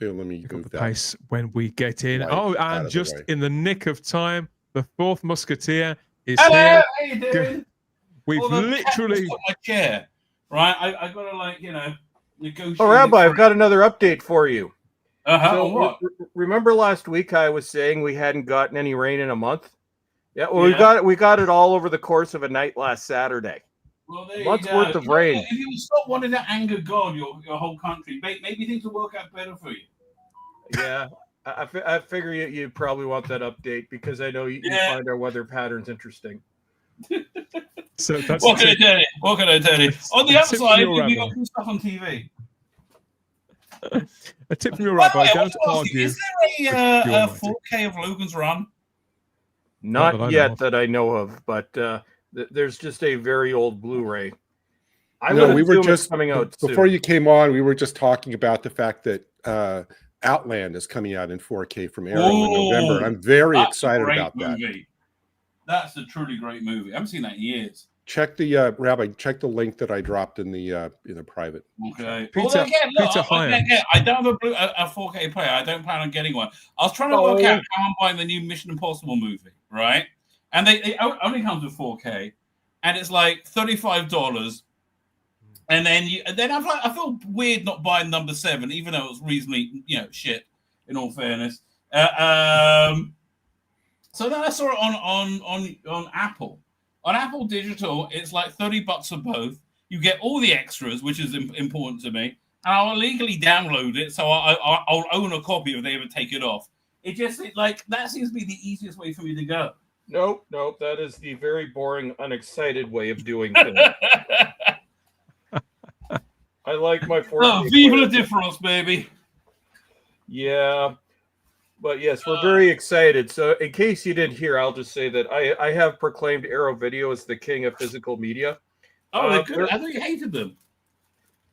Here, let me Pick up move the that. pace when we get in. Light Oh, out and of the just way. in the nick of time, the fourth musketeer is Hello, here. how you doing? We've Although the cat literally. just got my chair, right? I got to, like, you know, negotiate. Oh, Rabbi, I've got another update for you. So what? Remember last week I was saying we hadn't gotten any rain in a month? Yeah, well, Yeah. we got it all over the course of a night last Saturday. Well, there Month's you go. worth of rain. If you stop wanting to anger God, your whole country, maybe things will work out better for you. Yeah, I figure you probably want that update because I know you find our weather patterns interesting. So that's what can I tell you? What can I tell you? On the upside, we got good stuff on TV. A tip from your rabbi: don't argue. Is there a 4K of Logan's Run? Not yet that I know of, but there's just a very old Blu-ray. We were just coming out before soon. you came on. We were just talking about the fact that Outland is coming out in 4K from Arrow in November, and I'm very excited about that. That's a truly great movie. I haven't seen that in years. Check the Rabbi. Check the link that I dropped in the private. Okay. Peter, I don't have a 4K player. I don't plan on getting one. I was trying to work out how I'm buying the new Mission Impossible movie, right? And they only comes with 4K, and it's like $35. And then I feel weird not buying number 7, even though it was reasonably, shit. In all fairness, so then I saw it on Apple. On Apple Digital, it's like $30 for both. You get all the extras, which is important to me, and I'll legally download it, so I'll own a copy if they ever take it off. That seems to be the easiest way for me to go. Nope, that is the very boring, unexcited way of doing things. I like my 4K. Oh, vive la difference, baby. Yeah. But yes, we're very excited. So in case you didn't hear, I'll just say that I have proclaimed Arrow Video as the king of physical media. Oh, they're good. I thought you hated them.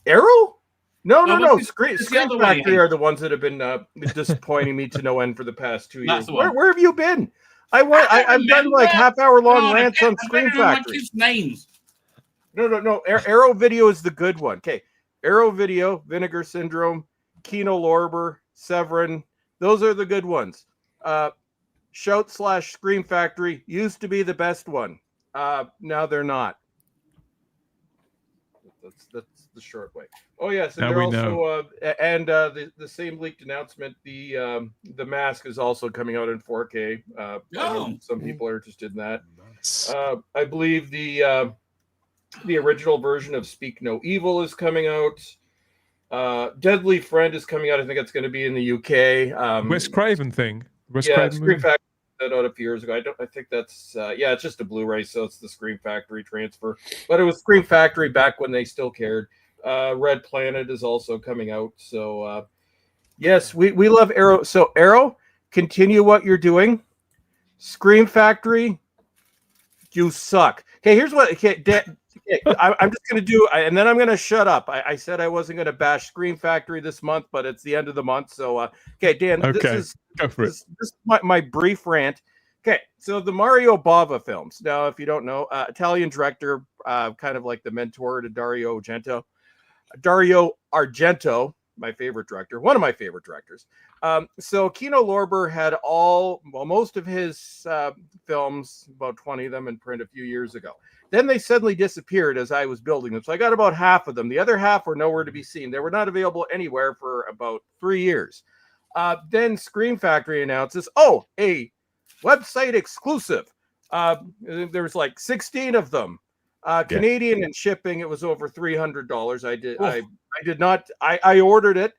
Arrow? No. Screen Factory are the ones that have been disappointing me to no end for the past 2 years. Where have you been? I've done like half-hour-long rants on Screen Factory. Names. No. Arrow Video is the good one. Okay. Arrow Video, Vinegar Syndrome, Kino Lorber, Severin. Those are the good ones. Shout/Scream Factory used to be the best one. Now they're not. That's the short way. Oh yes, and they're also the same leaked announcement. The Mask is also coming out in 4K. I know some people are interested in that. Nice. I believe the original version of Speak No Evil is coming out. Deadly Friend is coming out. I think it's going to be in the UK. Wes Craven thing. Scream Factory that out a few years ago. I think that's it's just a Blu-ray, so it's the Scream Factory transfer. But it was Scream Factory back when they still cared. Red Planet is also coming out. So yes, we love Arrow. So Arrow, continue what you're doing. Scream Factory, you suck. Okay, here's what. I'm just going to do, and then I'm going to shut up. I said I wasn't going to bash Scream Factory this month, but it's the end of the month. So, okay, Dan, this is my brief rant. Okay, so the Mario Bava films. Now, if you don't know, Italian director, kind of like the mentor to Dario Argento. Dario Argento, my favorite director, one of my favorite directors. So Kino Lorber had most of his films, about 20 of them in print a few years ago. Then they suddenly disappeared as I was building them. So I got about half of them. The other half were nowhere to be seen. They were not available anywhere for about 3 years. Then Scream Factory announces, a website exclusive. There was like 16 of them. Canadian and shipping, it was over $300. I ordered it,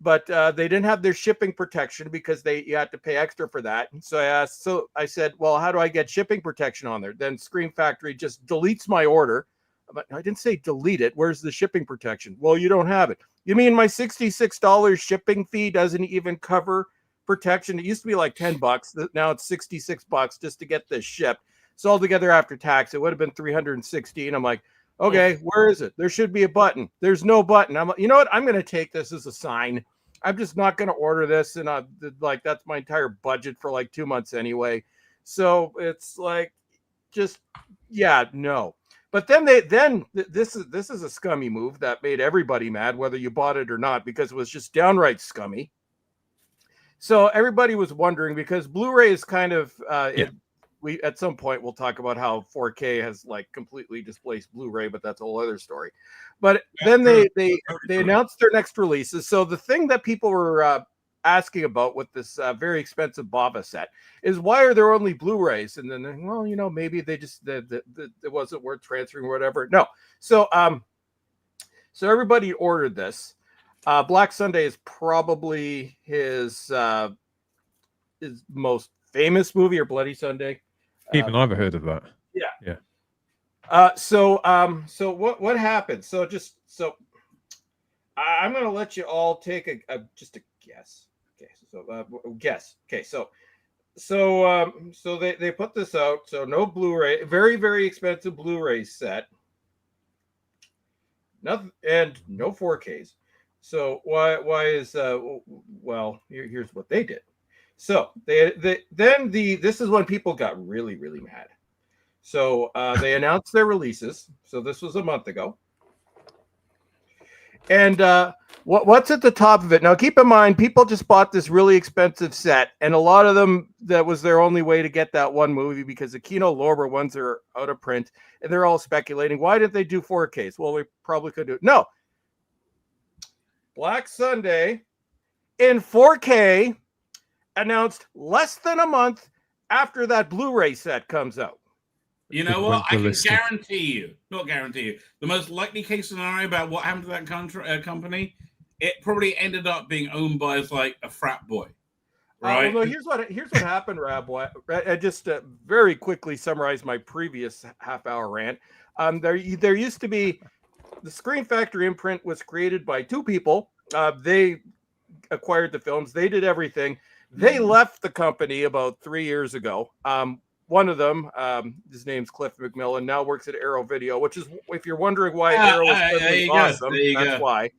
but they didn't have their shipping protection because you had to pay extra for that. So I said, well, how do I get shipping protection on there? Then Scream Factory just deletes my order. But I didn't say delete it. Where's the shipping protection? Well, you don't have it. You mean my $66 shipping fee doesn't even cover protection? It used to be like $10. Now it's $66 just to get this shipped. So altogether after tax, it would have been $316. I'm like, okay, where is it? There should be a button. There's no button. I'm like, you know what? I'm going to take this as a sign. I'm just not going to order this. And that's my entire budget for like 2 months anyway. So it's like, no. But then this is a scummy move that made everybody mad, whether you bought it or not, because it was just downright scummy. So everybody was wondering because Blu-ray is kind of Yeah. we at some point we'll talk about how 4K has like completely displaced Blu-ray, but that's a whole other story. But then they announced their next releases. So the thing that people were asking about with this very expensive Bava set is why are there only Blu-rays? And then, well, you know, maybe they just it wasn't worth transferring or whatever. No. So so everybody ordered this. Black Sunday is probably his most famous movie, or Bloody Sunday. Even I've heard of that. Yeah. So what happened? So I'm going to let you all take just a guess. Okay. So guess. Okay. So they put this out. So no Blu-ray, very, very expensive Blu-ray set. Nothing, and no 4Ks. So why is well, here's what they did. So this is when people got really, really mad. So they announced their releases. So this was a month ago. And what's at the top of it? Now, keep in mind, people just bought this really expensive set, and a lot of them, that was their only way to get that one movie because the Kino Lorber ones are out of print, and they're all speculating, why didn't they do 4Ks? Well, we probably could do it. No. Black Sunday in 4K announced less than a month after that Blu-ray set comes out. You know what? I can guarantee you, not guarantee you, the most likely case scenario about what happened to that company, it probably ended up being owned by like a frat boy, right? Well, here's what happened, Rabboy. I just very quickly summarize my previous half-hour rant. There used to be the Screen Factory imprint was created by two people. They acquired the films. They did everything. They left the company about 3 years ago. One of them, his name's Cliff McMillan, now works at Arrow Video, which is, if you're wondering why Arrow is awesome, that's why.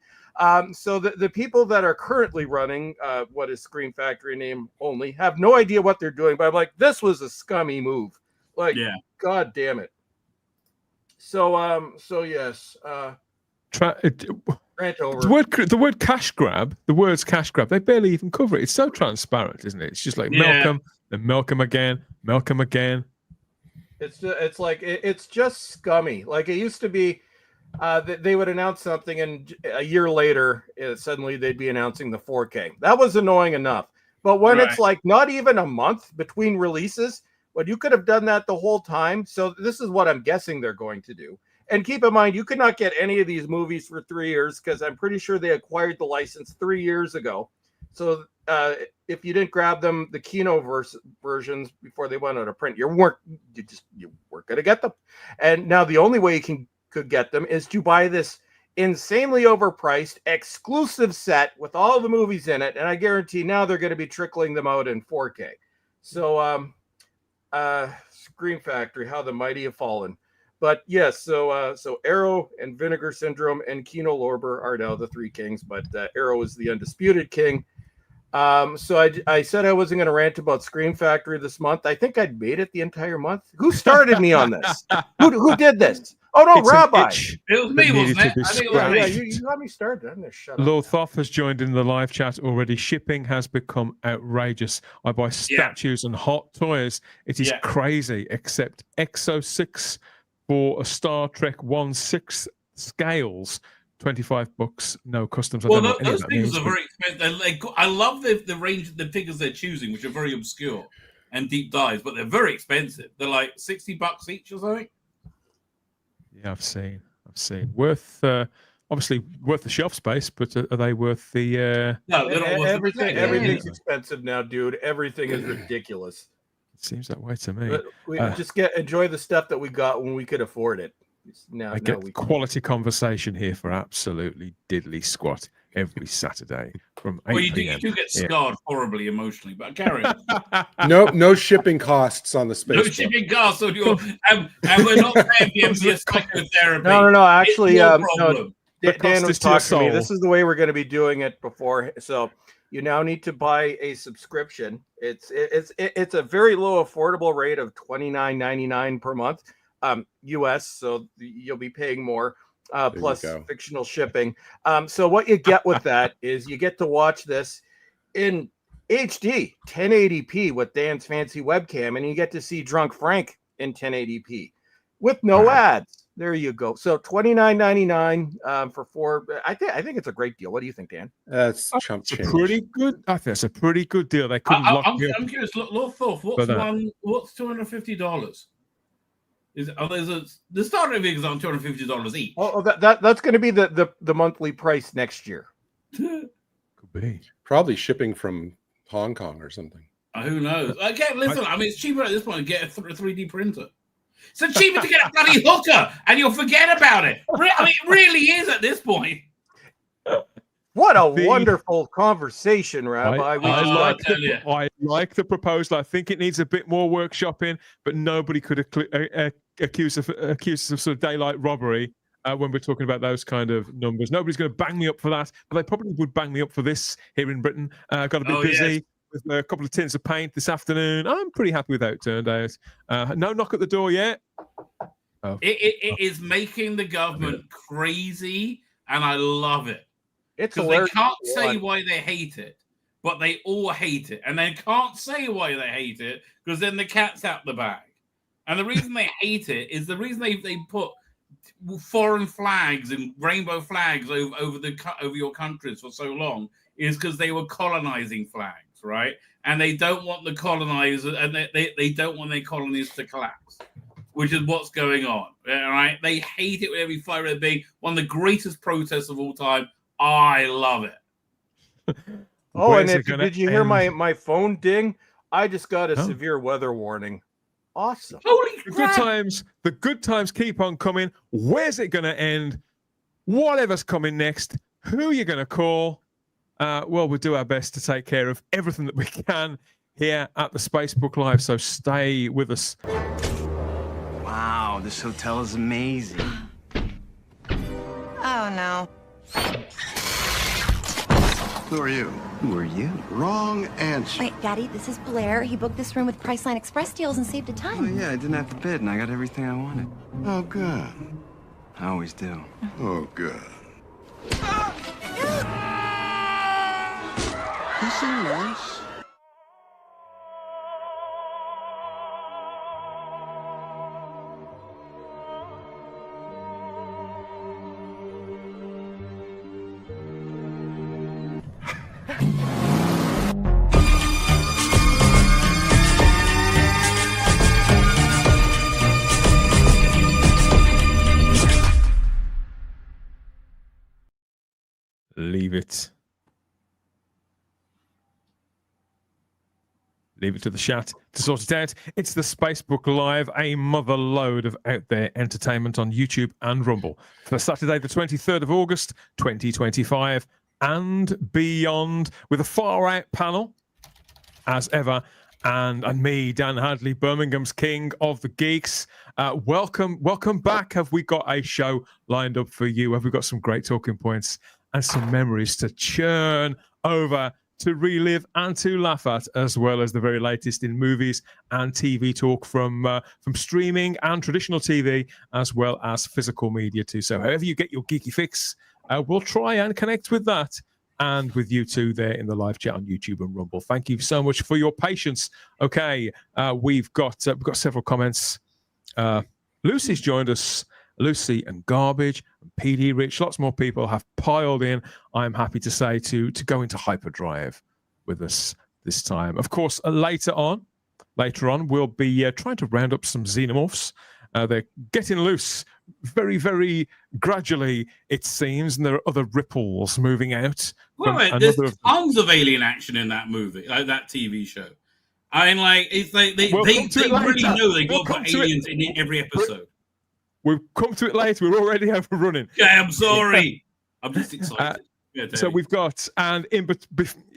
So the people that are currently running what is Screen Factory name only have no idea what they're doing. But I'm like, this was a scummy move. Like, God damn it. So yes. Rant over. The word cash grab, the words cash grab, they barely even cover it. It's so transparent, isn't it? It's just like milk them, then milk them again, milk them again. It's like it's just scummy. Like it used to be, they would announce something, and a year later, suddenly they'd be announcing the 4K. That was annoying enough. But when it's like not even a month between releases, well, you could have done that the whole time. So this is what I'm guessing they're going to do. And keep in mind, you could not get any of these movies for 3 years because I'm pretty sure they acquired the license 3 years ago. So if you didn't grab them, the Kino versions before they went out of print, you weren't going to get them. And now the only way you could get them is to buy this insanely overpriced exclusive set with all the movies in it. And I guarantee now they're going to be trickling them out in 4K. So Screen Factory, how the mighty have fallen. But yes, so Arrow and Vinegar Syndrome and Kino Lorber are now the three kings, but Arrow is the undisputed king. So I said I wasn't going to rant about Screen Factory this month. I think I'd made it the entire month. Who started me on this? Who did this? Oh no, Rabbi. It was me, wasn't it? I think it was me. You got me started. I'm going to shut up. Lord Thoth has joined in the live chat already. Shipping has become outrageous. I buy statues and hot toys. It is crazy, except Exo 6 for a Star Trek 1/6 scales. $25, no customs. Well, those figures are very expensive. I love the range of the figures they're choosing, which are very obscure and deep dives, but they're very expensive. They're like $60 each or something. Yeah, I've seen. Worth obviously worth the shelf space, but are they worth the? No, everything's expensive now, dude. Everything is ridiculous. It seems that way to me. But we just enjoy the stuff that we got when we could afford it. I get quality conversation here for absolutely diddly squat every Saturday from 8 p.m. You do get scarred horribly emotionally, but carry on. No shipping costs on the Spacebook. No shipping costs on your, and we're not paying you for your psychotherapy. No. Actually, Dan was talking to me. This is the way we're going to be doing it before. So you now need to buy a subscription. It's a very low, affordable rate of $29.99 per month. US, so you'll be paying more, plus fictional shipping. So what you get with that is you get to watch this in HD 1080p with Dan's fancy webcam, and you get to see Drunk Frank in 1080p with no ads. There you go. So $29.99 for 4. I think it's a great deal. What do you think, Dan? That's chump change. Pretty good. I think it's a pretty good deal. They couldn't lock me up. I'm curious, Lord Thorpe, what's $250? The starter figures on $250 each. Oh, that's going to be the monthly price next year. Could be. Probably shipping from Hong Kong or something. Who knows? Okay, listen. I mean, it's cheaper at this point to get a 3D printer. So cheaper to get a bloody hooker, and you'll forget about it. I mean, it really is at this point. What a wonderful conversation, Rabbi. I like the proposal. I think it needs a bit more workshopping, but nobody could accuse us of sort of daylight robbery when we're talking about those kind of numbers. Nobody's going to bang me up for that, but they probably would bang me up for this here in Britain. Got to be busy. Yes. With a couple of tins of paint this afternoon. I'm pretty happy with how it turned out. No knock at the door yet. It is making the government crazy, and I love it. It's because they can't say why they hate it, but they all hate it, and they can't say why they hate it because then the cat's out the bag. And the reason they hate it is the reason they put foreign flags and rainbow flags over your countries for so long is because they were colonizing flags. Right, and they don't want the colonizers, and they don't want their colonies to collapse, which is what's going on. All right, they hate it with every fibre of being. One of the greatest protests of all time. I love it. Did you hear my phone ding? I just got a severe weather warning. Awesome! Holy crap! The good times keep on coming. Where's it going to end? Whatever's coming next. Who are you going to call? Well, we'll do our best to take care of everything that we can here at the Spacebook Live, so stay with us. Wow, this hotel is amazing. Oh, no. Who are you? Who are you? Wrong answer. Wait, Daddy, this is Blair. He booked this room with Priceline Express deals and saved a ton. Oh, yeah, I didn't have to bid, and I got everything I wanted. Oh, good. I always do. Oh, good. He seemed nice. Leave it. Leave it to the chat to sort it out. It's the Spacebook Live, a mother load of out there entertainment on YouTube and Rumble for Saturday, the 23rd of August, 2025 and beyond, with a far out panel as ever. And me, Dan Hadley, Birmingham's King of the Geeks. Welcome back. Have we got a show lined up for you? Have we got some great talking points and some memories to churn over, to relive and to laugh at, as well as the very latest in movies and TV talk from streaming and traditional TV, as well as physical media too. So however you get your geeky fix, we'll try and connect with that and with you two there in the live chat on YouTube and Rumble. Thank you so much for your patience. Okay, we've got several comments. Lucy's joined us. Lucy and Garbage and PD Rich, lots more people have piled in. I'm happy to say to go into hyperdrive with us this time. Of course, later on, we'll be trying to round up some xenomorphs. They're getting loose very, very gradually, it seems, and there are other ripples moving out. Well, there's tons of alien action in that movie, like that TV show. I mean, like, it's like they really know they got to put aliens in every episode. We'll come to it later. We're already overrunning. Yeah, I'm sorry. I'm just excited. So we've got, and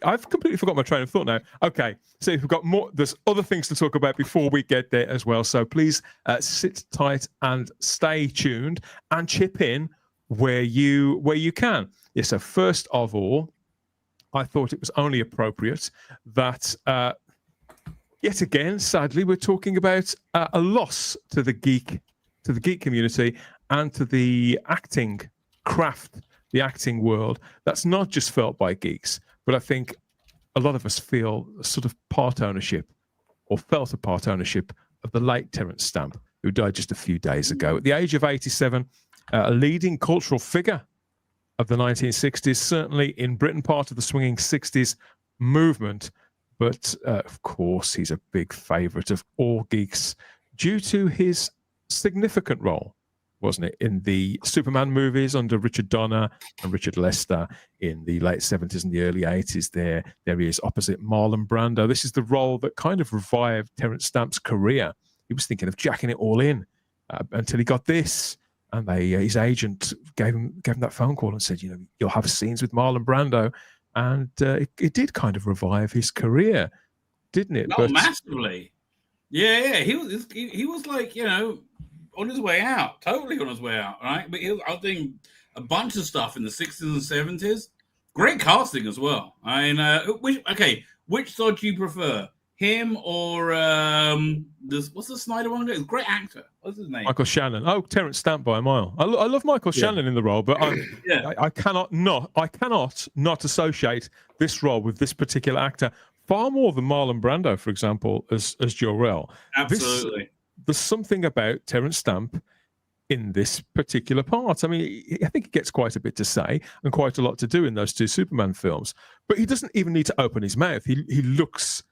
I've completely forgot my train of thought now. Okay, so we've got more. There's other things to talk about before we get there as well. So please sit tight and stay tuned and chip in where you can. Yeah. So first of all, I thought it was only appropriate that yet again, sadly, we're talking about a loss to the geek community and to the acting craft, the acting world. That's not just felt by geeks, but I think a lot of us feel a sort of part ownership, or felt a part ownership, of the late Terence Stamp, who died just a few days ago. At the age of 87, a leading cultural figure of the 1960s, certainly in Britain, part of the swinging 60s movement. But of course, he's a big favourite of all geeks due to his significant role, wasn't it, in the Superman movies under Richard Donner and Richard Lester in the late 70s and the early 80s. There he is opposite Marlon Brando. This is the role that kind of revived Terence Stamp's career. He was thinking of jacking it all in until he got this. And his agent gave him that phone call and said, you know, you'll have scenes with Marlon Brando. And it did kind of revive his career, didn't it? Not massively. Yeah. He was like, you know, on his way out, totally on his way out, right? But I was doing a bunch of stuff in the 60s and 70s. Great casting as well. I mean, which side do you prefer? Him or what's the Snyder one? He's a great actor. What's his name? Michael Shannon. Oh, Terence Stamp by a mile. I love Michael Shannon in the role, but I cannot not associate this role with this particular actor far more than Marlon Brando, for example, as Jor-El. Absolutely. There's something about Terence Stamp in this particular part. I mean, I think he gets quite a bit to say and quite a lot to do in those two Superman films, but he doesn't even need to open his mouth. He looks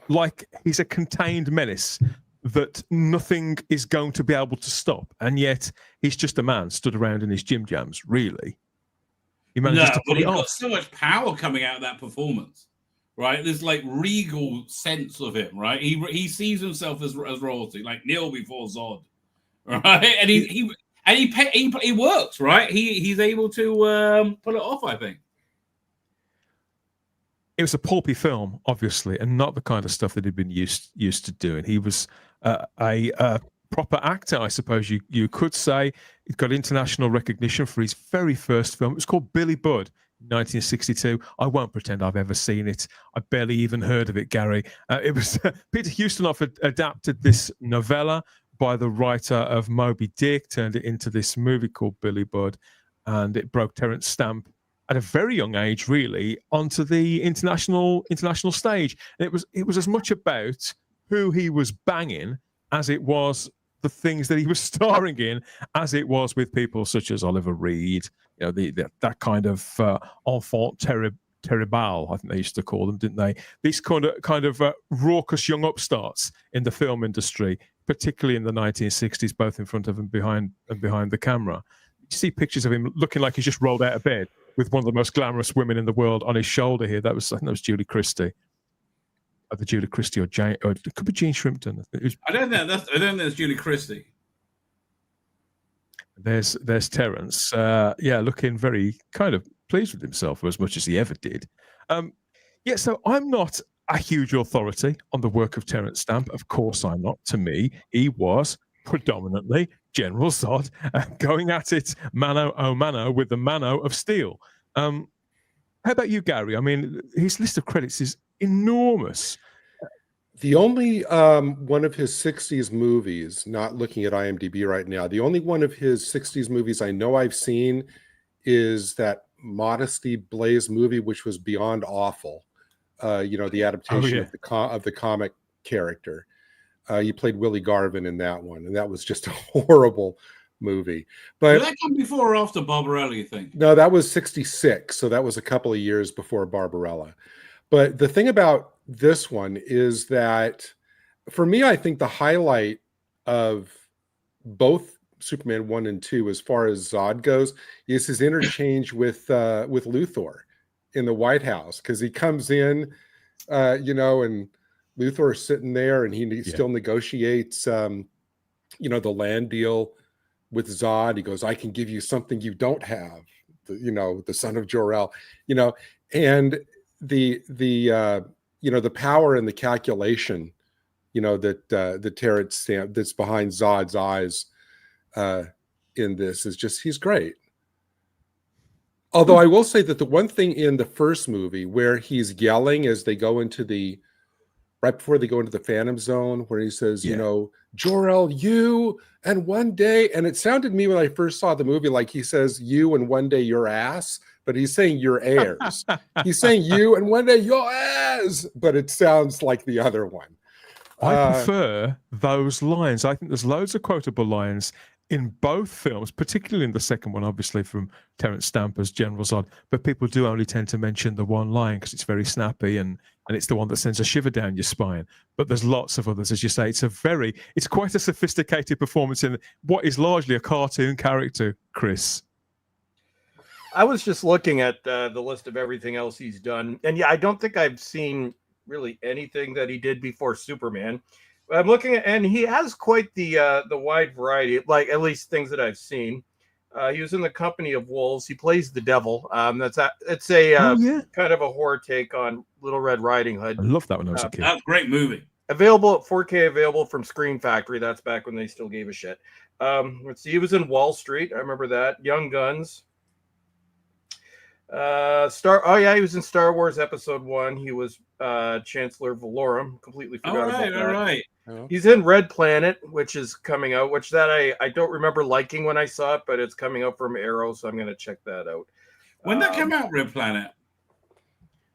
like he's a contained menace that nothing is going to be able to stop. And yet he's just a man stood around in his gym jams, really. He manages to pull it off. Got so much power coming out of that performance, right? There's like regal sense of him, right? He sees himself as royalty, like kneel before Zod, right? And he works, right? He's able to pull it off, I think. It was a pulpy film, obviously, and not the kind of stuff that he'd been used to doing. He was a proper actor, I suppose you could say. He got international recognition for his very first film. It was called Billy Budd, 1962. I won't pretend I've ever seen it. I barely even heard of it, Gary. It was Peter Ustinov adapted this novella by the writer of Moby Dick, turned it into this movie called Billy Budd, and it broke Terence Stamp at a very young age, really, onto the international stage. And it was as much about who he was banging as it was the things that he was starring in, as it was with people such as Oliver Reed, you know, that kind of enfant terrible, I think they used to call them, didn't they? These kind of raucous young upstarts in the film industry, particularly in the 1960s, both in front of and behind the camera. You see pictures of him looking like he's just rolled out of bed with one of the most glamorous women in the world on his shoulder here. I think that was Julie Christie. Either Julie Christie or Jane, or it could be Jean Shrimpton. I don't think it's Julie Christie. There's Terence. Looking very kind of pleased with himself, as much as he ever did. So I'm not a huge authority on the work of Terence Stamp. Of course I'm not. To me, he was predominantly General Zod, going at it mano a mano with the mano of steel. How about you, Gary? I mean, his list of credits is enormous. The only one of his 60s movies, not looking at IMDb right now, the only one of his 60s movies I know I've seen is that Modesty Blaze movie, which was beyond awful. The adaptation of the comic character. He played Willie Garvin in that one, and that was just a horrible movie. But did that come before or after Barbarella, you think? No, that was 66, so that was a couple of years before Barbarella. But the thing about this one is that, for me, I think the highlight of both Superman 1 and 2, as far as Zod goes, is his interchange with Luthor in the White House, because he comes in, and Luthor's sitting there, and he still negotiates, the land deal with Zod. He goes, "I can give you something you don't have," the son of Jor-El, and the power and the calculation, that Terrence Stamp, that's behind Zod's eyes in this, is just, he's great. Although I will say that the one thing in the first movie where he's yelling as they go into right before they go into the Phantom Zone, where he says, Jor-El, you, and one day, and it sounded to me when I first saw the movie like he says, "You, and one day your ass," but he's saying your heirs. He's saying you, and one day your heirs, but it sounds like the other one. I prefer those lines. I think there's loads of quotable lines in both films, particularly in the second one, obviously from Terence Stamp as General Zod. But people do only tend to mention the one line because it's very snappy and it's the one that sends a shiver down your spine. But there's lots of others, as you say. It's quite a sophisticated performance in what is largely a cartoon character, Chris. I was just looking at the list of everything else he's done, and yeah, I don't think I've seen really anything that he did before Superman. I'm looking at, and he has quite the wide variety, like at least things that I've seen. He was in The Company of Wolves. He plays the devil. It's a kind of a horror take on Little Red Riding Hood. I love that when I was a kid. That's a great movie. Available at 4K, available from Screen Factory. That's back when they still gave a shit. Let's see. He was in Wall Street. I remember that. Young Guns. He was in Star Wars Episode 1. He was Chancellor Valorum. Completely forgot about that. All right. He's in Red Planet, which is coming out, which that I don't remember liking when I saw it, but it's coming out from Arrow, so I'm going to check that out. When that came out, Red Planet?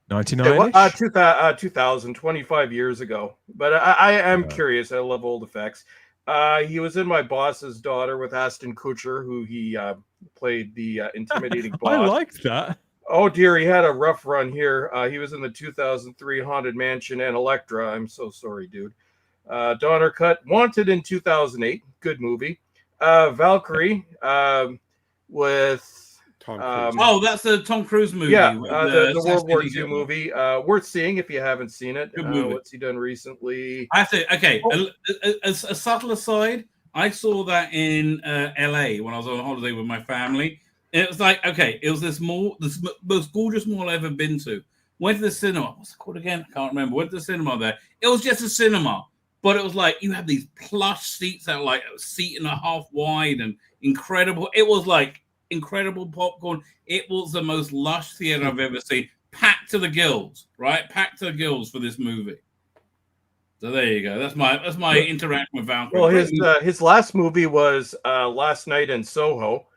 99? 2000, 25 years ago. But I am curious. I love old effects. He was in My Boss's Daughter with Ashton Kutcher, who he played the intimidating boss. I liked that. Oh, dear. He had a rough run here. He was in the 2003 Haunted Mansion and Elektra. I'm so sorry, dude. Donner Cut, Wanted in 2008. Good movie. Valkyrie with Tom Cruise. That's the Tom Cruise movie. Yeah, the World War II movie. Worth seeing if you haven't seen it. Good movie. What's he done recently? I have to. Okay, a subtle aside. I saw that in LA when I was on holiday with my family. And it was like, okay, it was this most gorgeous mall I've ever been to. Went to the cinema. What's it called again? I can't remember. Went to the cinema there. It was just a cinema. But it was like you had these plush seats that were like a seat and a half wide and incredible. It was like incredible popcorn. It was the most lush theater I've ever seen. Packed to the gills, right? Packed to the gills for this movie. So there you go. That's my interaction with Valkyrie. Well, his last movie was Last Night in Soho,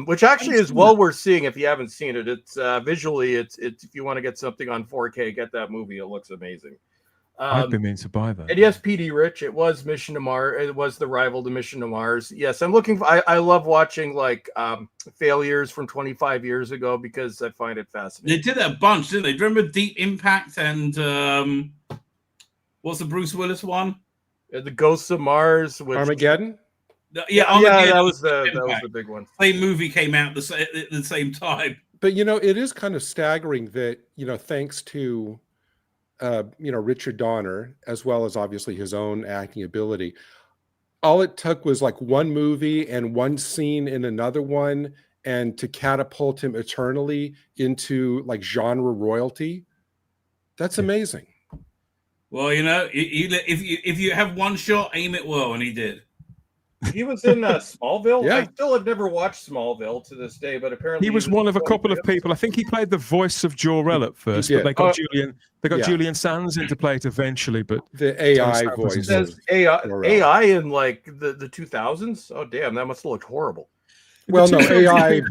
which actually is well worth seeing if you haven't seen it. It's visually, it's if you want to get something on 4K, get that movie. It looks amazing. I've been meaning to buy that. And yes, PD Rich. It was Mission to Mars. It was the rival to Mission to Mars. Yes, I'm looking for. I love watching like failures from 25 years ago because I find it fascinating. They did that a bunch, didn't they? Do you remember Deep Impact and what's the Bruce Willis one? The Ghosts of Mars. Armageddon. Armageddon. That was the big one. Same movie came out at the same time. But it is kind of staggering that thanks to Richard Donner, as well as obviously his own acting ability, all it took was like one movie and one scene in another one, and to catapult him eternally into like genre royalty. That's amazing. Well, if you have one shot, aim it well, and he did. He was in Smallville. Yeah. I still have never watched Smallville to this day, but apparently he was one of a couple of people. I think he played the voice of Jor-El at first, but they got Julian Sands in to play it eventually. But the AI voice. It says AI in like the 2000s. Oh damn, that must have looked horrible. Well, no, AI.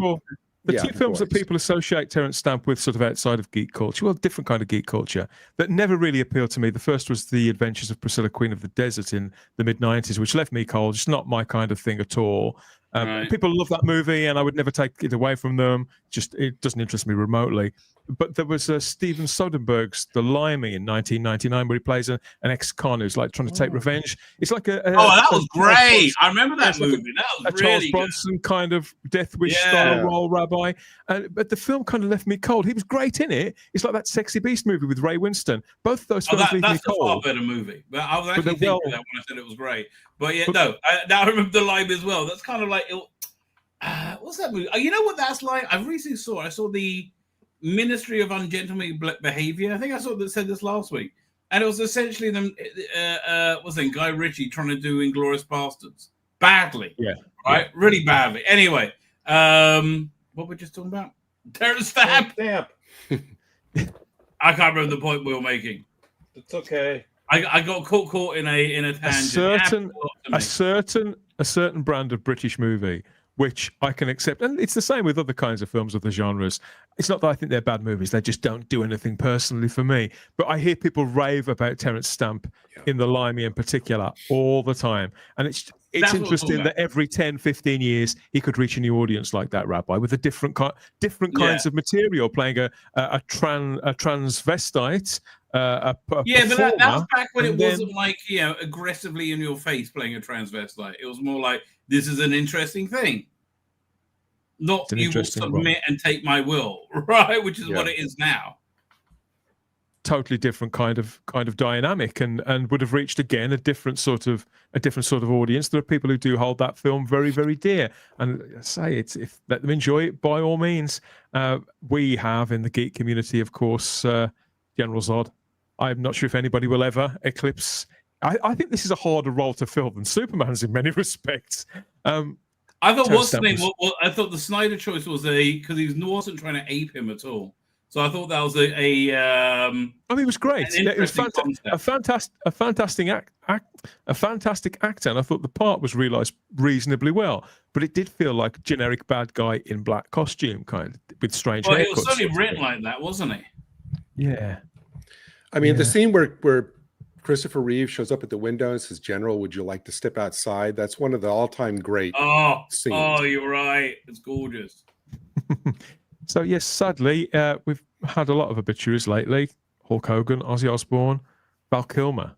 The two films that people associate Terence Stamp with sort of outside of geek culture, well, different kind of geek culture, that never really appealed to me. The first was The Adventures of Priscilla, Queen of the Desert in the mid-90s, which left me cold. It's not my kind of thing at all. Right. People love that movie, and I would never take it away from them. It doesn't interest me remotely. But there was Steven Soderbergh's The Limey in 1999, where he plays an ex-con who's like trying to take revenge. It's like that was great. I remember that movie. That was really Charles Bronson kind of Death Wish style role rabbi. But the film kind of left me cold. He was great in it. It's like that Sexy Beast movie with Ray Winston. Both of those films leave me cold. That's a far better movie. But I was actually thinking that when I said it was great. But I remember The Limey as well. That's kind of like what's that movie? You know what that's like? I recently I saw the Ministry of Ungentlemanly Behavior. I think I said this last week, and it was essentially them. Guy Ritchie trying to do Inglourious Bastards badly, really badly. Anyway, what we're just talking about? Terence Stamp. I can't remember the point we were making. It's okay. I got caught in a tangent. A certain brand of British movie which I can accept. And it's the same with other kinds of films of the genres. It's not that I think they're bad movies. They just don't do anything personally for me. But I hear people rave about Terence Stamp in The Limey in particular all the time. And it's interesting that every 10, 15 years he could reach a new audience like that, Rabbi, with a different kinds of material, playing a transvestite, but that's back when it wasn't like, aggressively in your face playing a transvestite. It was more like, this is an interesting thing. Not you will submit and take my will, right? Which is what it is now. Totally different kind of dynamic, and would have reached again a different sort of audience. There are people who do hold that film very, very dear, and say if let them enjoy it by all means. We have in the geek community, of course, General Zod. I'm not sure if anybody will ever eclipse. I think this is a harder role to fill than Superman's in many respects. I thought what's the name? I thought the Snyder choice was because he wasn't trying to ape him at all. So I thought that was I mean, it was great. It was a fantastic actor, and I thought the part was realised reasonably well. But it did feel like generic bad guy in black costume, kind of with strange haircuts. It was certainly written like that, wasn't it? Yeah. I mean, the scene where Christopher Reeve shows up at the window and says, "General, would you like to step outside?" That's one of the all-time great scenes. Oh, you're right. It's gorgeous. So, yes, sadly, we've had a lot of obituaries lately. Hulk Hogan, Ozzy Osbourne, Val Kilmer.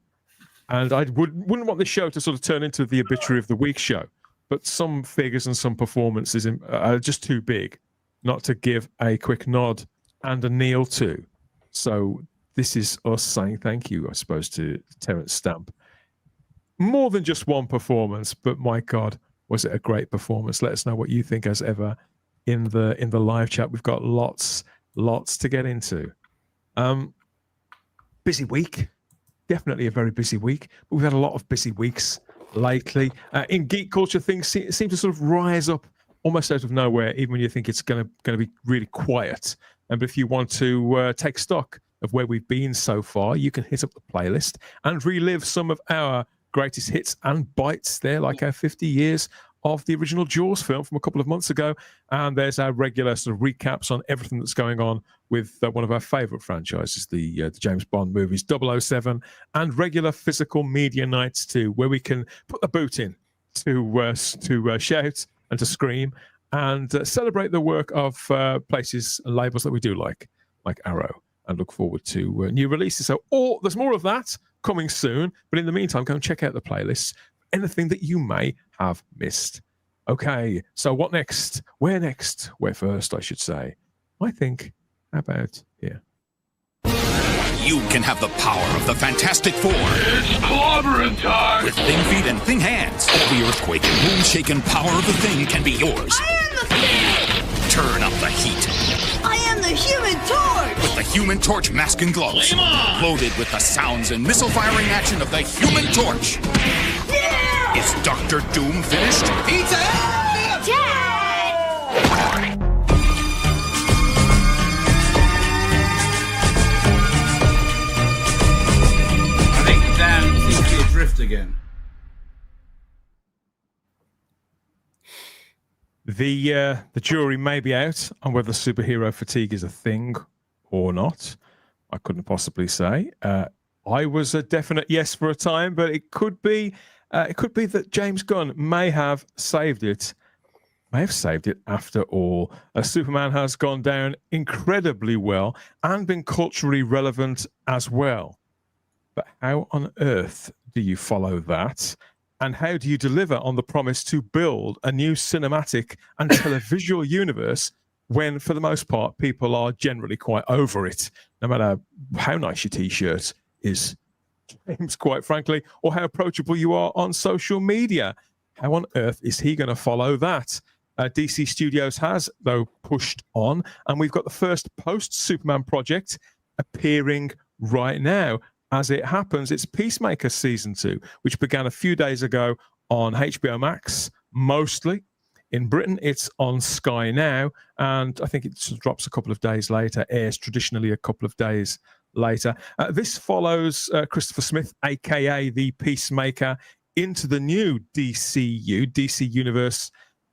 And I wouldn't want this show to sort of turn into the obituary of the week show, but some figures and some performances are just too big not to give a quick nod and a kneel to. So this is us saying thank you, I suppose, to Terence Stamp. More than just one performance, but my God, was it a great performance? Let us know what you think as ever in the live chat. We've got lots to get into. Busy week, definitely a very busy week, but we've had a lot of busy weeks lately. In geek culture, things seem to sort of rise up almost out of nowhere, even when you think it's going to be really quiet. But if you want to take stock of where we've been so far, you can hit up the playlist and relive some of our greatest hits and bites there, like our 50 years of the original Jaws film from a couple of months ago. And there's our regular sort of recaps on everything that's going on with one of our favorite franchises, the James Bond movies, 007, and regular physical media nights too, where we can put the boot in to shout and to scream and celebrate the work of places and labels that we do like Arrow, and look forward to new releases. So there's more of that coming soon. But in the meantime, go and check out the playlists. Anything that you may have missed. Okay, so what next? Where next? Where first, I should say. I think about here. You can have the power of the Fantastic Four. It's clobbering time! With thin feet and thin hands, all the earthquake and moon-shaking power of the Thing can be yours. I am the Thing! Turn up the heat. I am the Human Torch! With the Human Torch mask and gloves. Loaded with the sounds and missile-firing action of the Human Torch. Yeah! Is Dr. Doom finished? Pizza! I think Dan seems to be adrift again. The jury may be out on whether superhero fatigue is a thing or not. I couldn't possibly say. I was a definite yes for a time, but it could be that James Gunn may have saved it after all. Superman has gone down incredibly well and been culturally relevant as well. But how on earth do you follow that? And how do you deliver on the promise to build a new cinematic and televisual universe when, for the most part, people are generally quite over it, no matter how nice your T-shirt is, James, quite frankly, or how approachable you are on social media? How on earth is he going to follow that? DC Studios has, though, pushed on, and we've got the first post-Superman project appearing right now. As it happens, it's Peacemaker Season 2, which began a few days ago on HBO Max, mostly. In Britain, it's on Sky now, and I think it drops a couple of days later, airs traditionally a couple of days later. This follows Christopher Smith, a.k.a. the Peacemaker, into the new DC Universe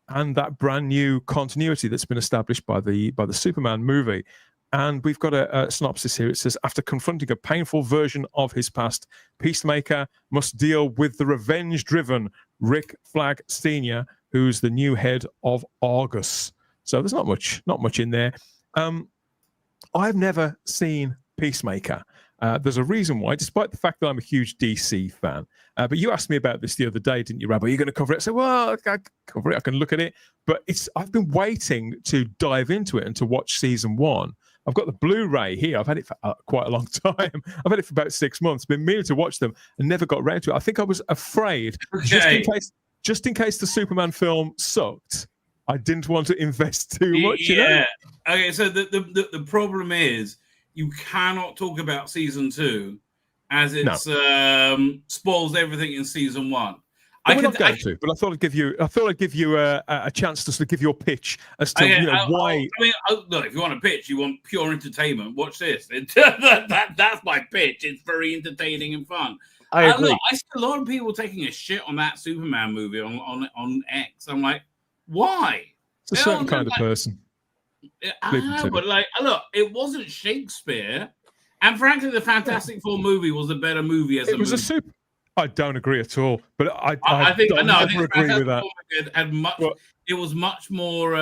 and that brand new continuity that's been established by the Superman movie. And we've got a synopsis here. It says, after confronting a painful version of his past, Peacemaker must deal with the revenge-driven Rick Flag Sr., who's the new head of Argus. So there's not much in there. I've never seen Peacemaker. There's a reason why, despite the fact that I'm a huge DC fan. But you asked me about this the other day, didn't you, Rabbi? Are you going to cover it? I said, well, I can cover it. I can look at it. But I've been waiting to dive into it and to watch season 1. I've got the Blu-ray here. I've had it for quite a long time. I've had it for about 6 months. Been meaning to watch them and never got around to it. I think I was afraid, just in case the Superman film sucked, I didn't want to invest too much. Yeah. You know? Okay. So the problem is you cannot talk about season 2 as it spoils everything in season 1. We're not going to, but I thought I'd give you a chance to sort of give your pitch as to why. Look, if you want a pitch, you want pure entertainment. Watch this. That's my pitch. It's very entertaining and fun. I agree. Look, I see a lot of people taking a shit on that Superman movie on X. I'm like, why? It's a certain kind of person. But look, it wasn't Shakespeare, and frankly, the Fantastic Four movie was a better movie as a movie. I don't agree at all, but I think never agree with that. It was much more.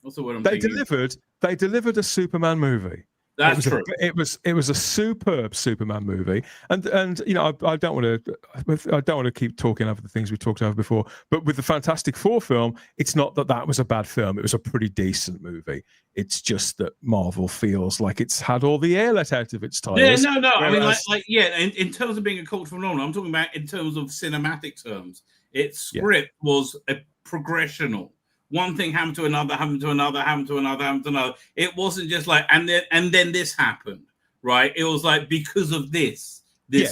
What's the word? They delivered a Superman movie. That's true. It was a superb Superman movie, and I don't want to keep talking over the things we talked over before. But with the Fantastic Four film, it's not that was a bad film. It was a pretty decent movie. It's just that Marvel feels like it's had all the air let out of its tires. Yeah, no. Whereas, I mean, in terms of being a cultural phenomenon, I'm talking about in terms of cinematic terms. Its script was a progressional. One thing happened to another, happened to another, happened to another, happened to another. It wasn't just like, and then this happened, right? It was like, because of this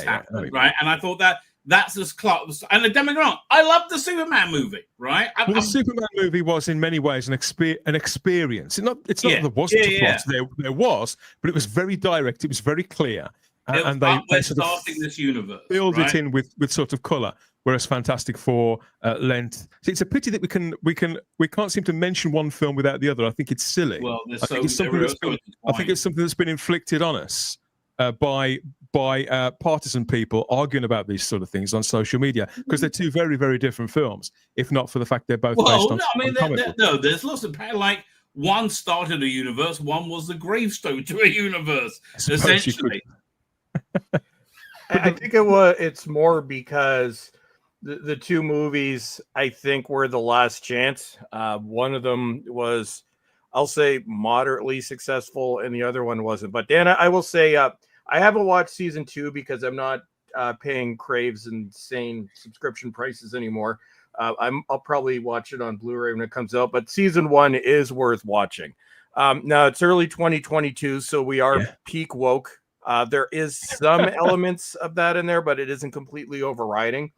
happened, right? And I thought that's just close. And don't get me wrong, I love the Superman movie, right? The Superman movie was in many ways an experience. It's not that there wasn't a plot. There was, but it was very direct. It was very clear. And they sort of this universe, filled it in with sort of color. Whereas Fantastic Four lent. So it's a pity that we can't seem to mention one film without the other. I think it's silly. Well, I think it's something that's been inflicted on us by partisan people arguing about these sort of things on social media, because they're two very, very different films. If not for the fact they're both based on. There's lots of one started a universe, one was the gravestone to a universe, essentially. I think it's more because the two movies, I think, were the last chance. One of them was, I'll say, moderately successful, and the other one wasn't. But Dan, I will say, I haven't watched season 2 because I'm not paying Crave's insane subscription prices anymore. I'll probably watch it on Blu-ray when it comes out. But season 1 is worth watching. Now it's early 2022, so we are peak woke. There is some elements of that in there, but it isn't completely overriding.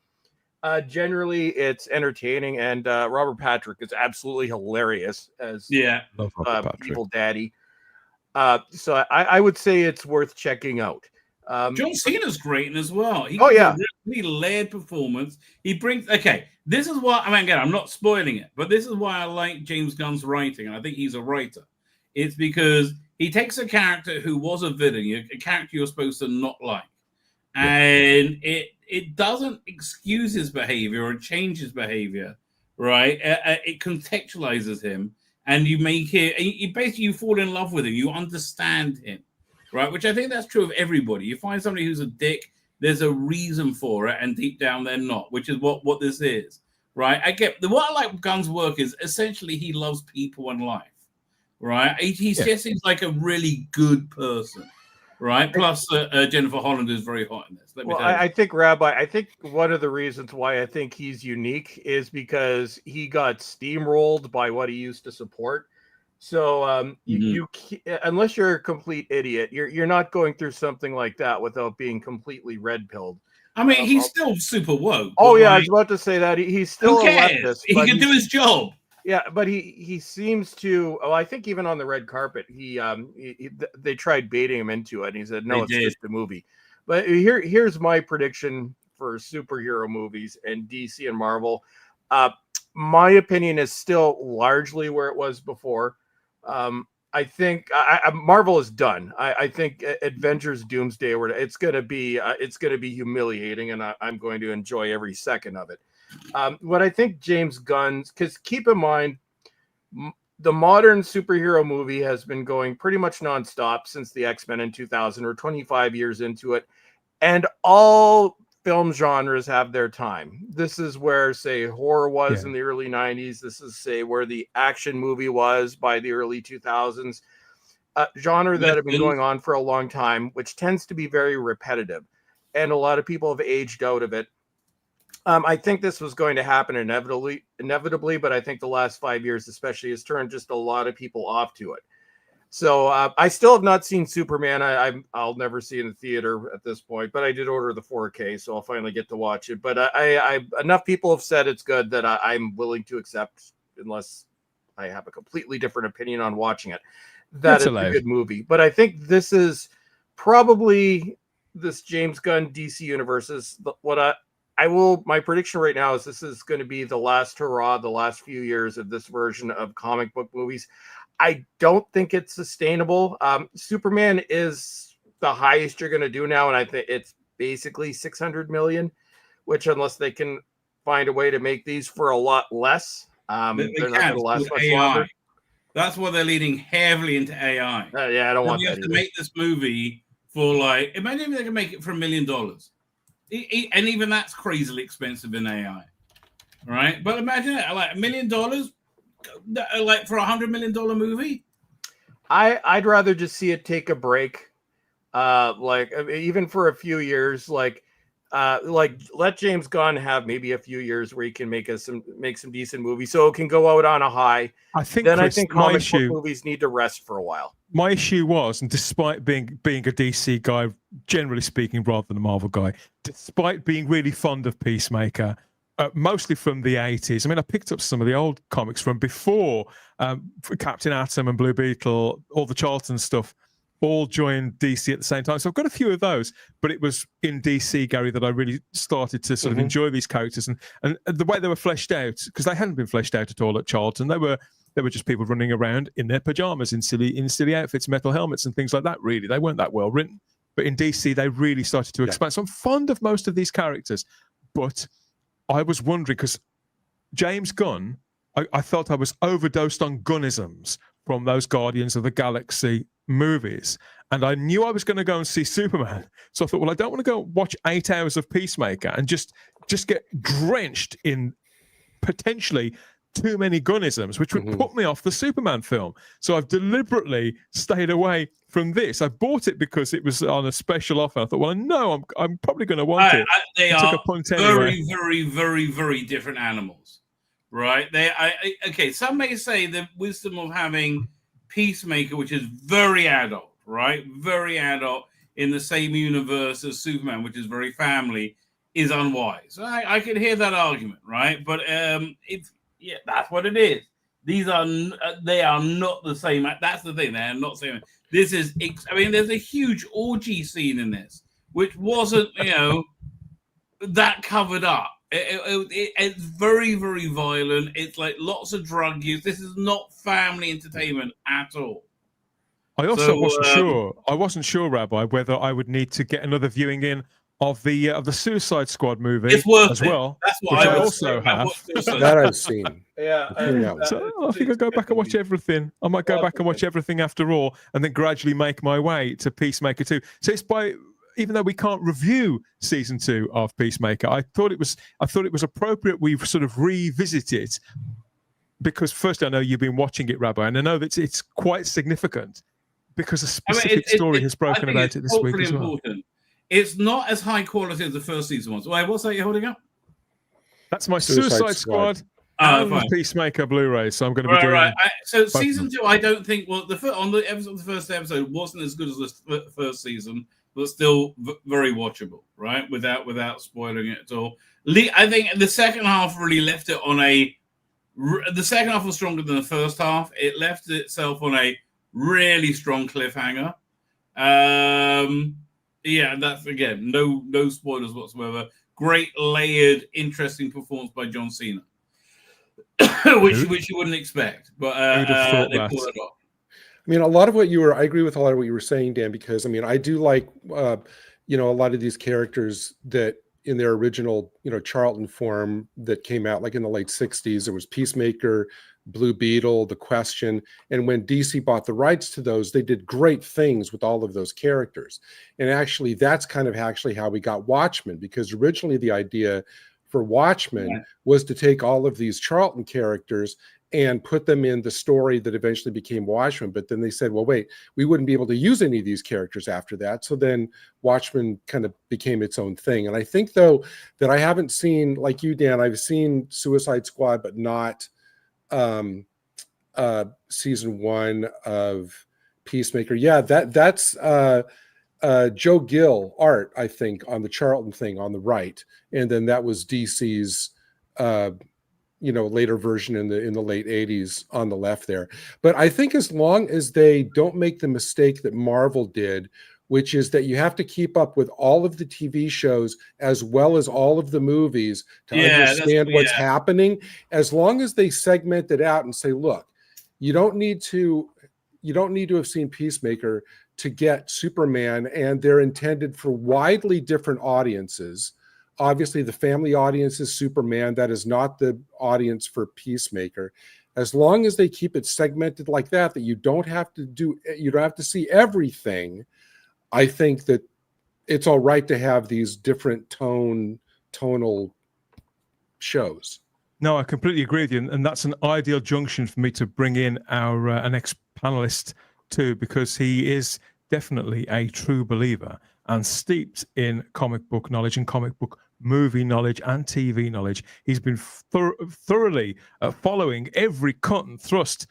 Generally, it's entertaining, and Robert Patrick is absolutely hilarious as Evil Daddy. So I would say it's worth checking out. John Cena's great in as well. He really layered performance. He brings. Okay, this is why. I mean, again, I'm not spoiling it, but this is why I like James Gunn's writing, and I think he's a writer. It's because he takes a character who was a villain, a character you're supposed to not like, and it doesn't excuse his behavior or change his behavior, right? It contextualizes him, and you make it. You fall in love with him. You understand him, right? Which I think that's true of everybody. You find somebody who's a dick, there's a reason for it, and deep down they're not, which is what this is, right? What I like with Gunn's work is essentially he loves people and life. Right, he just seems like a really good person, right? Plus, Jennifer Holland is very hot in this. I think, Rabbi, I think one of the reasons why I think he's unique is because he got steamrolled by what he used to support. So, you unless you're a complete idiot, you're not going through something like that without being completely red-pilled. I mean, he's still super woke. Oh yeah, I was about to say that he's still a leftist. He can do his job. Yeah, but he seems to. Oh, I think even on the red carpet, they tried baiting him into it, and he said, "No, it's just a movie." But here's my prediction for superhero movies and DC and Marvel. my opinion is still largely where it was before. I think Marvel is done. I think Avengers Doomsday, it's going to be humiliating, and I'm going to enjoy every second of it. What I think James Gunn's, because keep in mind, the modern superhero movie has been going pretty much nonstop since the X-Men in 2000. We're 25 years into it, and all film genres have their time. This is where, say, horror was in the early 90s. This is, say, where the action movie was by the early 2000s. Genre that have been going on for a long time, which tends to be very repetitive. And a lot of people have aged out of it. I think this was going to happen inevitably, but I think the last 5 years especially has turned just a lot of people off to it. So I still have not seen Superman. I'll never see it in the theater at this point, but I did order the 4K, so I'll finally get to watch it. But I enough people have said it's good that I'm willing to accept, unless I have a completely different opinion on watching it, that it's a good movie. But I think this is probably this James Gunn DC universe is what my prediction right now is this is going to be the last hurrah, the last few years of this version of comic book movies. I don't think it's sustainable. Superman is the highest you're going to do now, and I think it's basically 600 million, which unless they can find a way to make these for a lot less, they're not going to last much longer. That's why they're leading heavily into AI. Yeah, I don't want that. You have to make this movie for imagine if they can make it for $1 million. And even that's crazily expensive in AI, right? But imagine it, like $1 million, like for $100 million movie. I'd rather just see it take a break, even for a few years, let James Gunn have maybe a few years where he can make some decent movies, so it can go out on a high. I think comic book movies need to rest for a while. My issue was, and despite being a DC guy, generally speaking, rather than a Marvel guy, despite being really fond of Peacemaker, mostly from the 80s. I mean, I picked up some of the old comics from before Captain Atom and Blue Beetle, all the Charlton stuff, all joined DC at the same time. So I've got a few of those, but it was in DC, Gary, that I really started to sort of enjoy these characters and the way they were fleshed out, because they hadn't been fleshed out at all at Charlton. They were just people running around in their pajamas, in silly outfits, metal helmets and things like that, really. They weren't that well written. But in DC, they really started to expand. So I'm fond of most of these characters. But I was wondering, because James Gunn, I felt I was overdosed on Gunnisms from those Guardians of the Galaxy movies. And I knew I was going to go and see Superman. So I thought, well, I don't want to go watch 8 hours of Peacemaker and just get drenched in potentially too many Gunnisms, which would put me off the Superman film. So I've deliberately stayed away from this. I bought it because it was on a special offer. I thought, well, I know I'm probably going to want it. They are very, very, very different animals, right? Okay, some may say the wisdom of having Peacemaker, which is very adult, right? Very adult in the same universe as Superman, which is very family, is unwise. I can hear that argument, right? But yeah, that's what it is. They are not the same. That's the thing. They are not the same. This is, there's a huge orgy scene in this, which wasn't, that covered up. It's very, very violent. It's like lots of drug use. This is not family entertainment at all. I also wasn't sure, Rabbi, whether I would need to get another viewing in of the Suicide Squad movie it's worth as it. well. That's what I also have. That I've seen. Yeah. So I think I'll go back and watch everything. I might go back and watch everything after all, and then gradually make my way to Peacemaker 2. So it's even though we can't review season 2 of Peacemaker, I thought it was appropriate we sort of revisit it, because first I know you've been watching it, Rabbi, and I know that it's quite significant because a specific story has broken about it this week as well. Important. It's not as high quality as the first season was. Wait, what's that you're holding up? That's my Suicide Squad and Peacemaker Blu-ray. So I'm going to be doing. So season 2, I don't think. Well, the first episode wasn't as good as the first season, but still very watchable, right? Without spoiling it at all. I think the second half really left it on a. The second half was stronger than the first half. It left itself on a really strong cliffhanger. Yeah, that's again no spoilers whatsoever. Great layered, interesting performance by John Cena. which you wouldn't expect. But Who'd have thought they that? pulled it off. I mean, I agree with a lot of what you were saying, Dan, because I mean, I do like, a lot of these characters that in their original, Charlton form that came out like in the late 60s, there was Peacemaker, Blue Beetle, The Question. And when DC bought the rights to those, they did great things with all of those characters. And actually, that's kind of actually how we got Watchmen, because originally the idea for Watchmen was to take all of these Charlton characters and put them in the story that eventually became Watchmen. But then they said, well, wait, we wouldn't be able to use any of these characters after that. So then Watchmen kind of became its own thing. And I think, though, that I haven't seen, like you, Dan, I've seen Suicide Squad, but not season 1 of Peacemaker. Yeah, that's Joe Gill art, I think, on the Charlton thing on the right. And then that was DC's later version in the late 80s on the left there. But I think as long as they don't make the mistake that Marvel did, which is that you have to keep up with all of the TV shows as well as all of the movies to understand what's happening, as long as they segment it out and say, look, you don't need to have seen Peacemaker to get Superman, and they're intended for widely different audiences. Obviously, the family audience is Superman. That is not the audience for Peacemaker. As long as they keep it segmented like that you don't have to see everything. I think that it's all right to have these different tonal shows. No, I completely agree with you, and that's an ideal junction for me to bring in our next panelist too, because he is definitely a true believer and steeped in comic book knowledge and comic book movie knowledge and TV knowledge. He's been thoroughly following every cut and thrust,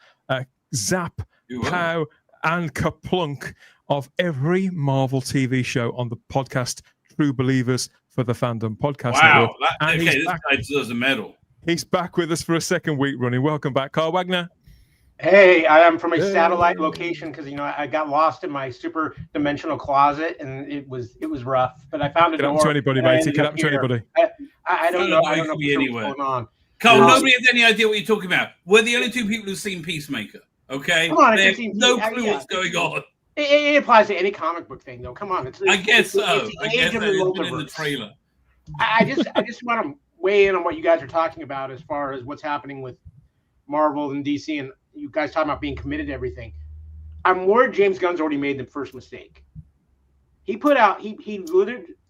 zap, pow, and kaplunk of every Marvel TV show on the podcast True Believers for the Fandom Podcast Network. This guy deserves a medal. He's back with us for a second week running. Welcome back, Carl Wagner. Hey, I am from a satellite location because I got lost in my super dimensional closet and it was rough. But I found a door. It to anybody, mate. It could happen to anybody. I don't know. I don't know what's going on. Carl, nobody has any idea what you're talking about. We're the only two people who've seen Peacemaker. Okay, come on, they have no clue what's going on. It applies to any comic book thing, though. Come on, I guess so. I guess so. It's been in the trailer. I just want to weigh in on what you guys are talking about as far as what's happening with Marvel and DC, and you guys talking about being committed to everything. I'm worried James Gunn's already made the first mistake. He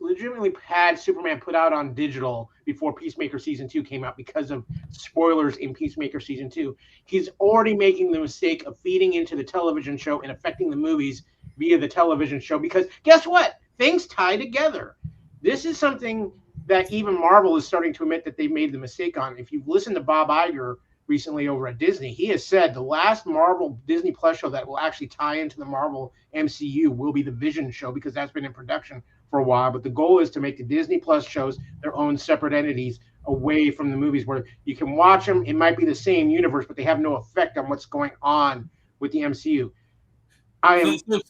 legitimately had Superman put out on digital before Peacemaker Season 2 came out because of spoilers in Peacemaker Season 2. He's already making the mistake of feeding into the television show and affecting the movies via the television show because guess what? Things tie together. This is something that even Marvel is starting to admit that they made the mistake on. If you've listened to Bob Iger recently over at Disney, he has said the last Marvel Disney Plus show that will actually tie into the Marvel MCU will be the Vision show because that's been in production for a while. But the goal is to make the Disney Plus shows their own separate entities away from the movies where you can watch them. It might be the same universe, but they have no effect on what's going on with the MCU.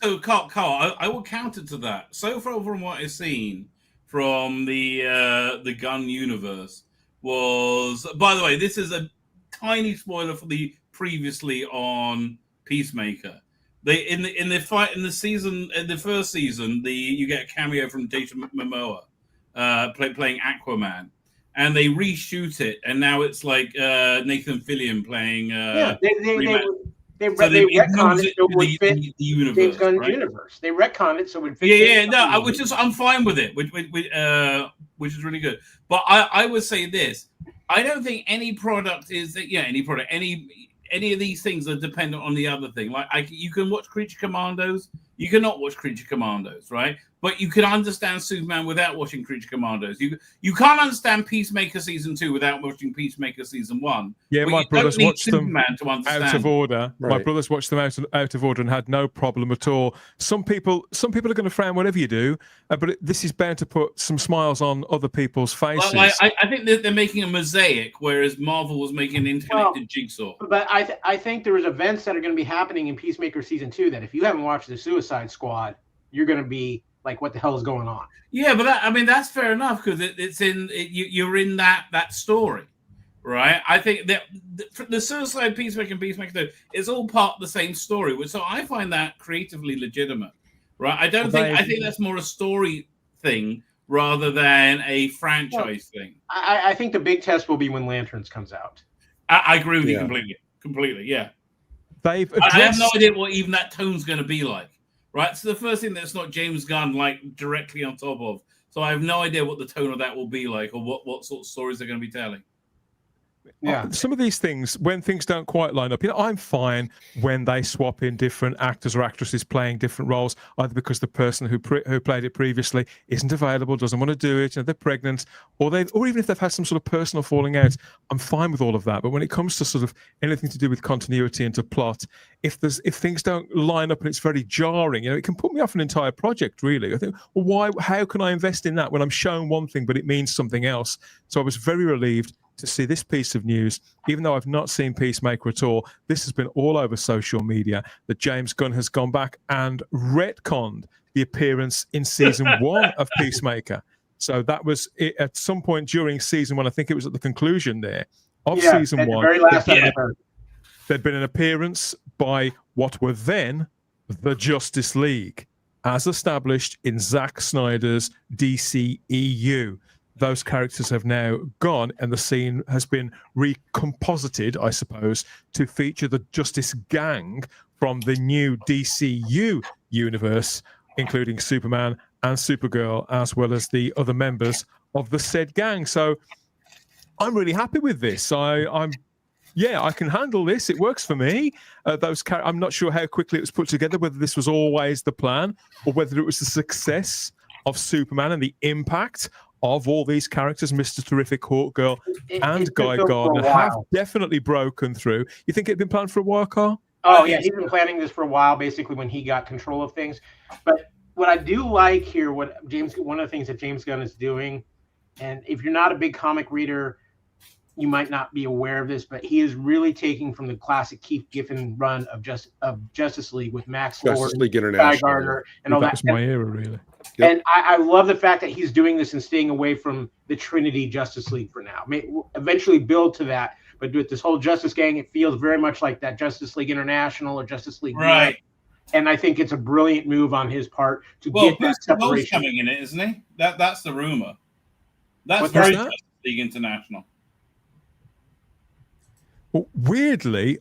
So Carl, I will counter to that. So far from what I've seen from the Gunn universe was, by the way, this is a tiny spoiler for the previously on Peacemaker. They in the first season, you get a cameo from Jason Momoa playing Aquaman, and they reshoot it, and now it's like Nathan Fillion playing. They retconned it so it would fit the universe, James Gunn's right? universe. They retconned it so it would fit. I'm fine with it, which is really good. But I would say this: I don't think any product any of these things are dependent on the other thing. Like you can watch Creature Commandos, you cannot watch Creature Commandos, right? But you can understand Superman without watching Creature Commandos. You can't understand Peacemaker Season 2 without watching Peacemaker Season 1. Yeah, my brothers watched them out of order. Right. My brothers watched them out of order and had no problem at all. Some people are going to frown whatever you do, but this is bound to put some smiles on other people's faces. Well, I think that they're making a mosaic, whereas Marvel was making an interconnected jigsaw. But I think there's events that are going to be happening in Peacemaker Season 2 that if you haven't watched the Suicide Squad, you're going to be like, what the hell is going on? Yeah, but that's fair enough because you're in that story, right? I think that the Suicide Peacemaker and Peacemaker 2 is all part of the same story, so I find that creatively legitimate, right? I think that's more a story thing rather than a franchise thing. I think the big test will be when Lanterns comes out. I agree with you completely. Yeah, I have no idea what even that tone's going to be like, right? So the first thing that's not James Gunn like directly on top of, so I have no idea what the tone of that will be like, or what sort of stories they're going to be telling. Yeah, some of these things, when things don't quite line up, I'm fine when they swap in different actors or actresses playing different roles, either because the person who played it previously isn't available, doesn't want to do it, they're pregnant, or even if they've had some sort of personal falling out. I'm fine with all of that. But when it comes to sort of anything to do with continuity and to plot, if things don't line up and it's very jarring, it can put me off an entire project. Really, I think, well, how can I invest in that when I'm shown one thing but it means something else? So I was very relieved to see this piece of news, even though I've not seen Peacemaker at all. This has been all over social media, that James Gunn has gone back and retconned the appearance in season 1 of Peacemaker. So that was it, at some point during season 1, I think it was at the conclusion there of season 1. Very last episode. There'd been an appearance by what were then the Justice League, as established in Zack Snyder's DCEU. Those characters have now gone, and the scene has been recomposited, I suppose, to feature the Justice Gang from the new DCU universe, including Superman and Supergirl, as well as the other members of the said gang. So I'm really happy with this. I can handle this. It works for me. I'm not sure how quickly it was put together, whether this was always the plan or whether it was the success of Superman and the impact of all these characters, Mr. Terrific, Hawkgirl, and Guy Gardner, have definitely broken through. You think it had been planned for a while, Carl? Oh, yeah. He's been planning this for a while, basically, when he got control of things. But what I do like here, one of the things that James Gunn is doing, and if you're not a big comic reader, you might not be aware of this, but he is really taking from the classic Keith Giffen run of Justice League with Max Lord, Guy Gardner, and all that. That was my era, really. Yep. And I love the fact that he's doing this and staying away from the Trinity Justice League for now. We'll eventually build to that, but with this whole Justice Gang, it feels very much like that Justice League International or Justice League. Right. And I think it's a brilliant move on his part to get that separation. Coming in it, isn't he? That's the rumor. That's very Justice League International. Well, weirdly,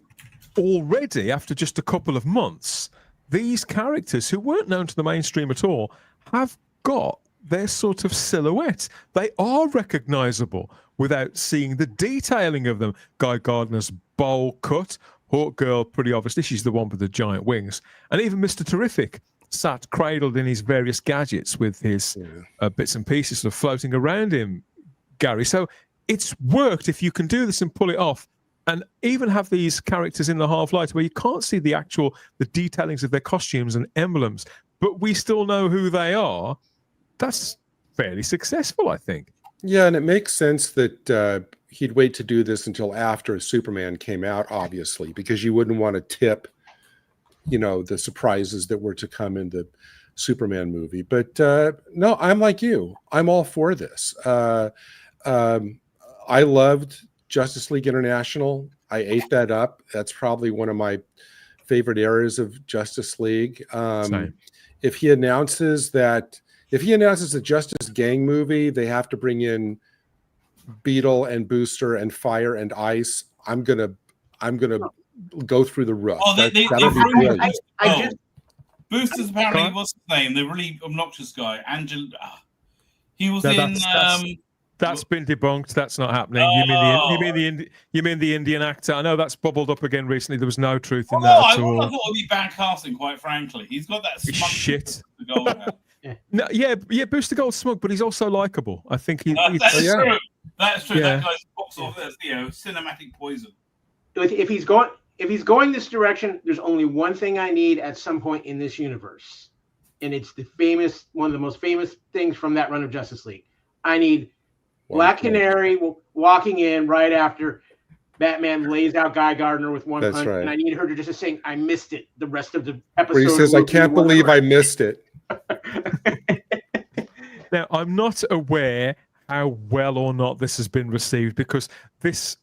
already after just a couple of months, these characters who weren't known to the mainstream at all have got their sort of silhouette. They are recognizable without seeing the detailing of them. Guy Gardner's bowl cut, Hawkgirl, pretty obviously, she's the one with the giant wings. And even Mr. Terrific sat cradled in his various gadgets with his bits and pieces sort of floating around him, Gary. So it's worked if you can do this and pull it off. And even have these characters in the half-light where you can't see the detailings of their costumes and emblems, but we still know who they are. That's fairly successful, I think. Yeah, and it makes sense that he'd wait to do this until after Superman came out, obviously, because you wouldn't want to tip, the surprises that were to come in the Superman movie. But no, I'm like you. I'm all for this. I loved Justice League International. I ate that up. That's probably one of my favorite eras of Justice League. If he announces the Justice Gang movie, they have to bring in Beetle and Booster and Fire and Ice. I'm gonna go through the roof. Oh, Booster's apparently what's his name? The really obnoxious guy, Angela. He was That's been debunked. That's not happening. You mean the Indian actor? I know that's bubbled up again recently. There was no truth in that at all. I thought it would be bad casting, quite frankly. He's got that smug shit. No, Booster Gold's smug, but he's also likable. I think that's true. That's true. Yeah. That guy's box off cinematic poison. If he's going this direction, there's only one thing I need at some point in this universe, and it's one of the most famous things from that run of Justice League. I need Black Canary walking in right after Batman lays out Guy Gardner with one punch, and I need her to just sing, "I missed it." The rest of the episode. Where he says, "I can't believe I missed it." Now, I'm not aware how well or not this has been received, because this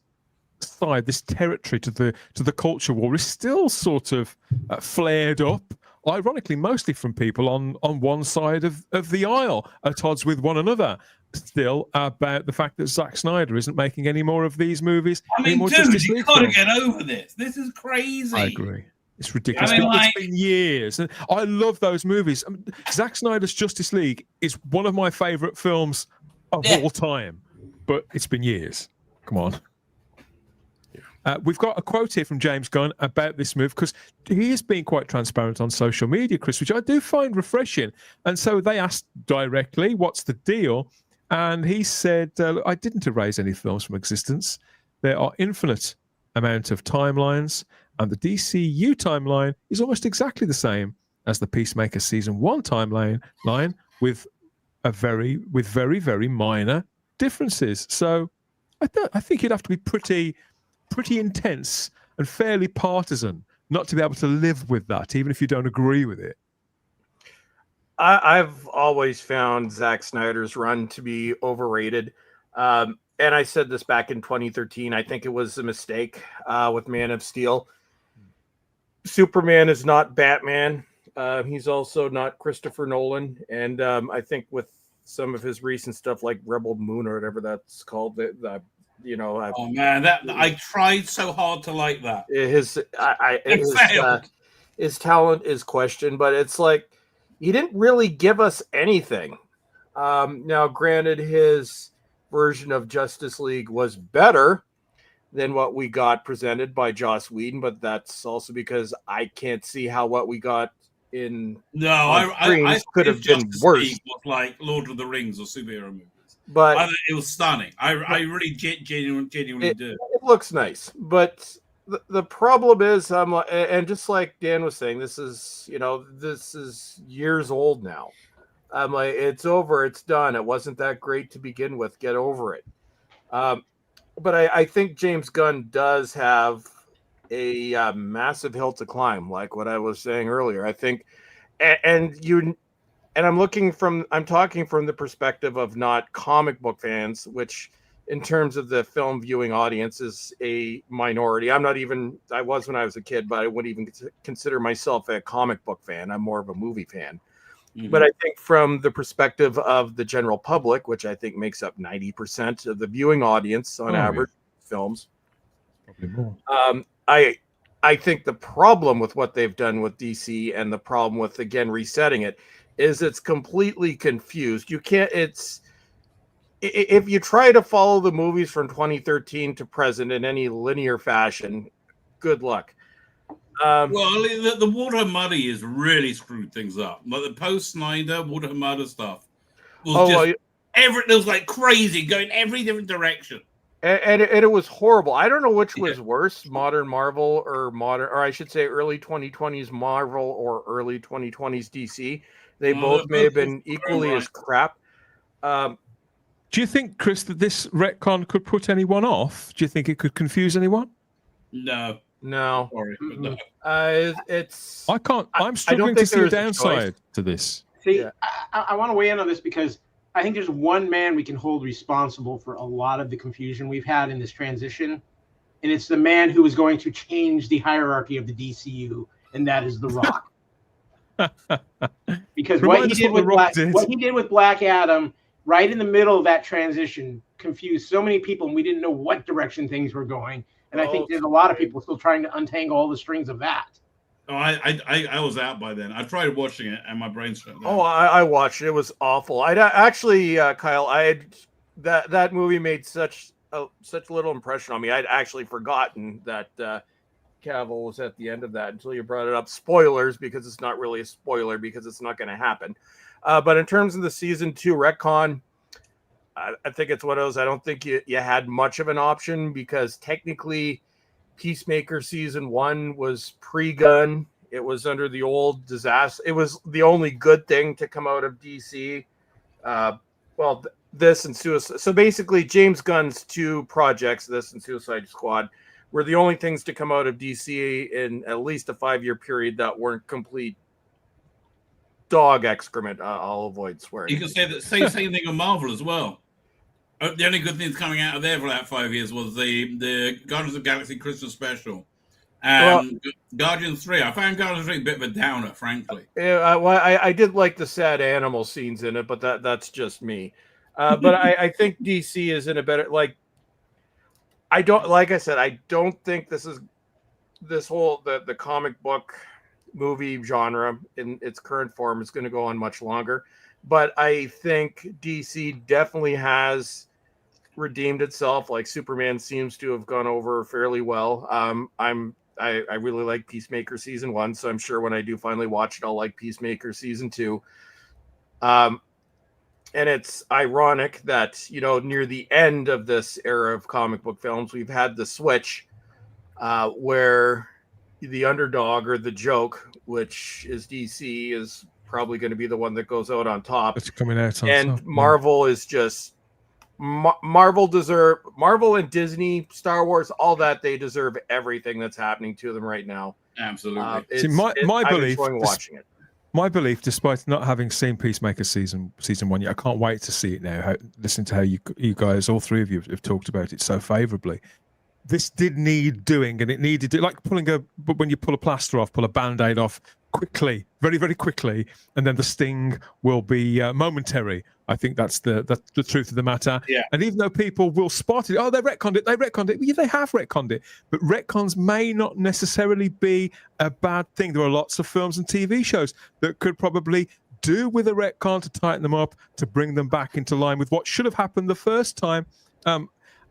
side, this territory to the culture war is still sort of flared up. Ironically, mostly from people on one side of the aisle, at odds with one another, still about the fact that Zack Snyder isn't making any more of these movies. I mean, dude, you got to get over this. This is crazy. I agree. It's ridiculous. I mean, it's been years. And I love those movies. I mean, Zack Snyder's Justice League is one of my favorite films of all time. But it's been years. Come on. We've got a quote here from James Gunn about this move, because he is being quite transparent on social media, Chris, which I do find refreshing. And so they asked directly, what's the deal? And he said, I didn't erase any films from existence. There are infinite amount of timelines, and the DCU timeline is almost exactly the same as the Peacemaker Season 1 timeline with very, very minor differences. So I think you'd have to be pretty intense and fairly partisan not to be able to live with that, even if you don't agree with it. I've always found Zack Snyder's run to be overrated. And I said this back in 2013. I think it was a mistake with Man of Steel. Superman is not Batman. He's also not Christopher Nolan. And I think with some of his recent stuff like Rebel Moon or whatever that's called, oh man, I tried so hard to like that. His talent is questioned, but it's like he didn't really give us anything. Now, granted, his version of Justice League was better than what we got presented by Joss Whedon, but that's also because I can't see how what we got I could have been worse. League was like Lord of the Rings or superhero movies. But it was stunning. I really genuinely do. It looks nice, but the problem is, and just like Dan was saying, this is years old now. I'm like, it's over, it's done. It wasn't that great to begin with. Get over it. But I think James Gunn does have a massive hill to climb, like what I was saying earlier. I think, and I'm talking from the perspective of not comic book fans, which in terms of the film viewing audience is a minority. I was when I was a kid, but I wouldn't even consider myself a comic book fan. I'm more of a movie fan. Mm-hmm. But I think from the perspective of the general public, which I think makes up 90% of the viewing audience on average films, probably more. I think the problem with what they've done with DC and the problem with, again, resetting it is it's completely confused. If you try to follow the movies from 2013 to present in any linear fashion, good luck. The Walter Muddy has really screwed things up. Like the post-Snyder Walter Muddy stuff was it was like crazy, going every different direction. And it was horrible. I don't know which was worse, modern Marvel or I should say early 2020s Marvel or early 2020s DC. They both may have been equally as crap. Do you think, Chris, that this retcon could put anyone off? Do you think it could confuse anyone? No. Sorry, no. I'm struggling to see a downside to this. See, I want to weigh in on this because I think there's one man we can hold responsible for a lot of the confusion we've had in this transition, and it's the man who is going to change the hierarchy of the DCU, and that is The Rock. Because what he did with Black Adam, right in the middle of that transition, confused so many people, and we didn't know what direction things were going. And I think there's a lot of people still trying to untangle all the strings of that. Oh, I was out by then. I tried watching it, and my brain shut down. Oh, I watched it. It was awful. I'd actually, Kyle, that movie made such little impression on me. I'd actually forgotten that Cavill was at the end of that until you brought it up. Spoilers, because it's not really a spoiler because it's not going to happen. But in terms of the season 2 retcon, I think it's one of those. I don't think you had much of an option because technically Peacemaker season 1 was pre-gun. It was under the old disaster. It was the only good thing to come out of DC. This and Suicide. So basically James Gunn's 2 projects, this and Suicide Squad, were the only things to come out of DC in at least a 5-year period that weren't complete dog excrement. I'll avoid swearing. You can say the same thing on Marvel as well. the only good things coming out of there for that 5 years was the Guardians of the Galaxy Christmas special. Guardians 3. I found Guardians 3 a bit of a downer, frankly. Yeah, I did like the sad animal scenes in it, but that's just me. But I think DC is in a better, like, I don't think this whole the comic book movie genre in its current form is going to go on much longer. But I think DC definitely has redeemed itself. Like Superman seems to have gone over fairly well. I really like Peacemaker season 1, so I'm sure when I do finally watch it, I'll like Peacemaker season 2. And it's ironic that, near the end of this era of comic book films, we've had the switch where the underdog or the joke, which is DC, is probably going to be the one that goes out on top. It's coming out on and top, Marvel is just Marvel and Disney, Star Wars, all that, they deserve everything that's happening to them right now. Absolutely. See, my belief, watching it. My belief, despite not having seen Peacemaker season 1 yet, I can't wait to see it now. Listen to how you guys, all three of you, have talked about it so favorably. This did need doing, and it needed like when you pull a plaster off, pull a Band-Aid off quickly, very, very quickly, and then the sting will be momentary. I think that's the truth of the matter. Yeah. And even though people will spot it, they retconned it. Yeah, they have retconned it. But retcons may not necessarily be a bad thing. There are lots of films and TV shows that could probably do with a retcon to tighten them up, to bring them back into line with what should have happened the first time.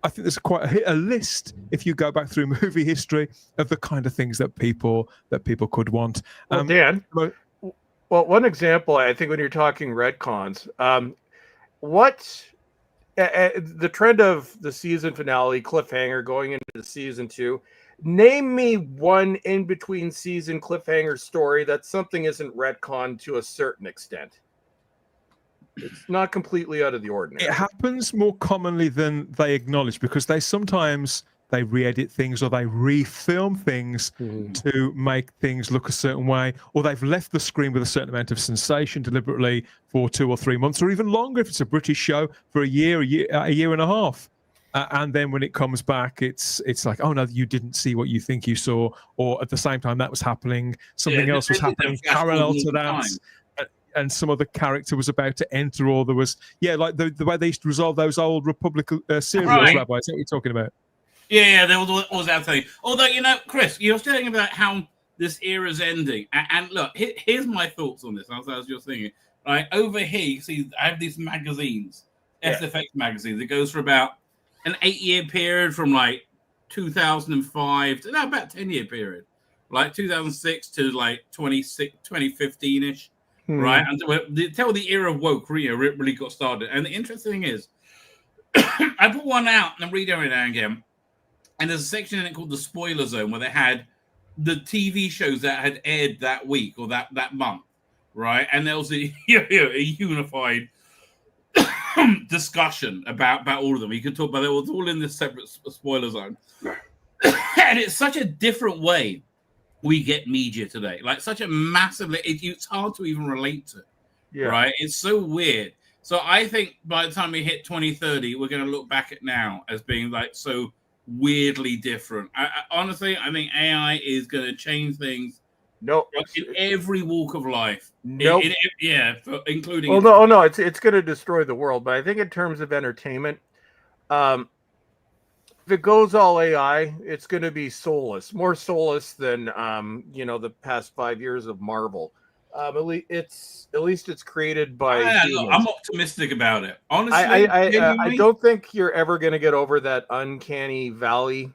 I think there's quite a list, if you go back through movie history, of the kind of things that people could want. Well, Dan, one example, I think, when you're talking retcons, the trend of the season finale cliffhanger going into season 2, name me one in between season cliffhanger story that something isn't retconned to a certain extent. It's not completely out of the ordinary. It happens more commonly than they acknowledge, because they sometimes re-edit things or they refilm things to make things look a certain way, or they've left the screen with a certain amount of sensation deliberately for 2 or 3 months, or even longer if it's a British show, for a year and a half. And then when it comes back, it's like, oh no, you didn't see what you think you saw, or at the same time that was happening, something else was happening parallel to that. And some other character was about to enter, or there was, like the way they used to resolve those old Republic serials, Rabbi. Is that what you're talking about? Yeah, there was that thing. Although, Chris, you're saying about how this era's ending. And look, here's my thoughts on this, as you're saying. Right, over here, you see, I have these magazines, SFX magazines. It goes for about an 8-year period from like 2005 to about 10-year period. Like 2006 to like 2015-ish. Right, and tell the era of woke really got started. And the interesting thing is, I put one out and I'm reading it now again, and there's a section in it called the spoiler zone, where they had the TV shows that had aired that week or that month, right? And there was a unified discussion about all of them. You could talk about it was all in this separate spoiler zone, and it's such a different way we get media today, like such a massively, it's hard to even relate to, right? It's so weird. So I think by the time we hit 2030, we're going to look back at now as being like so weirdly different. Honestly, I think AI is going to change things. In every walk of life. Including. Well, no, it's going to destroy the world. But I think in terms of entertainment, if it goes all AI, it's going to be more soulless than the past 5 years of Marvel. At least it's created by humans. I'm optimistic about it. Honestly, I don't think you're ever going to get over that uncanny valley.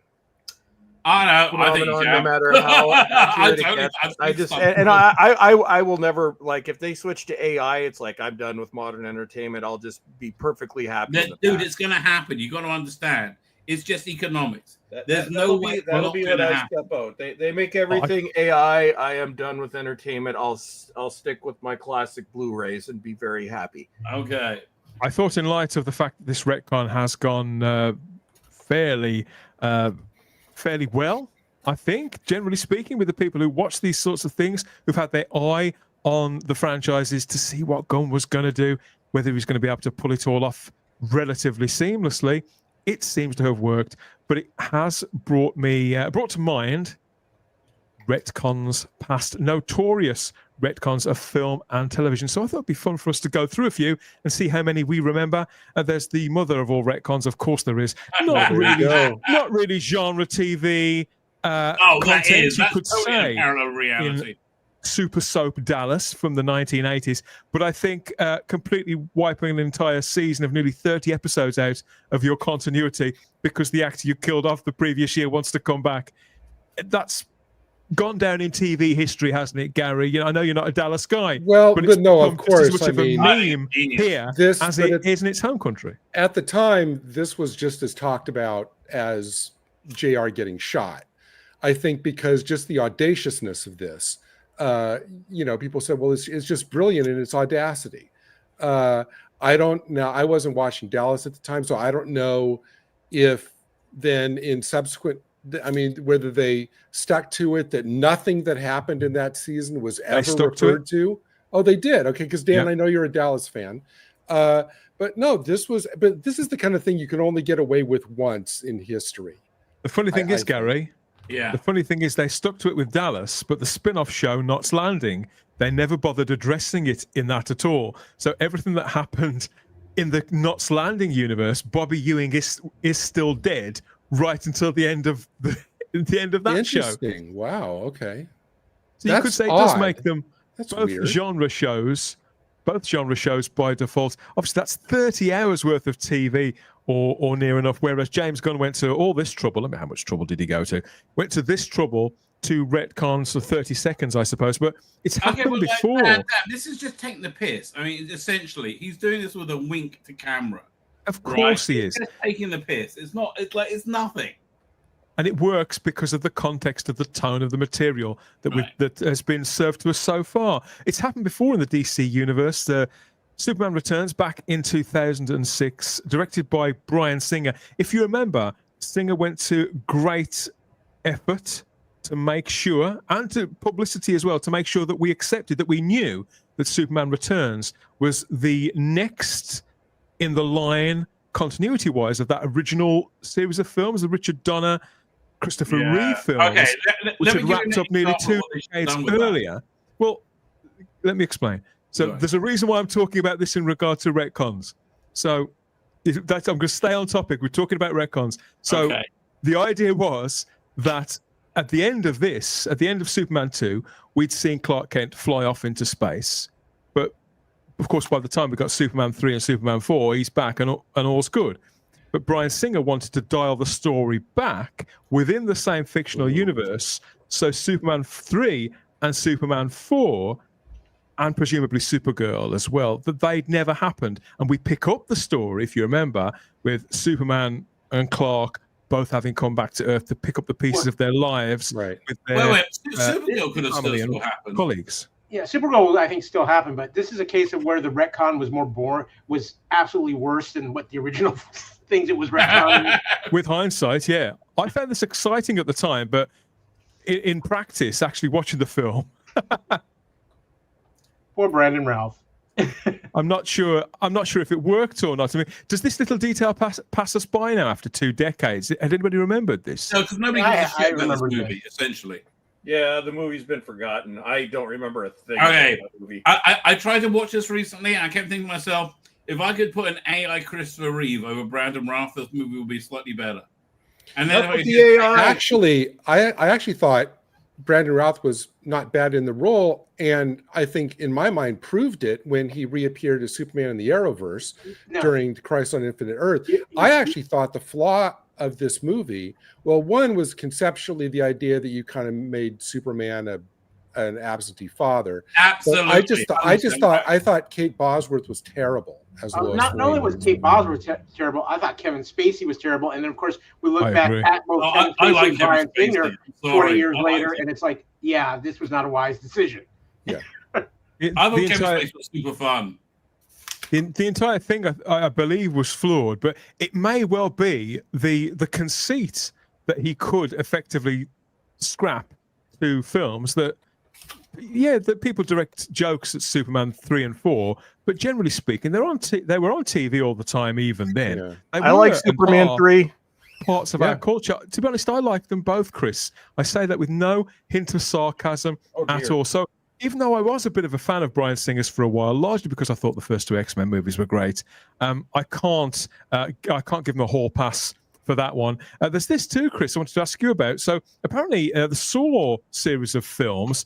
I know. I think no matter how accurate it gets. I will never, like, if they switch to AI, it's like I'm done with modern entertainment. I'll just be perfectly happy. Dude, it's going to happen. You got to understand. It's just economics. There's no way that'll be when I step out. They make everything AI. I am done with entertainment. I'll stick with my classic Blu-rays and be very happy. Okay. I thought, in light of the fact that this retcon has gone fairly well, I think, generally speaking, with the people who watch these sorts of things, who've had their eye on the franchises to see what Gunn was going to do, whether he was going to be able to pull it all off relatively seamlessly. It seems to have worked, but it has brought to mind retcons, past notorious retcons of film and television. So I thought it'd be fun for us to go through a few and see how many we remember. There's the mother of all retcons, of course there is. Not really genre TV content, you could say, parallel reality. in Super Soap Dallas from the 1980s. But I think completely wiping an entire season of nearly 30 episodes out of your continuity because the actor you killed off the previous year wants to come back. That's gone down in TV history, hasn't it, Gary? You know, I know you're not a Dallas guy. Well, but no, of course. Just as much of a meme here as it is in its home country. At the time, this was just as talked about as JR getting shot. I think because just the audaciousness of this, people said, well, it's just brilliant in its audacity. I wasn't watching Dallas at the time, so I don't know if then in subsequent, whether they stuck to it, that nothing that happened in that season was ever referred to. Oh, they did. Okay. Because Dan, I know you're a Dallas fan. But no, this is the kind of thing you can only get away with once in history. The funny thing is, Gary, the funny thing is they stuck to it with Dallas, but the spin-off show, Knots Landing, they never bothered addressing it in that at all. So everything that happened in the Knots Landing universe, Bobby Ewing is still dead right until the end of that show. Interesting. Wow. Okay. So you could say it does make them both genre shows by default. Obviously, that's 30 hours worth of TV or near enough. Whereas James Gunn went to all this trouble. I mean, how much trouble did he go to? Went to this trouble to retcons for 30 seconds, I suppose. But it's happened before. This is just taking the piss. I mean, essentially, he's doing this with a wink to camera. Of course he is. Just taking the piss. It's not. It's nothing. And it works because of the context of the tone of the material that has been served to us so far. It's happened before in the DC universe. Superman Returns back in 2006, directed by Bryan Singer. If you remember, Singer went to great effort to make sure, and to publicity as well, to make sure that we accepted, that we knew that Superman Returns was the next in the line, continuity-wise, of that original series of films, the Richard Donner, Christopher Reeve films, which had wrapped up nearly 2 decades earlier. Well, let me explain. So there's a reason why I'm talking about this in regard to retcons. So I'm going to stay on topic. We're talking about retcons. So the idea was that at the end of this, at the end of Superman 2, we'd seen Clark Kent fly off into space. But, of course, by the time we got Superman 3 and Superman 4, he's back and all's good. But Bryan Singer wanted to dial the story back within the same fictional universe. So Superman 3 and Superman 4, and presumably Supergirl as well, that they'd never happened. And we pick up the story, if you remember, with Superman and Clark both having come back to Earth to pick up the pieces of their lives with their Supergirl could have still happened. Colleagues. Yeah, Supergirl I think still happened, but this is a case of where the retcon was more boring, was absolutely worse than what the original things it was retconning. With hindsight, yeah. I found this exciting at the time, but in practice, actually watching the film... Poor Brandon Routh. I'm not sure if it worked or not. I mean, does this little detail pass us by now after 2 decades? Had anybody remembered this? No, because nobody gives a shit about this movie, essentially. Yeah, the movie's been forgotten. I don't remember a thing about the movie. I tried to watch this recently, and I kept thinking to myself, if I could put an AI Christopher Reeve over Brandon Routh, this movie would be slightly better. And then actually, I actually thought Brandon Routh was not bad in the role, and I think in my mind proved it when he reappeared as Superman in the Arrowverse during Crisis on Infinite Earth. I actually thought the flaw of this movie, well, one was conceptually the idea that you kind of made Superman an absentee father. Absolutely. But I thought Kate Bosworth was terrible as Lois Not only was Kate Bosworth terrible, I thought Kevin Spacey was terrible. And then, of course, we look back at both Kevin Spacey and Bryan Singer 40 years later, and it's like, yeah, this was not a wise decision. Yeah. I thought Kevin Spacey was super fun. The entire thing, I believe, was flawed, but it may well be the conceit that he could effectively scrap to films that yeah, that people direct jokes at Superman 3 and 4, but generally speaking, they were on TV all the time. Even then, Yeah. I like Superman 3. Parts of our culture. To be honest, I like them both, Chris. I say that with no hint of sarcasm at all. So even though I was a bit of a fan of Bryan Singer's for a while, largely because I thought the first 2 X-Men movies were great, I can't give him a hall pass for that one. There's this too, Chris, I wanted to ask you about. So apparently the Saw series of films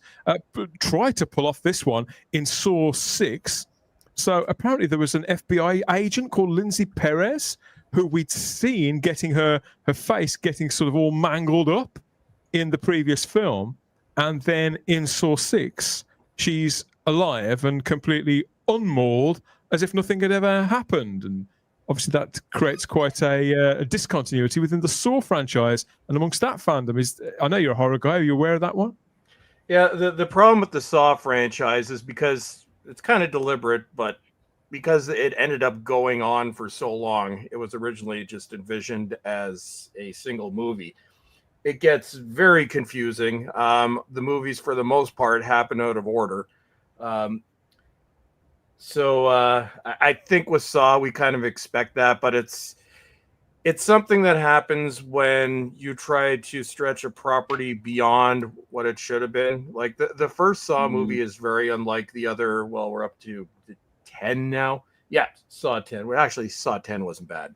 tried to pull off this one in Saw 6. So apparently there was an FBI agent called Lindsay Perez who we'd seen getting her face getting sort of all mangled up in the previous film. And then in Saw 6, she's alive and completely unmauled as if nothing had ever happened. And obviously that creates quite a discontinuity within the Saw franchise. And amongst that fandom I know you're a horror guy. Are you aware of that one? Yeah, the problem with the Saw franchise is because it's kind of deliberate, but because it ended up going on for so long, it was originally just envisioned as a single movie. It gets very confusing. The movies, for the most part, happen out of order. So I think with Saw, we kind of expect that, but it's something that happens when you try to stretch a property beyond what it should have been. Like the first Saw movie is very unlike the other. Well, we're up to 10 now. Yeah, Saw 10. Well, actually, Saw 10 wasn't bad.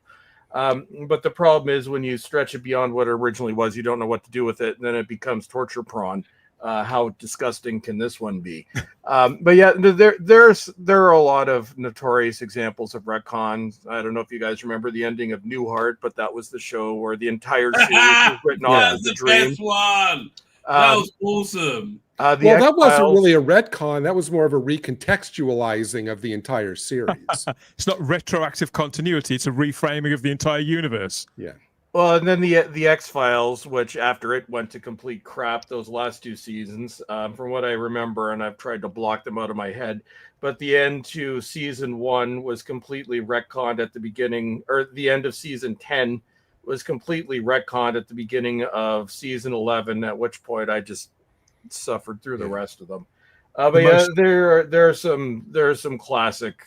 But the problem is when you stretch it beyond what it originally was, you don't know what to do with it, and then it becomes torture porn. How disgusting can this one be? But yeah, there are a lot of notorious examples of retcons. I don't know if you guys remember the ending of Newhart, but that was the show where the entire series was written off as a dream. Best one. That was awesome. Well, that wasn't really a retcon. That was more of a recontextualizing of the entire series. It's not retroactive continuity. It's a reframing of the entire universe. Yeah. Well, and then the X-Files, which after it went to complete crap, those last 2 seasons, from what I remember, and I've tried to block them out of my head, but the end to season 1 was completely retconned at the beginning, or the end of season 10 was completely retconned at the beginning of season 11, at which point I just suffered through the rest of them. But yeah, there are some classic.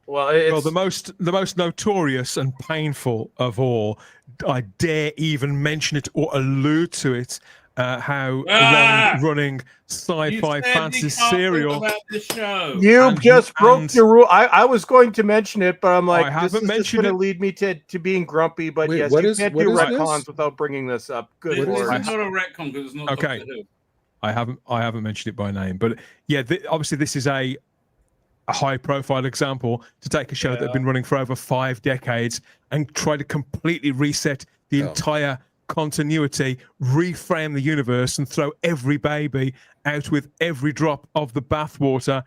Well, the most notorious and painful of all, I dare even mention it or allude to it. How long-running sci-fi fantasy serial. You just broke the rule. I was going to mention it, but I'm like, this is just going to lead me to being grumpy. But wait, yes, you can't do retcons without bringing this up. Good Lord. This is not a retcon because it's not okay. Doctor Who. I haven't mentioned it by name, but yeah, obviously this is a high-profile example to take a show that had been running for over 5 decades and try to completely reset the entire continuity, reframe the universe, and throw every baby out with every drop of the bathwater.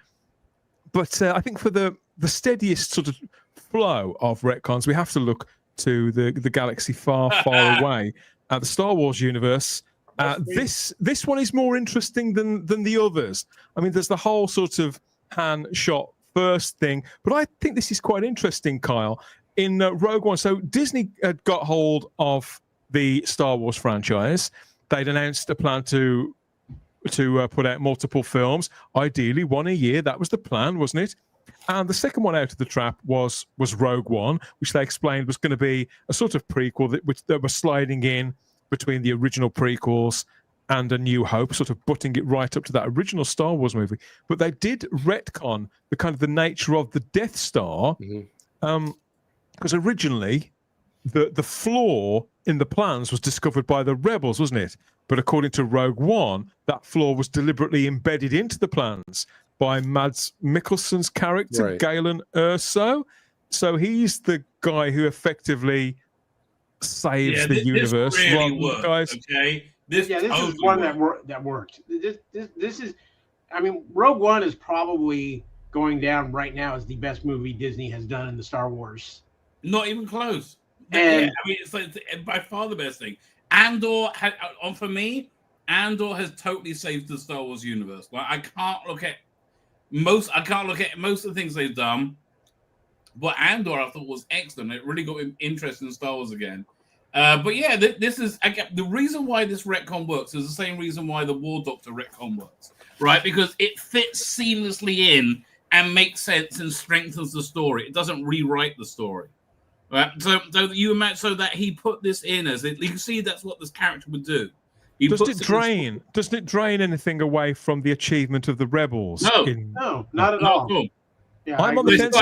But I think for the steadiest sort of flow of retcons, we have to look to the galaxy far, far away at the Star Wars universe. This one is more interesting than the others. I mean, there's the whole sort of Han shot first thing, but I think this is quite interesting, Kyle. In Rogue One, so Disney had got hold of the Star Wars franchise. They'd announced a plan to put out multiple films, ideally 1 a year. That was the plan, wasn't it? And the second one out of the trap was Rogue One, which they explained was going to be a sort of prequel that was sliding in between the original prequels and A New Hope, sort of butting it right up to that original Star Wars movie. But they did retcon the nature of the Death Star, because originally the flaw in the plans was discovered by the rebels, wasn't it? But according to Rogue One, that flaw was deliberately embedded into the plans by Mads Mikkelsen's character, Galen Erso. So he's the guy who effectively saves the universe. This really worked, guys. Okay. This is one that worked. This is, I mean, Rogue One is probably going down right now as the best movie Disney has done in the Star Wars. Not even close. And I mean, it's by far the best thing. Andor for me, Andor has totally saved the Star Wars universe. Like I can't look at most of the things they've done, but Andor I thought was excellent. It really got me interested in Star Wars again. But yeah, this is again, the reason why this retcon works is the same reason why the War Doctor retcon works. right? Because it fits seamlessly in and makes sense and strengthens the story. It doesn't rewrite the story. Right? So you imagine so that he put this in as you can see that's what this character would do. Doesn't it drain anything away from the achievement of the rebels? No, not at all. Yeah, I'm on the fence.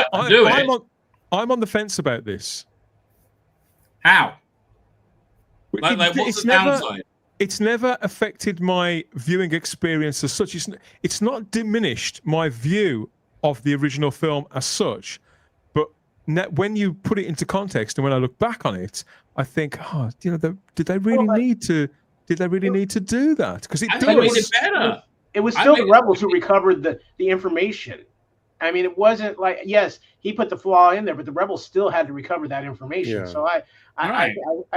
I'm on the fence about this. How? Like what's the downside? It's never affected my viewing experience as such. It's not diminished my view of the original film as such. But when you put it into context and when I look back on it, I think, did they really need to? Did they really need to do that? Because it does. It was still the rebels who recovered the information. I mean, it wasn't like, yes, he put the flaw in there, but the rebels still had to recover that information. Yeah. So I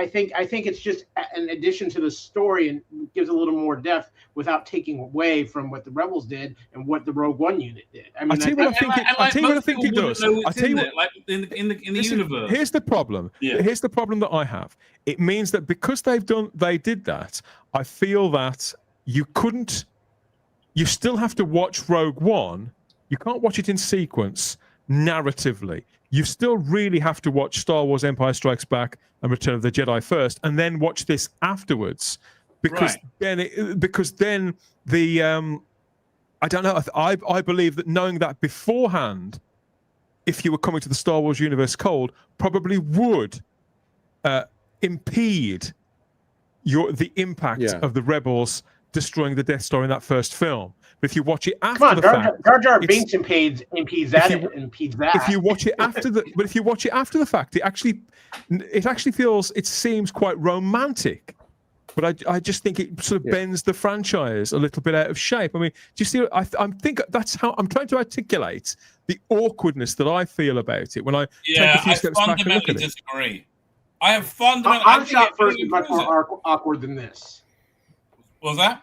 think it's just an addition to the story and gives a little more depth without taking away from what the rebels did and what the Rogue One unit did. I mean, I tell you what I think it does. I tell you what, like in the universe. Here's the problem. Yeah. Here's the problem that I have. It means that because they did that, I feel that you still have to watch Rogue One. You can't watch it in sequence narratively. You still really have to watch Star Wars Empire Strikes Back and Return of the Jedi first, and then watch this afterwards. Because then the I don't know. I believe that knowing that beforehand, if you were coming to the Star Wars universe cold, probably would impede the impact of the rebels destroying the Death Star in that first film. But if you watch it after the fact, Jar Jar Binks impedes that. If you watch it after the fact, it actually seems quite romantic. But I just think it sort of bends the franchise a little bit out of shape. I mean, do you see? I think that's how I'm trying to articulate the awkwardness that I feel about it when I take a few steps back and look at it. Disagree. I have fundamentally. Han Shot First is much more awkward than this. What was that?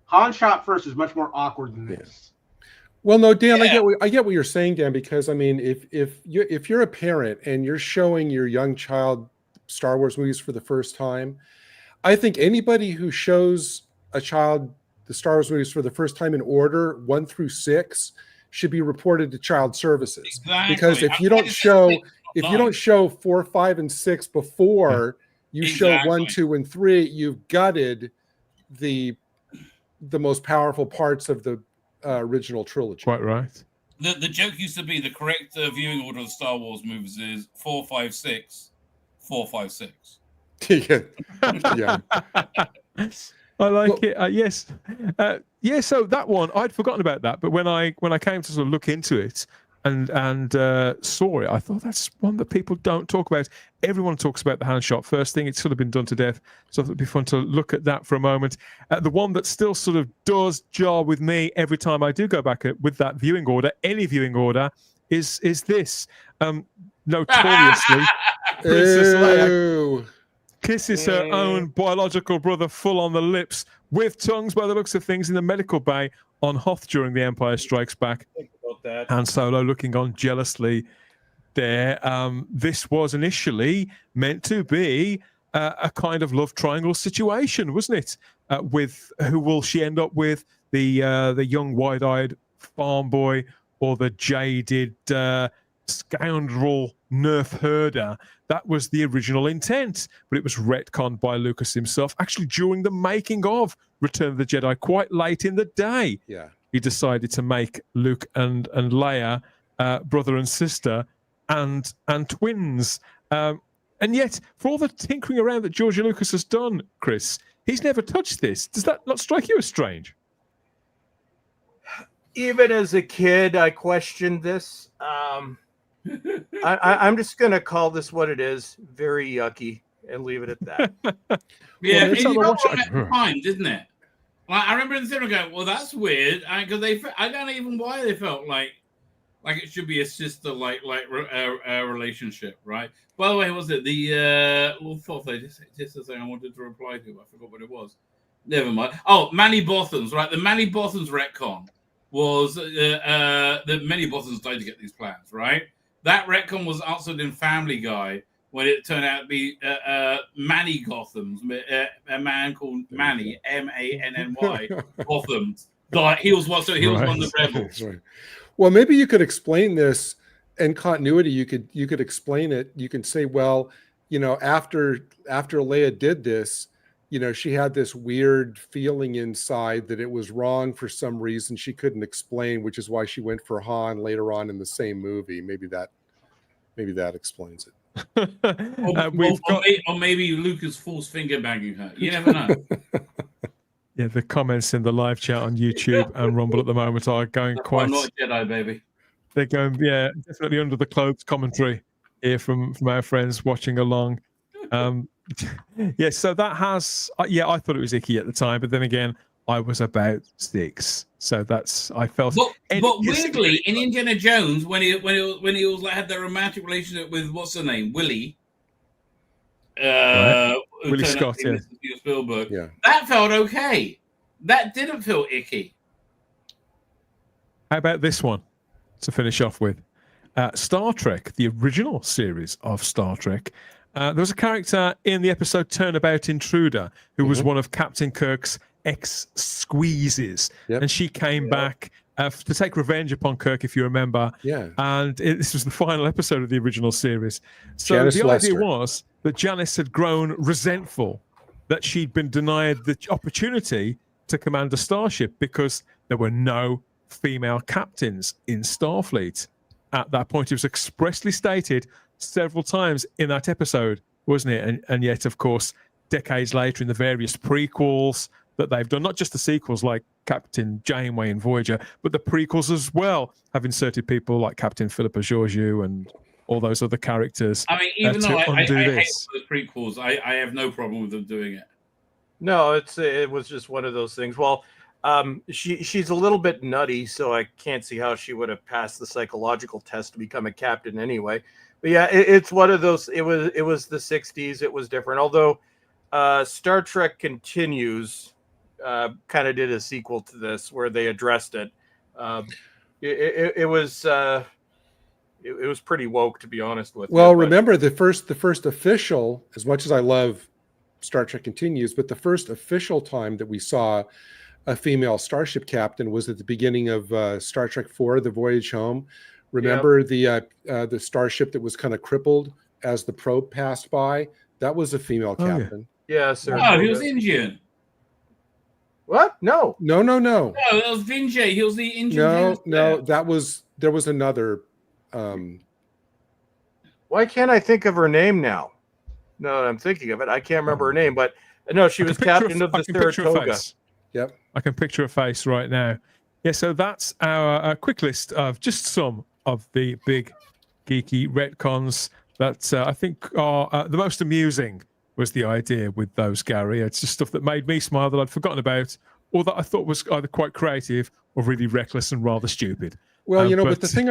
Han Shot First is much more awkward than this. Well, no, Dan, I get what you're saying, Dan, because I mean, if you're a parent and you're showing your young child Star Wars movies for the first time, I think anybody who shows a child the Star Wars movies for the first time in order 1 through 6 should be reported to Child Services. Exactly. Because if you don't show 4, 5, and 6 before you show 1, 2, and 3, you've gutted the most powerful parts of the original trilogy. Quite right. The joke used to be the correct viewing order of Star Wars movies is 4, 5, 6, 4, 5, 6. Yeah. I like it. Yes. So that one, I'd forgotten about that. But when I came to sort of look into it and saw it, I thought that's one that people don't talk about. Everyone talks about the Han Shot First thing. It's sort of been done to death. So it'd be fun to look at that for a moment. The one that still sort of does jar with me every time I do go back with that viewing order, any viewing order, is this. Notoriously, Princess Leia kisses her own biological brother full on the lips with tongues by the looks of things in the medical bay on Hoth during The Empire Strikes Back. Think about that. Han Solo looking on jealously there. This was initially meant to be a kind of love triangle situation, wasn't it? With who will she end up with? The young wide-eyed farm boy or the jaded scoundrel nerf herder? That was the original intent, but it was retconned by Lucas himself, actually during the making of Return of the Jedi, quite late in the day. Yeah, he decided to make Luke and Leia brother and sister and twins. And yet, for all the tinkering around that George Lucas has done, Chris, he's never touched this. Does that not strike you as strange? Even as a kid, I questioned this. I'm just going to call this what it is, very yucky, and leave it at that. Yeah, it felt wrong at the time, didn't it? Like, I remember in the cinema going, well, that's weird, because I don't know even why they felt like it should be a sister-like relationship, right? By the way, was it the thought they just the thing I wanted to reply to? I forgot what it was. Never mind. Oh, Manny Bothans, right? The Manny Bothans retcon was the Manny Bothans died to get these plans, right? That retcon was answered in Family Guy when it turned out to be Manny Gotham's, a man called Manny, Manny, Bothams, Like he was one of the rebels. Right. Well, maybe you could explain this in continuity. You could explain it. You can say, well, after Leia did this, she had this weird feeling inside that it was wrong for some reason she couldn't explain, which is why she went for Han later on in the same movie. Maybe that explains it. Or maybe Lucas force finger banging her. You never know. Yeah, the comments in the live chat on YouTube and Rumble at the moment are going quite. I'm not a Jedi, baby. They're going, definitely under the clothes commentary here from our friends watching along. So that has, I thought it was icky at the time, but then again, I was about 6, so I felt. But weirdly, in Indiana Jones, when he was like had the romantic relationship with what's her name, Willie. Willie Scott, Spielberg. Yeah, that felt okay. That didn't feel icky. How about this one to finish off with? Star Trek, the original series of Star Trek. There was a character in the episode Turnabout Intruder who was one of Captain Kirk's ex-squeezes. Yep. And she came back to take revenge upon Kirk, if you remember. Yeah. And this was the final episode of the original series. So Janice the Lester. idea was that Janice had grown resentful that she'd been denied the opportunity to command a starship because there were no female captains in Starfleet. At that point, it was expressly stated several times in that episode, wasn't it? And yet, of course, decades later in the various prequels that they've done, not just the sequels like Captain Janeway and Voyager, but the prequels as well have inserted people like Captain Philippa Georgiou and all those other characters. I mean, even though I hate the prequels, I have no problem with them doing it. No, it was just one of those things. Well, she's a little bit nutty, so I can't see how she would have passed the psychological test to become a captain anyway. But yeah, it's one of those. It was the 60s. It was different. Although Star Trek Continues kind of did a sequel to this where they addressed it. It was pretty woke, to be honest with you. Well, remember the first official, as much as I love Star Trek Continues, but the first official time that we saw a female starship captain was at the beginning of Star Trek IV, The Voyage Home. Remember the starship that was kind of crippled as the probe passed by? That was a female captain. Yeah, sir. Oh, he was Indian. What? No. No. No, that was Vijay. He was the Indian. No, there was another. Why can't I think of her name now? No, I'm thinking of it. I can't remember her name, but no, she was captain of the Saratoga. Yep. I can picture a face right now. Yeah, so that's our quick list of just some of the big geeky retcons that I think are the most amusing was the idea with those, Gary. It's just stuff that made me smile that I'd forgotten about or that I thought was either quite creative or really reckless and rather stupid. Well, but the thing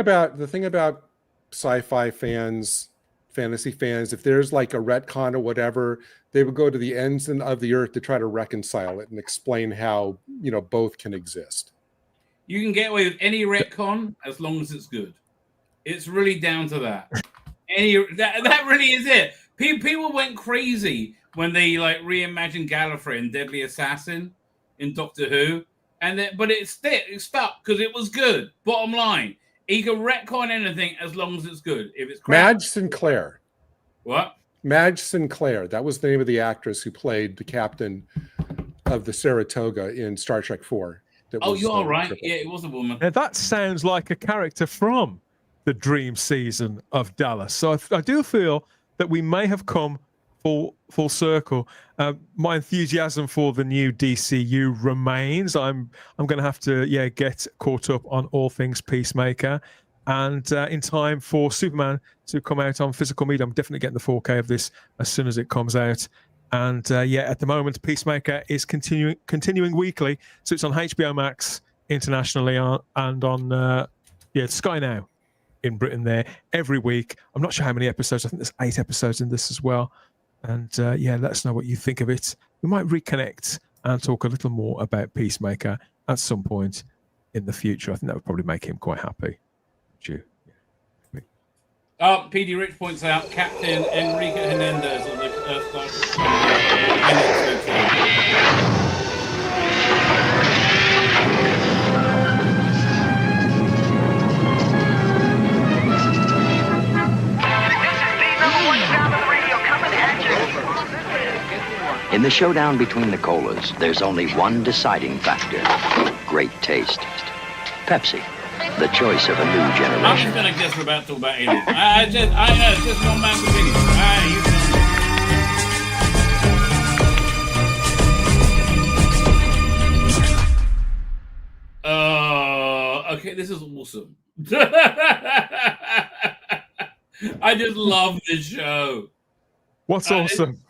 about sci-fi fans, fantasy fans, if there's like a retcon or whatever, they would go to the ends of the earth to try to reconcile it and explain how, both can exist. You can get away with any retcon as long as it's good. It's really down to that. That really is it. People went crazy when they reimagined Gallifrey and Deadly Assassin in Doctor Who, but it stuck because it was good. Bottom line, you can retcon anything as long as it's good. If it's crap, Madge Sinclair. What? Madge Sinclair. That was the name of the actress who played the captain of the Saratoga in Star Trek IV. You're right. Yeah, it was a woman. Now, that sounds like a character from the dream season of Dallas. So I do feel that we may have come full circle. My enthusiasm for the new DCU remains. I'm going to have to get caught up on all things Peacemaker, and in time for Superman to come out on physical media. I'm definitely getting the 4K of this as soon as it comes out. And at the moment, Peacemaker is continuing weekly, so it's on HBO Max internationally and on Sky Now in Britain there every week. I'm not sure how many episodes. I think there's 8 episodes in this as well. And let us know what you think of it. We might reconnect and talk a little more about Peacemaker at some point in the future. I think that would probably make him quite happy. PD Rich points out Captain Enrique Hernandez on the Star Trek. In the showdown between the colas, there's only one deciding factor: great taste. Pepsi, the choice of a new I'm generation. just gonna guess we're about to talk about aliens. I know, it's just one man's opinion. You tell me. Okay, this is awesome. I just love this show. What's awesome?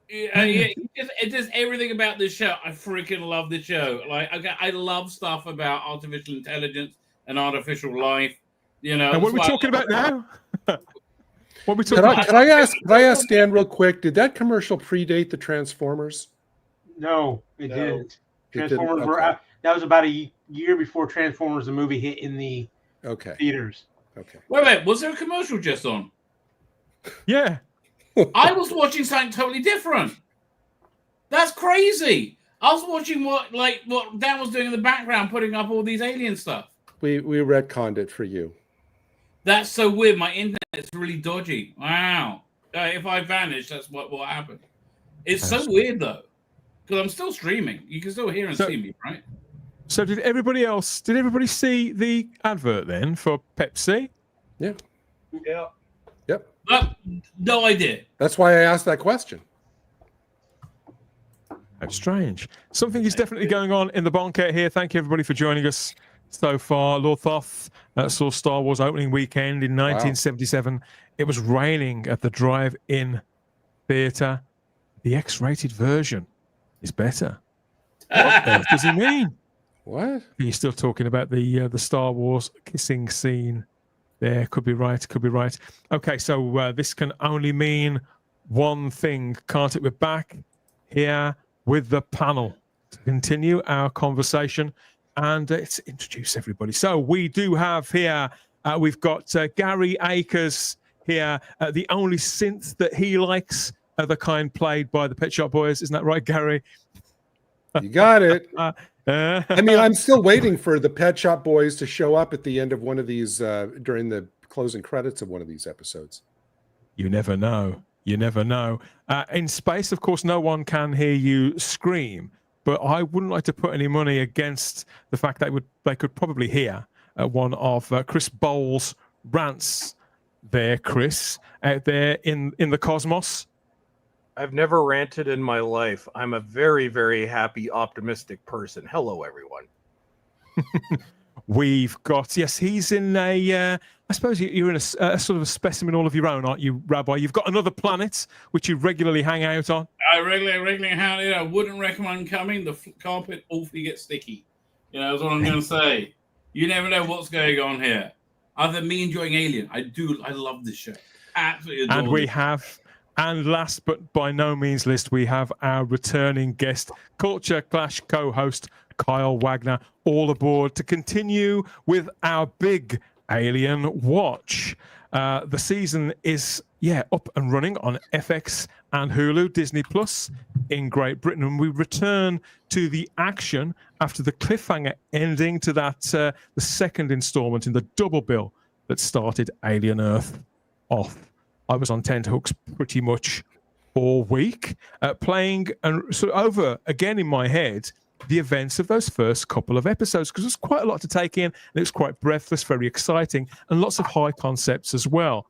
It's just everything about this show. I freaking love this show. Like, I love stuff about artificial intelligence and artificial life. You know. And what are we talking about now? What are we talking about? Can I ask Stan real quick? Did that commercial predate the Transformers? No, it didn't. It Transformers didn't? were Okay. out. That was about a year before Transformers the movie hit in the theaters. Okay. Wait, was there a commercial just on? Yeah. I was watching something totally different. That's crazy. I was watching what Dan was doing in the background, putting up all these alien stuff. We retconned it for you. That's so weird. My internet's really dodgy. Wow. If I vanish, that's what will happen. It's so weird though, because I'm still streaming. You can still hear and see me, right? So did everybody see the advert then for Pepsi? Yeah. Yeah. Yep. No idea. That's why I asked that question. That's strange. Something is definitely going on in the bunker here. Thank you, everybody, for joining us so far. Lord Thoth saw Star Wars opening weekend in 1977. It was raining at the drive-in theater. The X-rated version is better. What on earth does he mean? What? He's still talking about the Star Wars kissing scene. There, could be right, could be right. Okay, so this can only mean one thing, can't it? We're back here with the panel to continue our conversation and let's introduce everybody. So we do have here, we've got Gary Akers here, the only synth that he likes, the kind played by the Pet Shop Boys. Isn't that right, Gary? You got it. I mean, I'm still waiting for the Pet Shop Boys to show up at the end of one of these, during the closing credits of one of these episodes. You never know. You never know. In space, of course, no one can hear you scream, but I wouldn't like to put any money against the fact that they could probably hear one of Chris Bowles' rants there, Chris, out there in the cosmos. I've never ranted in my life. I'm a very, very happy, optimistic person. Hello, everyone. We've got, yes, he's in I suppose you're in a sort of a specimen all of your own, aren't you, Rabbi? You've got another planet which you regularly hang out on. I regularly hang out. I wouldn't recommend coming. The carpet awfully gets sticky. You know, that's what I'm going to say. You never know what's going on here. Other than me enjoying Alien, I love this show. Absolutely adore And we it. have, and last but by no means least, we have our returning guest, Culture Clash co-host Kyle Wagner, all aboard to continue with our big Alien watch. The season is up and running on FX and Hulu, Disney Plus in Great Britain, and we return to the action after the cliffhanger ending to that the second installment in the double bill that started Alien Earth off. I was on tenterhooks pretty much all week, playing and sort of over again in my head the events of those first couple of episodes, because there's quite a lot to take in, and it was quite breathless, very exciting, and lots of high concepts as well.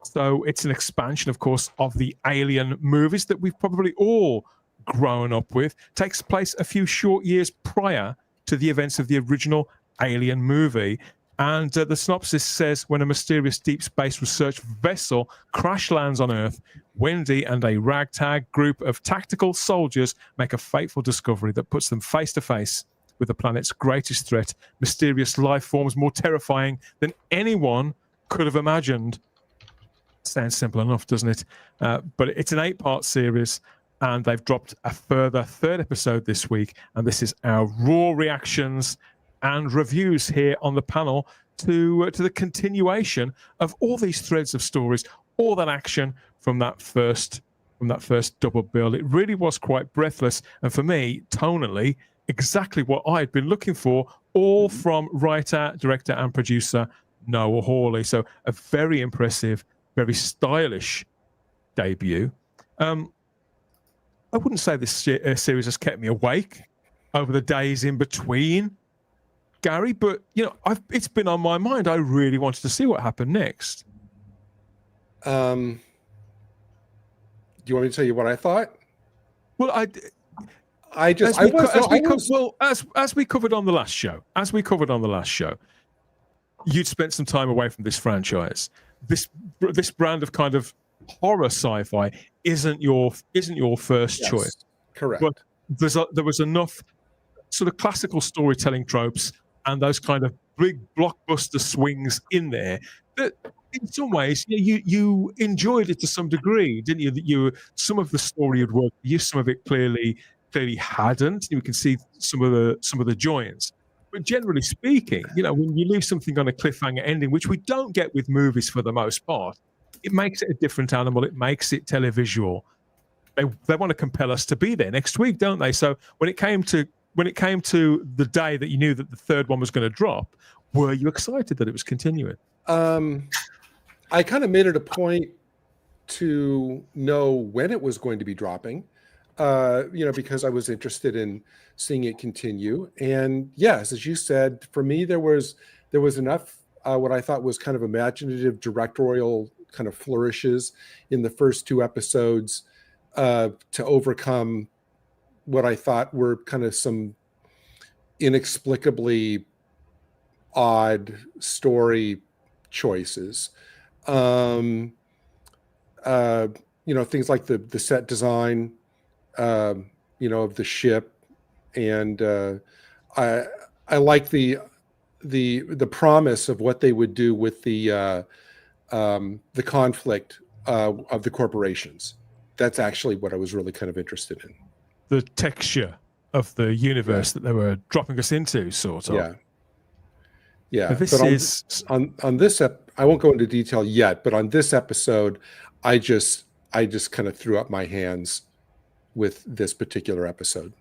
So it's an expansion, of course, of the Alien movies that we've probably all grown up with. Takes place a few short years prior to the events of the original Alien movie. And the synopsis says, when a mysterious deep space research vessel crash lands on Earth, Wendy and a ragtag group of tactical soldiers make a fateful discovery that puts them face to face with the planet's greatest threat, mysterious life forms more terrifying than anyone could have imagined. Sounds simple enough, doesn't it? But it's an 8-part series, and they've dropped a further third episode this week, and this is our raw reactions and reviews here on the panel to the continuation of all these threads of stories, all that action from that first double bill. It really was quite breathless, and for me, tonally, exactly what I'd been looking for, all from writer, director, and producer Noah Hawley. So a very impressive, very stylish debut. wouldn't say this series has kept me awake over the days in between, Gary, but it's been on my mind. I really wanted to see what happened next. Do you want me to tell you what I thought? Well, as we covered on the last show, you'd spent some time away from this franchise. This brand of kind of horror sci-fi isn't your first choice. Correct. But there was enough sort of classical storytelling tropes and those kind of big blockbuster swings in there that in some ways you enjoyed it to some degree, didn't you? That some of the story had worked for you, some of it clearly hadn't. You can see some of the joins. But generally speaking, when you leave something on a cliffhanger ending, which we don't get with movies for the most part, it makes it a different animal. It makes it televisual. They want to compel us to be there next week, don't they? So when it came to the day that you knew that the third one was going to drop, were you excited that it was continuing? I kind of made it a point to know when it was going to be dropping, because I was interested in seeing it continue. And yes, as you said, for me, there was enough what I thought was kind of imaginative directorial kind of flourishes in the first two episodes to overcome what I thought were kind of some inexplicably odd story choices. Things like the set design, of the ship, and I like the promise of what they would do with the conflict of the corporations. That's actually what I was really kind of interested in. The texture of the universe that they were dropping us into, sort of. Yeah. But on this I won't go into detail yet, but on this episode, I just kind of threw up my hands with this particular episode.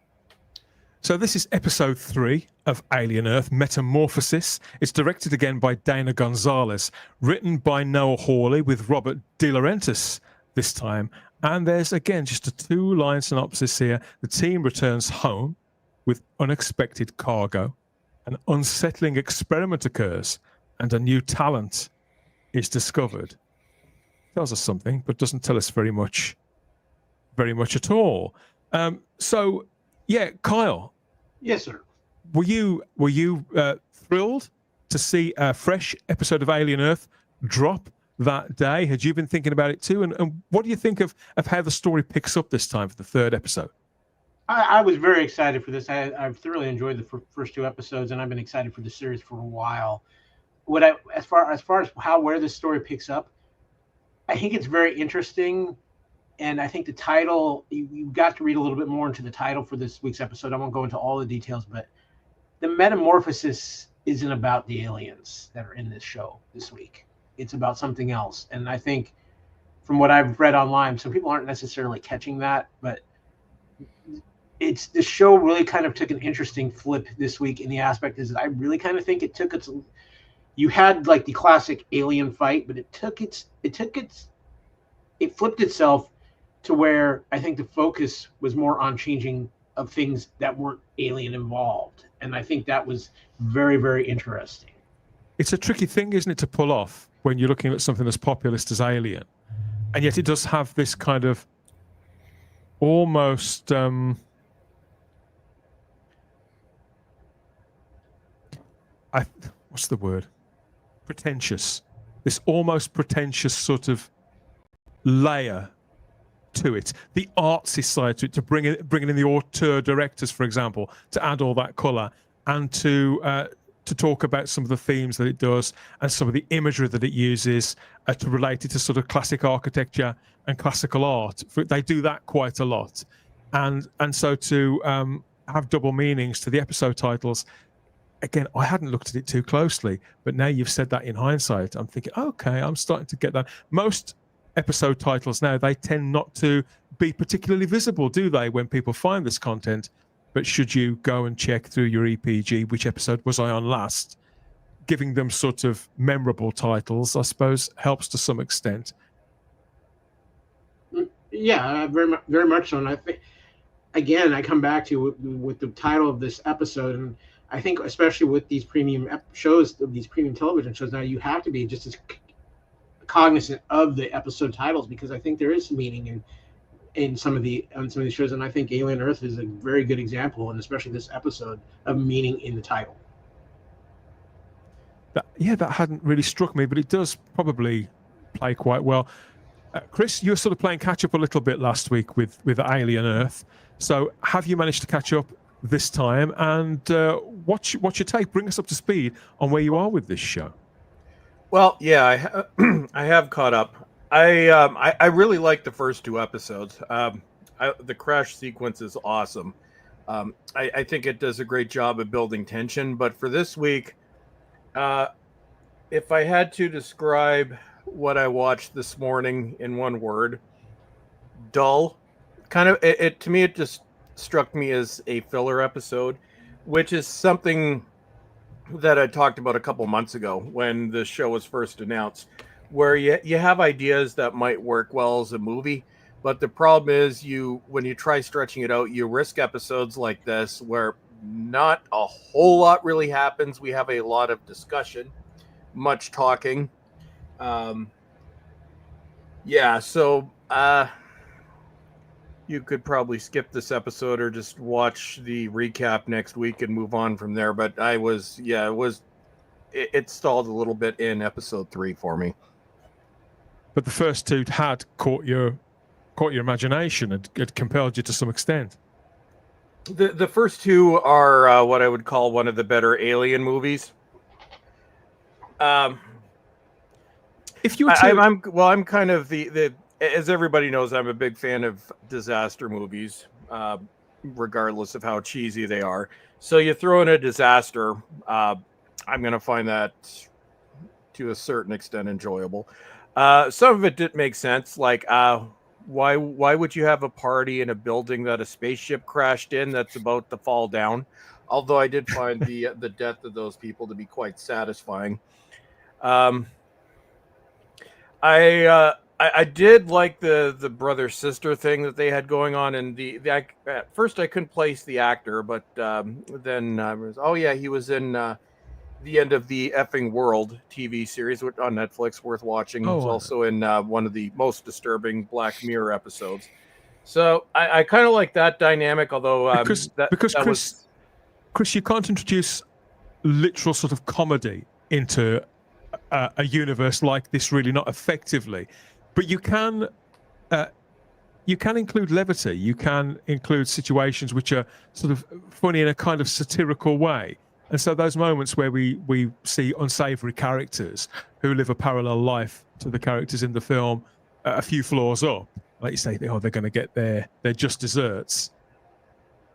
So this is episode 3 of Alien Earth, Metamorphosis. It's directed again by Dana Gonzalez, written by Noah Hawley with Robert De Laurentiis this time. And there's, again, just a 2-line synopsis here. The team returns home with unexpected cargo. An unsettling experiment occurs, and a new talent is discovered. Tells us something, but doesn't tell us very much at all. Kyle. Yes, sir. Were you thrilled to see a fresh episode of Alien Earth drop that day? Had you been thinking about it too? And what do you think of how the story picks up this time for the third episode? I was very excited for this. I've thoroughly enjoyed the first 2 episodes, and I've been excited for the series for a while. As far as where this story picks up, I think it's very interesting. And I think the title, you got to read a little bit more into the title for this week's episode. I won't go into all the details, but the metamorphosis isn't about the aliens that are in this show this week. It's about something else. And I think from what I've read online, some people aren't necessarily catching that, but the show really kind of took an interesting flip this week in the aspect is that I really kind of think it you had like the classic alien fight, but it flipped itself to where I think the focus was more on changing of things that weren't alien involved. And I think that was very, very interesting. It's a tricky thing, isn't it, to pull off when you're looking at something as populist as Alien. And yet it does have this kind of almost what's the word? Pretentious. This almost pretentious sort of layer to it, the artsy side to it, to bring in the auteur directors, for example, to add all that color, and to talk about some of the themes that it does and some of the imagery that it uses to relate it to sort of classic architecture and classical art. They do that quite a lot, and so to have double meanings to the episode titles. Again, I hadn't looked at it too closely, but now you've said that in hindsight, I'm thinking, okay, I'm starting to get that. Most episode titles now, they tend not to be particularly visible, do they, when people find this content? But should you go and check through your EPG, which episode was I on last, giving them sort of memorable titles, I suppose, helps to some extent. Yeah, very much so. And again, I come back to with the title of this episode, and I think especially with these premium shows, these premium television shows, now you have to be just as cognizant of the episode titles, because I think there is meaning in some of these shows, and I think Alien Earth is a very good example, and especially this episode, of meaning in the title. That hadn't really struck me, but it does probably play quite well. Chris, you were sort of playing catch up a little bit last week with Alien Earth. So have you managed to catch up this time? And what's your take? Bring us up to speed on where you are with this show. Well, yeah, I have caught up. I really like the first 2 episodes. The crash sequence is awesome. I think it does a great job of building tension. But for this week, if I had to describe what I watched this morning in one word, dull. Kind of, it to me, it just struck me as a filler episode, which is something that I talked about a couple months ago when the show was first announced, where you have ideas that might work well as a movie, but the problem is when you try stretching it out, you risk episodes like this where not a whole lot really happens. We have a lot of discussion, much talking. So you could probably skip this episode or just watch the recap next week and move on from there. But it stalled a little bit in episode 3 for me. But the first 2 had caught your imagination and it compelled you to some extent. The first 2 are what I would call one of the better Alien movies. If you were to... I'm kind of the as everybody knows, I'm a big fan of disaster movies, regardless of how cheesy they are. So you throw in a disaster, I'm going to find that to a certain extent enjoyable. Some of it didn't make sense, like why would you have a party in a building that a spaceship crashed in that's about to fall down? Although I did find the death of those people to be quite satisfying. I did like the brother sister thing that they had going on, and at first I couldn't place the actor, but then he was in the End of the Effing World TV series on Netflix, worth watching. He was also in one of the most disturbing Black Mirror episodes. So I kind of like that dynamic, although Chris, you can't introduce literal sort of comedy into a universe like this, really, not effectively. But you can include levity. You can include situations which are sort of funny in a kind of satirical way. And so those moments where we see unsavory characters who live a parallel life to the characters in the film, a few floors up, like you say, they're going to get their just desserts.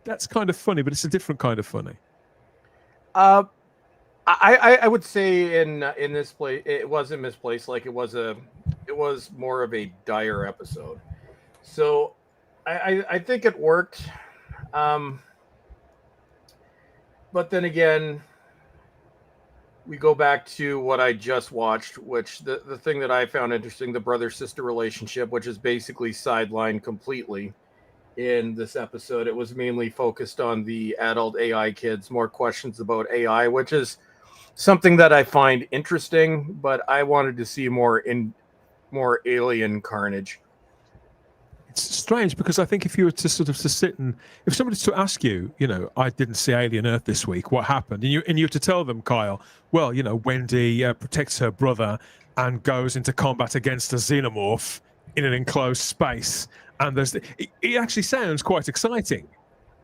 That's kind of funny, but it's a different kind of funny. I would say in this place it wasn't misplaced. Like it was more of a dire episode. So I think it worked. But then again, we go back to what I just watched, which the thing that I found interesting, the brother-sister relationship, which is basically sidelined completely in this episode. It was mainly focused on the adult AI kids, more questions about AI, which is something that I find interesting, but I wanted to see more alien carnage. It's strange because I think if you were to sort of to sit and if somebody to ask you, I didn't see Alien Earth this week, what happened? And you were to tell them, Kyle, well, Wendy protects her brother and goes into combat against a xenomorph in an enclosed space, and it actually sounds quite exciting,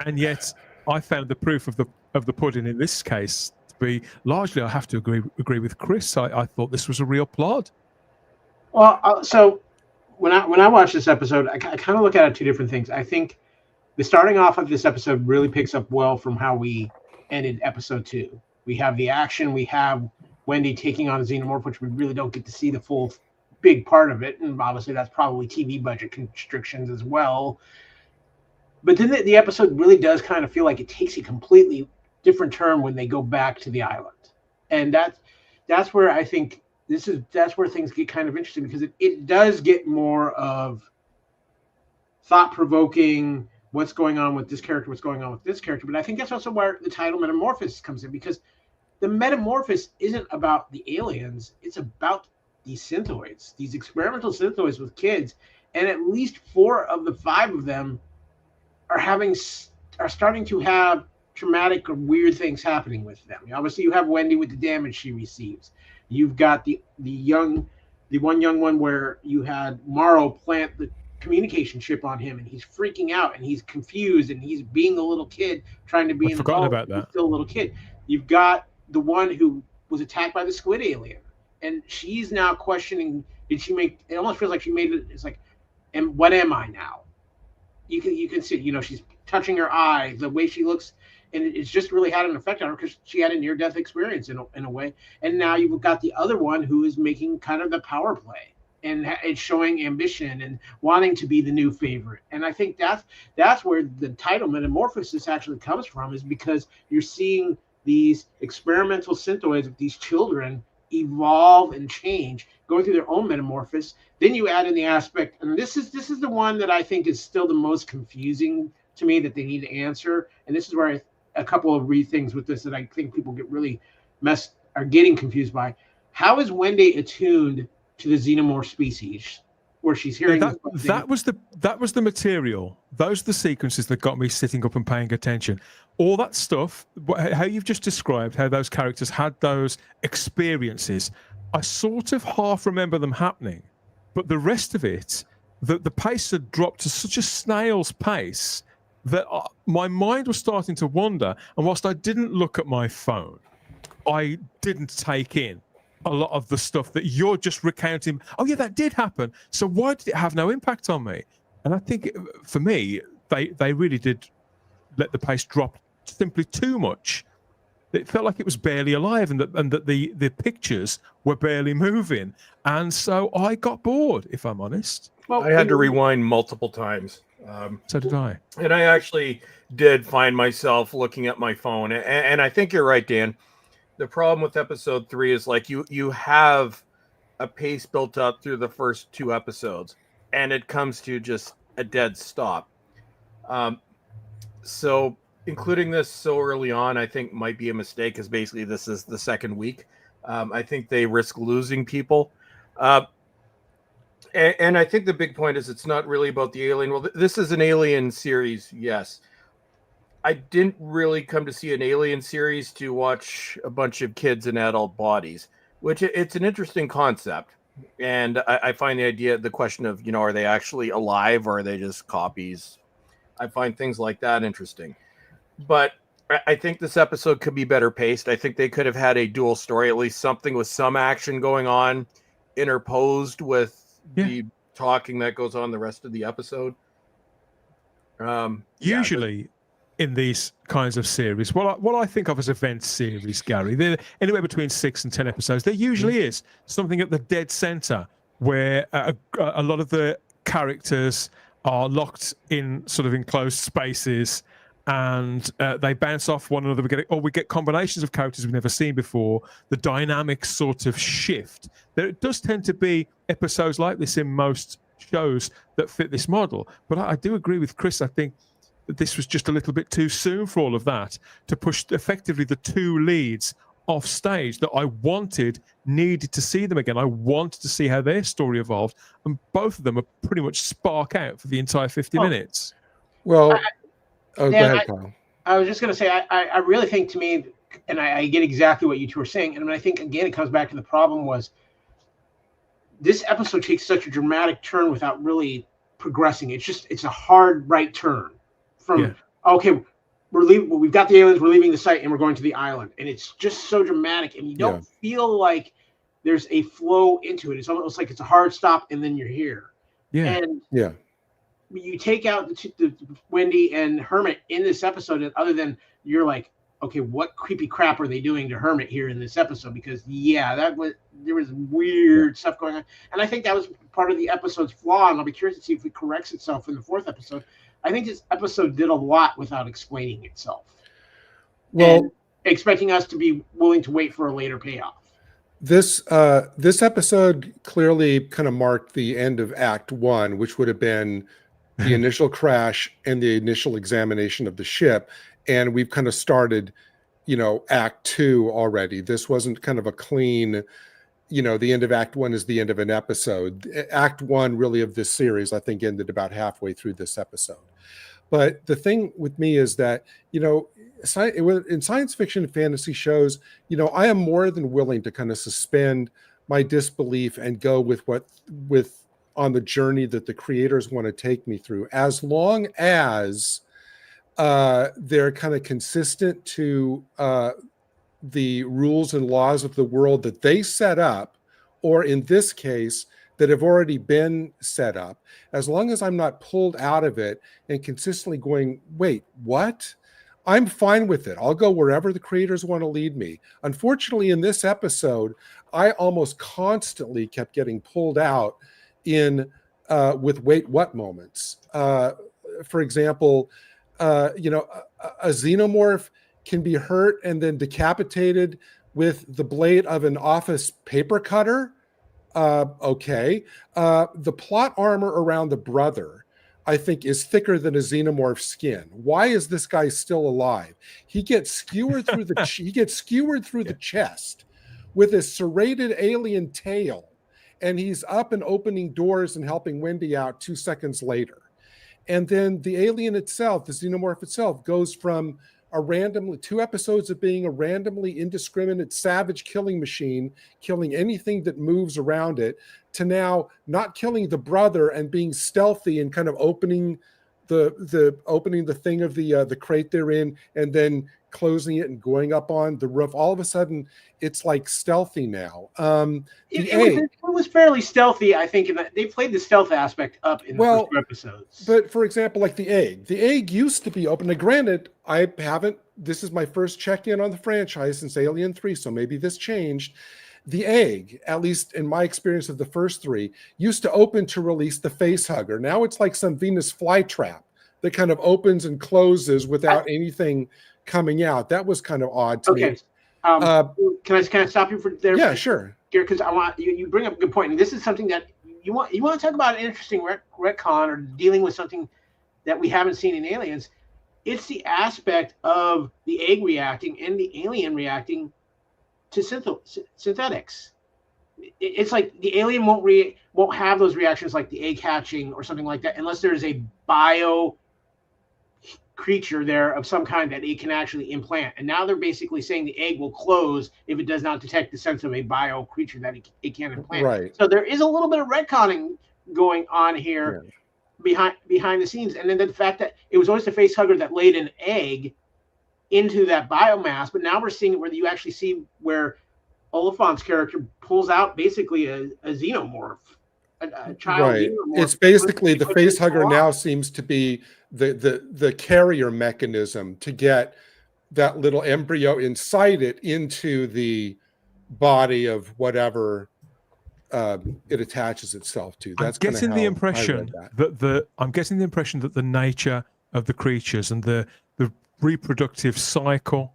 and yet I found the proof of the pudding in this case to be largely, I have to agree with Chris. I thought this was a real plot. Well, so. When I watch this episode, I kind of look at it 2 different things. I think the starting off of this episode really picks up well from how we ended episode 2. We have the action, we have Wendy taking on a xenomorph, which we really don't get to see the full big part of it, and obviously that's probably TV budget constrictions as well. But then the episode really does kind of feel like it takes a completely different turn when they go back to the island, and that's where I think. That's where things get kind of interesting, because it does get more of thought-provoking, what's going on with this character, what's going on with this character. But I think that's also where the title Metamorphosis comes in, because the Metamorphosis isn't about the aliens, it's about these synthoids, these experimental synthoids with kids, and at least 4 of the 5 of them are starting to have traumatic or weird things happening with them. Obviously, you have Wendy with the damage she receives. You've got the one young one where you had Morrow plant the communication chip on him, and he's freaking out, and he's confused, and he's being a little kid trying to be an adult. About that. He's still a little kid. You've got the one who was attacked by the squid alien, and she's now questioning, did she make, it almost feels like she made it, it's like, and what am I now? You can see, she's touching her eye, the way she looks, and it's just really had an effect on her because she had a near-death experience in a way. And now you've got the other one who is making kind of the power play, and it's showing ambition and wanting to be the new favorite. And I think that's where the title Metamorphosis actually comes from, is because you're seeing these experimental synthoids of these children evolve and change, going through their own metamorphosis. Then you add in the aspect, and this is the one that I think is still the most confusing to me, that they need to answer. And this is where a couple of things with this that I think people get really are getting confused by. How is Wendy attuned to the xenomorph species, where she's hearing that was the material. Those are the sequences that got me sitting up and paying attention. All that stuff, how you've just described how those characters had those experiences, I sort of half remember them happening, but the rest of it, the pace had dropped to such a snail's pace that my mind was starting to wander. And whilst I didn't look at my phone, I didn't take in a lot of the stuff that you're just recounting. Oh yeah, that did happen. So why did it have no impact on me? And I think for me, they really did let the pace drop simply too much. It felt like it was barely alive, and that the pictures were barely moving. And so I got bored, if I'm honest. Well, I had to rewind multiple times. So did I. And I actually did find myself looking at my phone. And I think you're right, Dan. The problem with episode 3 is like you have a pace built up through the first 2 episodes, and it comes to just a dead stop. So including this so early on, I think might be a mistake, because basically this is the second week. I think they risk losing people. And I think the big point is it's not really about the alien. Well, this is an alien series, yes. I didn't really come to see an alien series to watch a bunch of kids in adult bodies, which it's an interesting concept. And I find the question of, are they actually alive, or are they just copies? I find things like that interesting. But I think this episode could be better paced. I think they could have had a dual story, at least something with some action going on, interposed with the talking that goes on the rest of the episode. Usually in these kinds of series, what I think of as event series, Gary, they're anywhere between 6 and 10 episodes. There usually is something at the dead center where a lot of the characters are locked in sort of enclosed spaces, and they bounce off one another. We get combinations of characters we've never seen before. The dynamics sort of shift. There does tend to be episodes like this in most shows that fit this model. But I do agree with Chris. I think that this was just a little bit too soon for all of that, to push effectively the 2 leads off stage that I needed to see them again. I wanted to see how their story evolved, and both of them are pretty much spark out for the entire 50 minutes. Well, go ahead, Kyle. I was just going to say, I really think, to me, and I get exactly what you two are saying, and I think, again, it comes back to the problem was this episode takes such a dramatic turn without really progressing. It's a hard right turn from, okay, we've got the aliens, we're leaving the site, and we're going to the island. And it's just so dramatic, and you don't feel like there's a flow into it. It's almost like it's a hard stop, and then you're here. And you take out the Wendy and Hermit in this episode, and other than you're like, okay, what creepy crap are they doing to Hermit here in this episode? Because there was weird stuff going on, and I think that was part of the episode's flaw. And I'll be curious to see if it corrects itself in the 4th episode. I think this episode did a lot without explaining itself. Well, and expecting us to be willing to wait for a later payoff. This episode clearly kind of marked the end of Act 1, which would have been the initial crash and the initial examination of the ship, and we've kind of started, Act 2 already. This wasn't kind of a clean, the end of Act 1 is the end of an episode. Act 1 really of this series, I think, ended about halfway through this episode. But the thing with me is that, in science fiction and fantasy shows, I am more than willing to kind of suspend my disbelief and go with on the journey that the creators want to take me through, as long as they're kind of consistent to the rules and laws of the world that they set up, or in this case, that have already been set up. As long as I'm not pulled out of it and consistently going, wait, what? I'm fine with it. I'll go wherever the creators want to lead me. Unfortunately, in this episode, I almost constantly kept getting pulled out in with wait, what moments. For example, a xenomorph can be hurt and then decapitated with the blade of an office paper cutter. Okay. The plot armor around the brother, I think, is thicker than a xenomorph's skin. Why is this guy still alive? He gets skewered through the chest with a serrated alien tail, and he's up and opening doors and helping Wendy out 2 seconds later. And then the alien itself, the xenomorph itself, goes from 2 episodes of being a randomly indiscriminate savage killing machine, killing anything that moves around it, to now not killing the brother and being stealthy and kind of opening the thing of the crate they're in, and then closing it and going up on the roof. All of a sudden, it's like stealthy now. It was fairly stealthy, I think, in that they played the stealth aspect up in the first 2 episodes. But for example, like the egg. The egg used to be open. Now, granted, this is my first check-in on the franchise since Alien 3, so maybe this changed. The egg, at least in my experience of the first 3, used to open to release the face hugger. Now it's like some Venus flytrap that kind of opens and closes without anything coming out. That was kind of odd to me. Can I stop you for there? Yeah, sure. Because I want you bring up a good point, and this is something that you want to talk about, an interesting retcon or dealing with something that we haven't seen in Aliens. It's the aspect of the egg reacting and the alien reacting to synthetics. It's like the alien won't have those reactions like the egg hatching or something like that unless there's a bio creature there of some kind that it can actually implant. And now they're basically saying the egg will close if it does not detect the sense of a bio creature that it can implant. Right. So there is a little bit of retconning going on here. Yeah. Behind the scenes, and then the fact that it was always the face hugger that laid an egg into that biomass, but now we're seeing it where you actually see where Oliphant's character pulls out basically a xenomorph, a child. Right. Xenomorph. It's basically the face hugger now seems to be the carrier mechanism to get that little embryo inside it into the body of whatever it attaches itself to. That's I'm getting the impression that the nature of the creatures and the reproductive cycle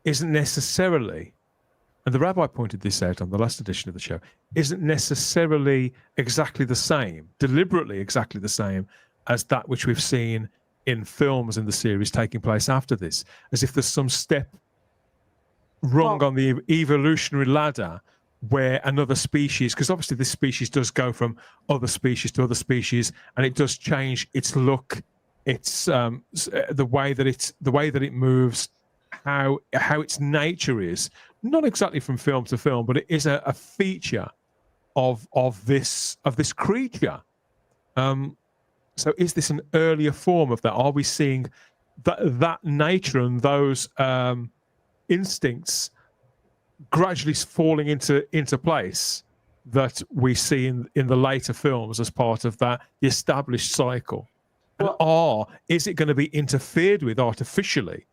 isn't necessarily, and the rabbi pointed this out on the last edition of the show, isn't necessarily exactly the same, deliberately exactly the same as that which we've seen in films in the series taking place after this, as if there's some step wrong on the evolutionary ladder where another species, because obviously this species does go from other species to other species, and it does change its look, its the way that it moves, how its nature is, not exactly from film to film, but it is a feature of this creature. So is this an earlier form of that? Are we seeing that nature and those instincts gradually falling into place that we see in the later films as part of the established cycle? Or is it going to be interfered with artificially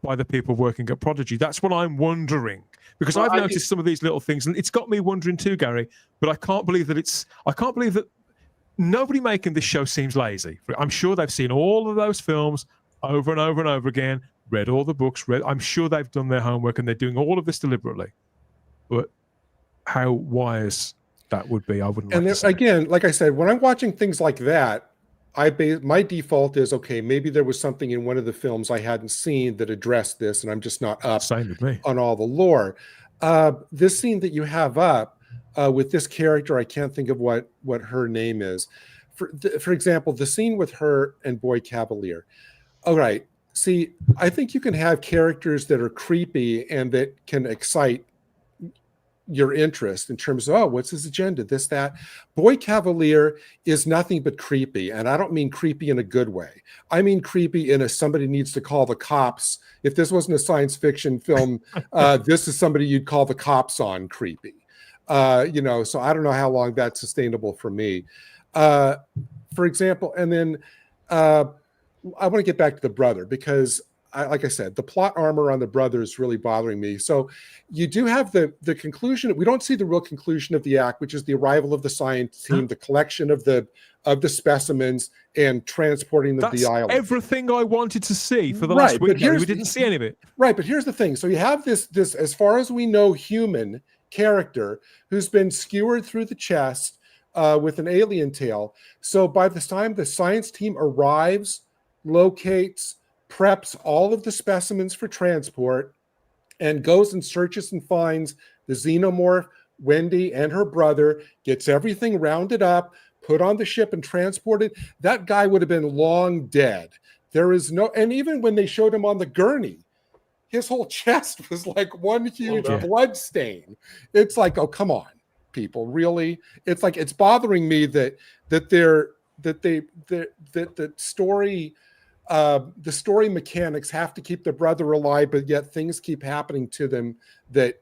by the people working at Prodigy? That's what I'm wondering, because I've noticed some of these little things, and it's got me wondering too, Gary. But I can't believe that nobody making this show seems lazy. I'm sure they've seen all of those films over and over and over again, read all the books. I'm sure they've done their homework, and they're doing all of this deliberately. But how wise that would be, I wouldn't. And again, like I said, when I'm watching things like that, my default is, okay, maybe there was something in one of the films I hadn't seen that addressed this, and I'm just not up Same with me. on all the lore. This scene that you have up with this character, I can't think of what her name is. For example, the scene with her and Boy Cavalier. All right. See, I think you can have characters that are creepy and that can excite your interest in terms of, oh, what's his agenda, this, that. Boy Cavalier is nothing but creepy. And I don't mean creepy in a good way. I mean creepy in a somebody needs to call the cops. If this wasn't a science fiction film, this is somebody you'd call the cops on creepy. So I don't know how long that's sustainable for me. For example, and then I want to get back to the brother because, like I said, the plot armor on the brother is really bothering me. So you do have the conclusion. We don't see the real conclusion of the act, which is the arrival of the science team, the collection of the specimens, and transporting them to the island. Everything I wanted to see for the last week. We didn't see any of it. Right, but here's the thing. So you have this, as far as we know, human character who's been skewered through the chest with an alien tail. So by the time the science team arrives, locates, preps all of the specimens for transport, and goes and searches and finds the xenomorph, Wendy, and her brother, gets everything rounded up, put on the ship, and transported, that guy would have been long dead. There is no, and even when they showed him on the gurney, his whole chest was like one huge blood stain. It's like, oh, come on, people, really? It's like, it's bothering me that the story mechanics have to keep the brother alive, but yet things keep happening to them that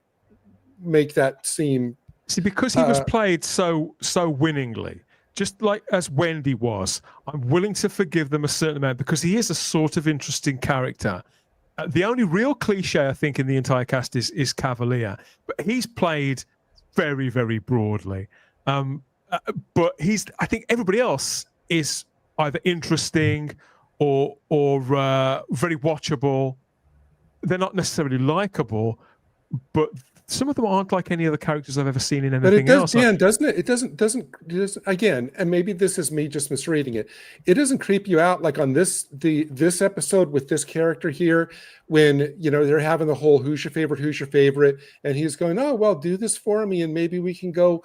make that seem. See, because he was played so winningly, just like as Wendy was, I'm willing to forgive them a certain amount because he is a sort of interesting character. The only real cliche I think in the entire cast is Cavalier, but he's played very, very broadly. But I think everybody else is either interesting or very watchable. They're not necessarily likable, but some of them aren't like any other characters I've ever seen in anything else. Dan, doesn't it? It doesn't again, and maybe this is me just misreading it. It doesn't creep you out like on this episode with this character here when they're having the whole who's your favorite, and he's going, oh well, do this for me, and maybe we can go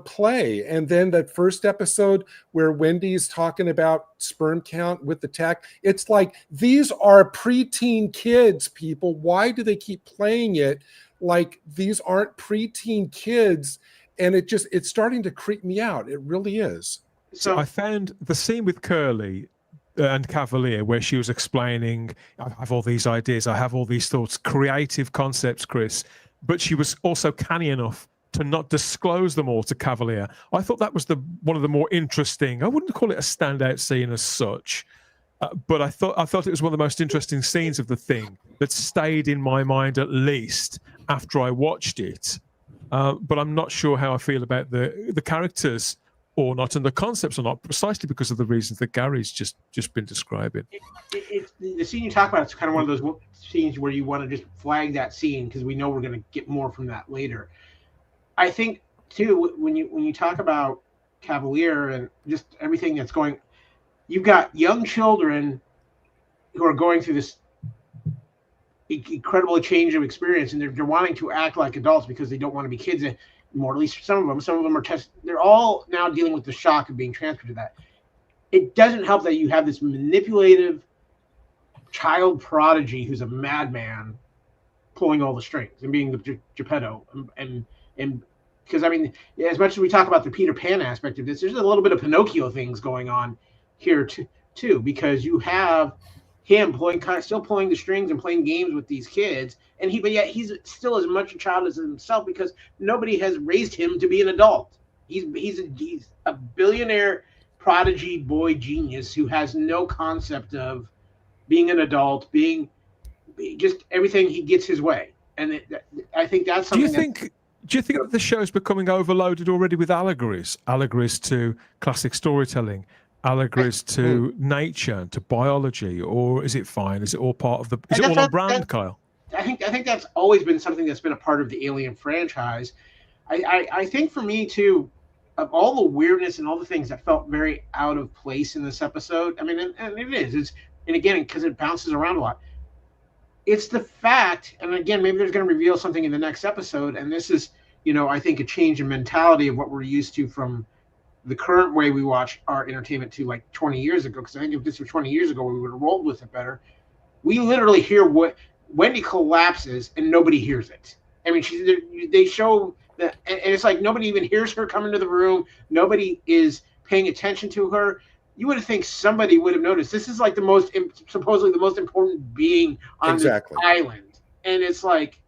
play. And then that first episode where Wendy's talking about sperm count with the tech, it's like, these are preteen kids, people. Why do they keep playing it like these aren't preteen kids? And it's starting to creep me out. It really is. So I found the scene with Curly and Cavalier where she was explaining, I have all these ideas, I have all these thoughts, creative concepts, Chris, but she was also canny enough to not disclose them all to Cavalier. I thought that was one of the more interesting. I wouldn't call it a standout scene as such, but I thought it was one of the most interesting scenes of the thing that stayed in my mind at least after I watched it. But I'm not sure how I feel about the characters or not, and the concepts or not, precisely because of the reasons that Gary's just been describing. The scene you talk about, it's kind of one of those scenes where you want to just flag that scene because we know we're going to get more from that later. I think too, when you talk about Cavalier and just everything that's going, you've got young children who are going through this incredible change of experience, and they're wanting to act like adults because they don't want to be kids anymore. At least some of them are they're all now dealing with the shock of being transferred to that. It doesn't help that you have this manipulative child prodigy who's a madman pulling all the strings and being the Geppetto and because I mean, as much as we talk about the Peter Pan aspect of this, there's a little bit of Pinocchio things going on here too, because you have him still pulling the strings and playing games with these kids, but yet he's still as much a child as himself because nobody has raised him to be an adult. He's a billionaire prodigy boy genius who has no concept of being an adult, being just everything he gets his way, and I think that's something. Do you think that the show is becoming overloaded already with allegories to classic storytelling, allegories to nature, to biology, or is it fine? Is it all part of the? Is it all on brand, Kyle? I think that's always been something that's been a part of the Alien franchise. I think for me too, of all the weirdness and all the things that felt very out of place in this episode. I mean, and it is. And again, because it bounces around a lot. It's the fact, and again, maybe there's going to reveal something in the next episode, and this is, I think a change in mentality of what we're used to from the current way we watch our entertainment to like 20 years ago. Because I think if this were 20 years ago, we would have rolled with it better. We literally hear what Wendy collapses, and nobody hears it. I mean, they show that, and it's like nobody even hears her come into the room. Nobody is paying attention to her. You would think somebody would have noticed. This is like supposedly the most important being on this island, and it's like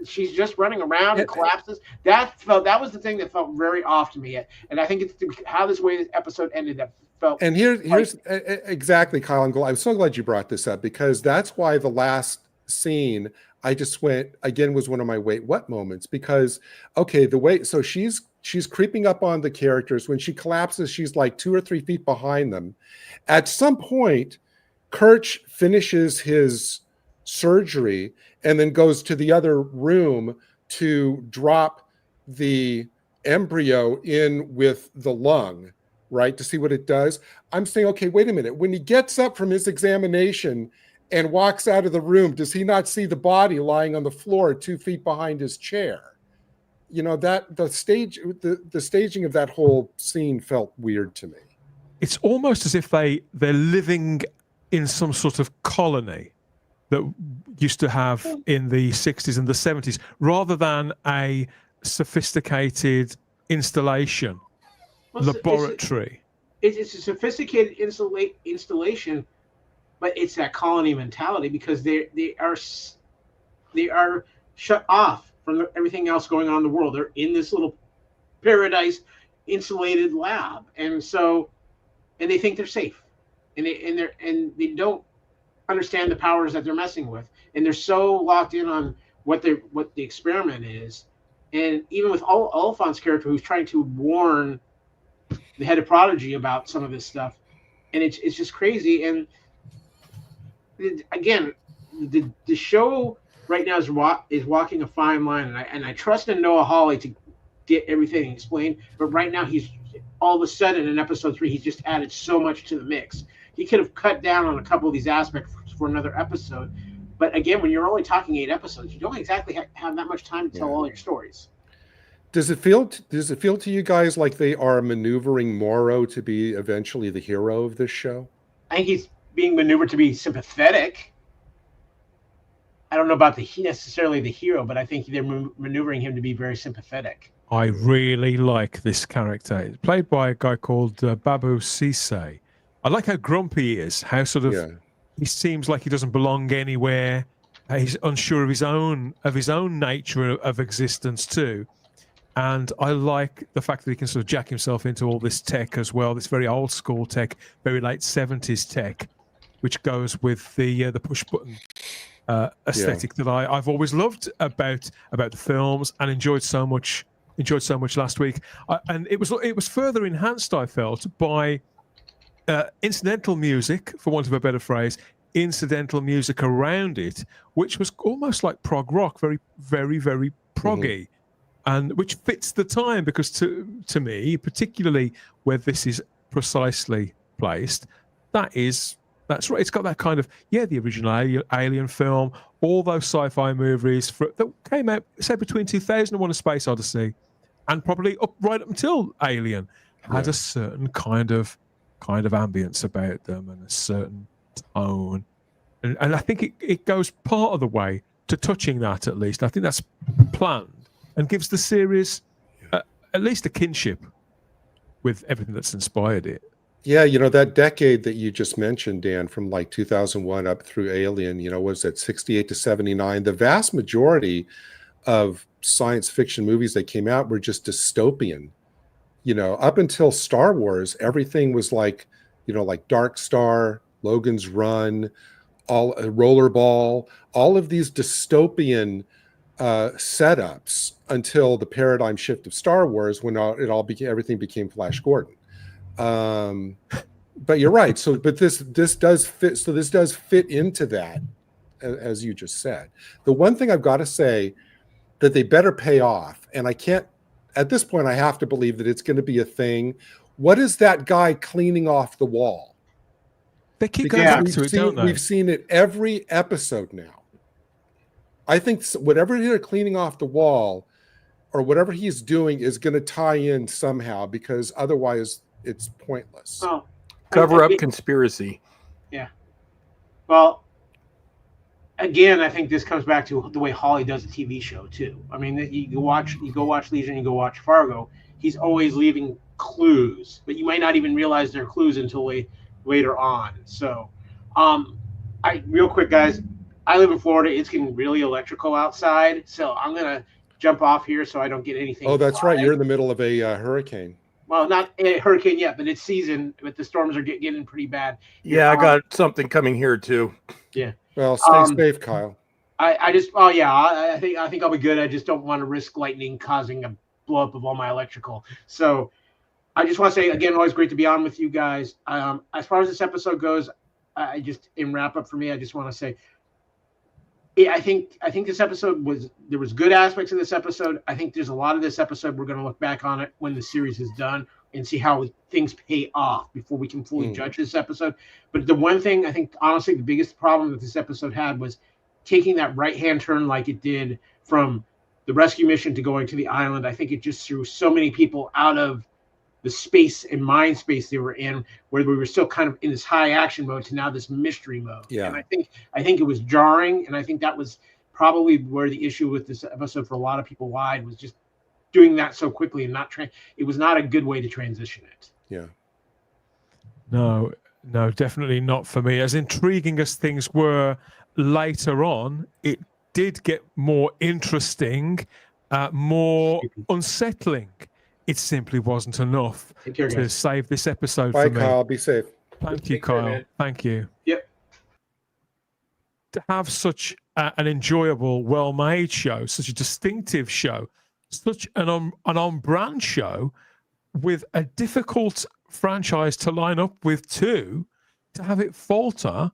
she's just running around and collapses. That was the thing that felt very off to me, and I think it's how this episode ended that felt. And here's exactly, Kyle. I'm so glad you brought this up, because that's why the last scene I just went again was one of my wait what moments, because so she's creeping up on the characters. When she collapses, she's like 2 or 3 feet behind them. At some point, Kirch finishes his surgery and then goes to the other room to drop the embryo in with the lung, right, to see what it does. I'm saying, okay, wait a minute. When he gets up from his examination and walks out of the room, does he not see the body lying on the floor 2 feet behind his chair? That the staging of that whole scene felt weird to me. It's almost as if they're living in some sort of colony that used to have in the 60s and the 70s, rather than a sophisticated installation, laboratory. It's a sophisticated installation, but it's that colony mentality, because they are shut off from everything else going on in the world. They're in this little paradise insulated lab, and they think they're safe, and they don't understand the powers that they're messing with, and they're so locked in on what the experiment is. And even with Oliphant's character, who's trying to warn the head of Prodigy about some of this stuff, and it's just crazy. And again, the show right now is walking a fine line, and I trust in Noah Hawley to get everything explained. But right now, he's all of a sudden in episode 3, he's just added so much to the mix. He could have cut down on a couple of these aspects for another episode. But again, when you're only talking 8 episodes, you don't exactly have that much time to tell all your stories. Does it feel to you guys like they are maneuvering Morrow to be eventually the hero of this show? I think he's being maneuvered to be sympathetic. I don't know about necessarily the hero, but I think they're maneuvering him to be very sympathetic. I really like this character. It's played by a guy called Babu Sise. I like how grumpy he is, how sort of he seems like he doesn't belong anywhere. He's unsure of his own nature of existence too. And I like the fact that he can sort of jack himself into all this tech as well, this very old school tech, very late 70s tech, which goes with the push button aesthetic that I've always loved about the films and enjoyed so much last week. And it was further enhanced, I felt, by incidental music, for want of a better phrase, incidental music around it, which was almost like prog rock, very, very, very proggy, and which fits the time, because to me, particularly where this is precisely placed, that's right. It's got that kind of, the original Alien film, all those sci-fi movies that came out, say, between 2001: A Space Odyssey and probably right up until Alien, had a certain kind of ambience about them and a certain tone. And I think it goes part of the way to touching that, at least. I think that's planned and gives the series at least a kinship with everything that's inspired it. Yeah, that decade that you just mentioned, Dan, from like 2001 up through Alien, was that 68 to 79? The vast majority of science fiction movies that came out were just dystopian. Up until Star Wars, everything was like Dark Star, Logan's Run, Rollerball, all of these dystopian setups until the paradigm shift of Star Wars, when everything became Flash Gordon. But you're right. But this does fit. So this does fit into that, as you just said. The one thing I've got to say that they better pay off, and I can't at this point, I have to believe that it's going to be a thing. What is that guy cleaning off the wall? They keep going back to it, don't they? We've seen it every episode now. I think whatever they're cleaning off the wall or whatever he's doing is going to tie in somehow, because otherwise it's pointless. Oh, Cover up conspiracy. Yeah. Well, again, I think this comes back to the way Hawley does a TV show too. I mean, you go watch Legion, you go watch Fargo. He's always leaving clues, but you might not even realize they're clues until later on. So, real quick, guys, I live in Florida. It's getting really electrical outside, so I'm gonna jump off here so I don't get anything. Oh, that's right. You're in the middle of a hurricane. Well, not a hurricane yet, but it's season. But the storms are getting pretty bad. Yeah, I got something coming here too. Yeah. Well, stay safe, Kyle. I think I'll be good. I just don't want to risk lightning causing a blow up of all my electrical. So I just want to say again, always great to be on with you guys. As far as this episode goes, in wrap up for me, I just want to say, I think this episode there was good aspects of this episode. I think there's a lot of this episode we're going to look back on it when the series is done and see how things pay off before we can fully judge this episode. But the one thing I think, honestly, the biggest problem that this episode had was taking that right-hand turn like it did from the rescue mission to going to the island. I think it just threw so many people out of the space and mind space they were in, where we were still kind of in this high action mode to now this mystery mode. Yeah. And I think it was jarring, and I think that was probably where the issue with this episode for a lot of people lied, was just doing that so quickly and it was not a good way to transition it. Yeah. No, definitely not for me. As intriguing as things were later on, it did get more interesting, more unsettling. It simply wasn't enough to save this episode for me. Bye, Kyle. Be safe. Thank you, Kyle. Thank you. Yep. To have such an enjoyable, well-made show, such a distinctive show, such an on-brand show with a difficult franchise to line up with too, to have it falter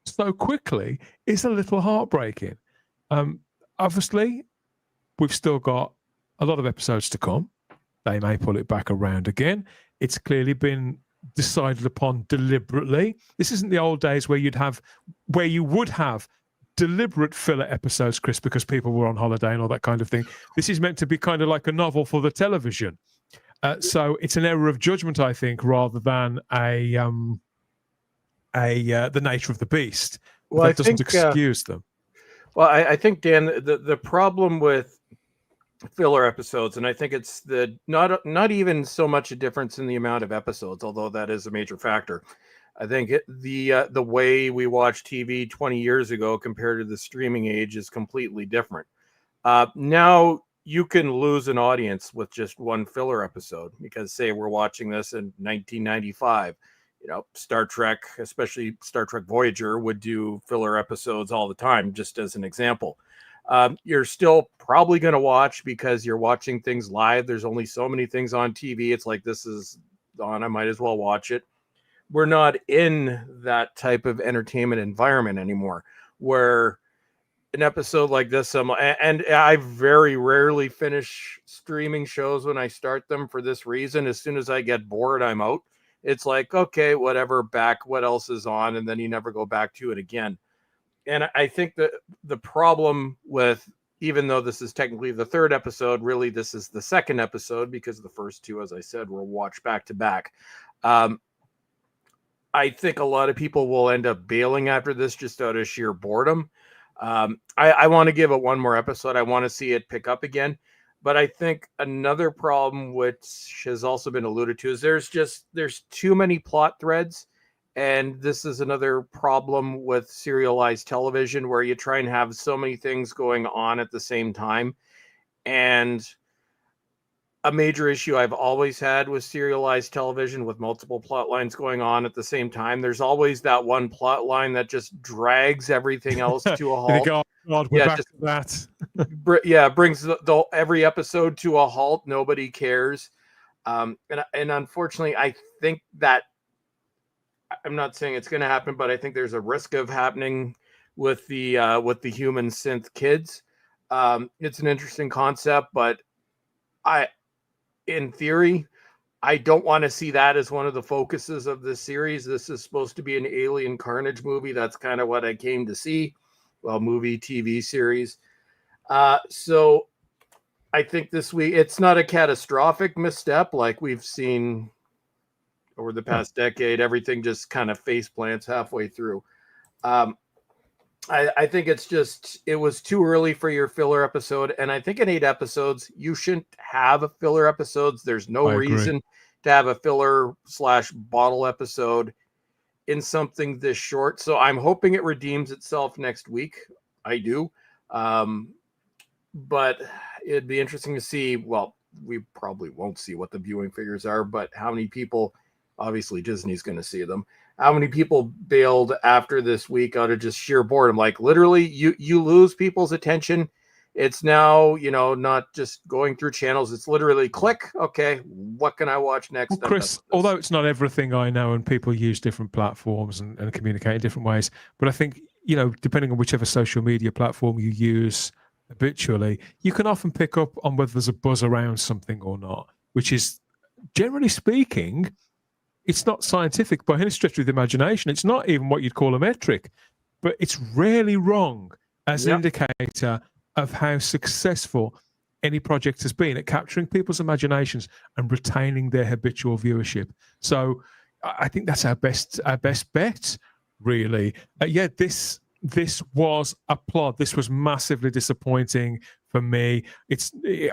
so quickly is a little heartbreaking. Obviously, we've still got a lot of episodes to come. They may pull it back around again. It's clearly been decided upon deliberately. This isn't the old days where you would have deliberate filler episodes, Chris, because people were on holiday and all that kind of thing. This is meant to be kind of like a novel for the television. So it's an error of judgment, I think, rather than the nature of the beast. Well, that doesn't excuse them. Well, I think, Dan, the problem with filler episodes, and I think it's not even so much a difference in the amount of episodes, although that is a major factor. I think the way we watch TV 20 years ago compared to the streaming age is completely different. Now you can lose an audience with just one filler episode, because say we're watching this in 1995, Star Trek, especially Star Trek Voyager, would do filler episodes all the time, just as an example. You're still probably going to watch because you're watching things live. There's only so many things on TV. It's like, this is on, I might as well watch it. We're not in that type of entertainment environment anymore, where an episode like this, and I very rarely finish streaming shows when I start them for this reason. As soon as I get bored, I'm out. It's like, okay, whatever, back, what else is on? And then you never go back to it again. And I think that the problem with, even though this is technically the third episode, really this is the second episode, because the first two, as I said, were watched back to back. I think a lot of people will end up bailing after this just out of sheer boredom. I want to give it one more episode. I want to see it pick up again. But I think another problem, which has also been alluded to, is there's too many plot threads. And this is another problem with serialized television, where you try and have so many things going on at the same time. And a major issue I've always had with serialized television, with multiple plot lines going on at the same time, there's always that one plot line that just drags everything else to a halt. God, we're back to that. Brings every episode to a halt. Nobody cares. And unfortunately, I think that, I'm not saying it's going to happen, but I think there's a risk of happening with the human synth kids. It's an interesting concept, but in theory, I don't want to see that as one of the focuses of this series. This is supposed to be an alien carnage movie. That's kind of what I came to see. Well, movie, TV series. So I think this week, it's not a catastrophic misstep like we've seen over the past decade. Everything just kind of face plants halfway through. I think it's just, it was too early for your filler episode. And I think in 8 episodes, you shouldn't have filler episodes. There's no reason to have a filler/bottle episode in something this short. So I'm hoping it redeems itself next week. I do. But it'd be interesting to see. Well, we probably won't see what the viewing figures are, but how many people, obviously Disney's going to see them. How many people bailed after this week out of just sheer boredom? Like literally you lose people's attention. It's now, not just going through channels. It's literally click. Okay, what can I watch next? Well, Chris, although it's not everything I know and people use different platforms and communicate in different ways, but I think, depending on whichever social media platform you use habitually, you can often pick up on whether there's a buzz around something or not, which is, generally speaking, it's not scientific by any stretch of the imagination. It's not even what you'd call a metric, but it's rarely wrong as an indicator of how successful any project has been at capturing people's imaginations and retaining their habitual viewership. So I think that's our best bet, really. This was a plot. This was massively disappointing for me.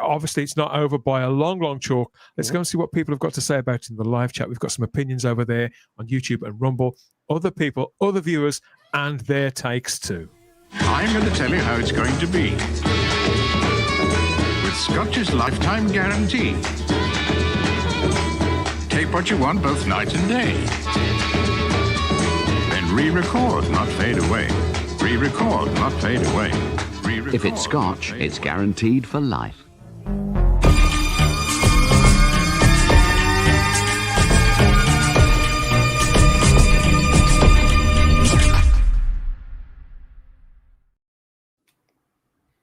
Obviously it's not over by a long chalk. Let's go and see what people have got to say about it in the live chat. We've got some opinions over there on YouTube and Rumble. Other people, other viewers, and their takes too. I'm going to tell you how it's going to be. With Scotch's lifetime guarantee. Take what you want both night and day. Then re-record, not fade away. Re-record, not fade away. If it's Scotch, it's guaranteed for life.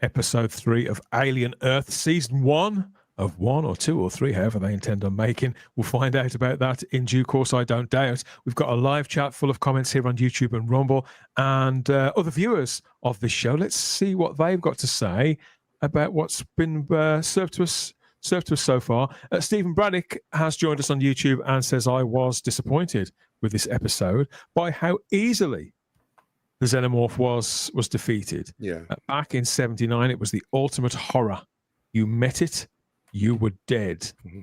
Episode 3 of Alien Earth, Season 1 of 1 or 2 or 3, however they intend on making. We'll find out about that in due course, I don't doubt. We've got a live chat full of comments here on YouTube and Rumble and other viewers of this show. Let's see what they've got to say about what's been served to us so far. Stephen Braddock has joined us on YouTube and says, I was disappointed with this episode by how easily the Xenomorph was defeated. Yeah. Back in 79, it was the ultimate horror. You met it, you were dead. Mm-hmm.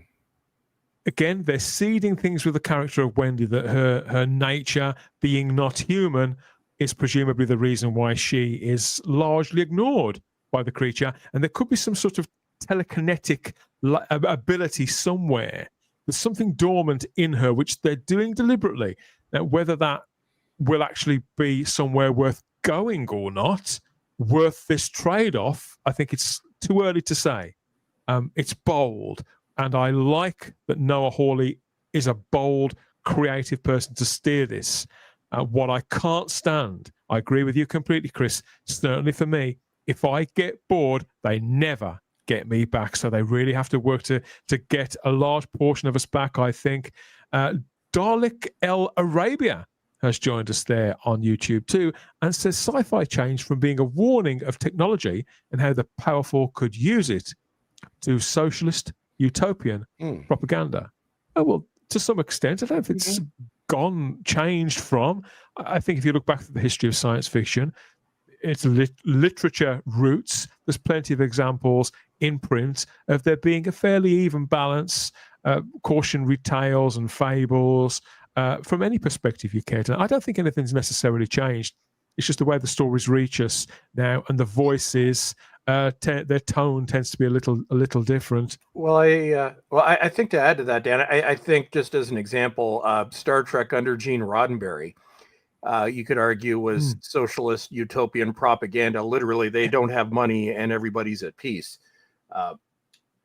Again, they're seeding things with the character of Wendy, that her nature, being not human, is presumably the reason why she is largely ignored by the creature. And there could be some sort of telekinetic ability somewhere. There's something dormant in her, which they're doing deliberately. Now, whether that will actually be somewhere worth going or not, worth this trade-off, I think it's too early to say. It's bold, and I like that Noah Hawley is a bold, creative person to steer this. What I can't stand, I agree with you completely, Chris, certainly for me, if I get bored, they never get me back. So they really have to work to get a large portion of us back, I think. Dalek El Arabia has joined us there on YouTube too, and says sci-fi changed from being a warning of technology and how the powerful could use it to socialist utopian propaganda. Oh, well, to some extent, I don't think it's changed from. I think if you look back at the history of science fiction, its literature roots, there's plenty of examples in print of there being a fairly even balance, cautionary tales and fables, from any perspective you care to. I don't think anything's necessarily changed. It's just the way the stories reach us now, and the voices, their tone tends to be a little different. Well, I think to add to that, Dan, I think just as an example, Star Trek under Gene Roddenberry, you could argue was socialist utopian propaganda. Literally, they don't have money and everybody's at peace.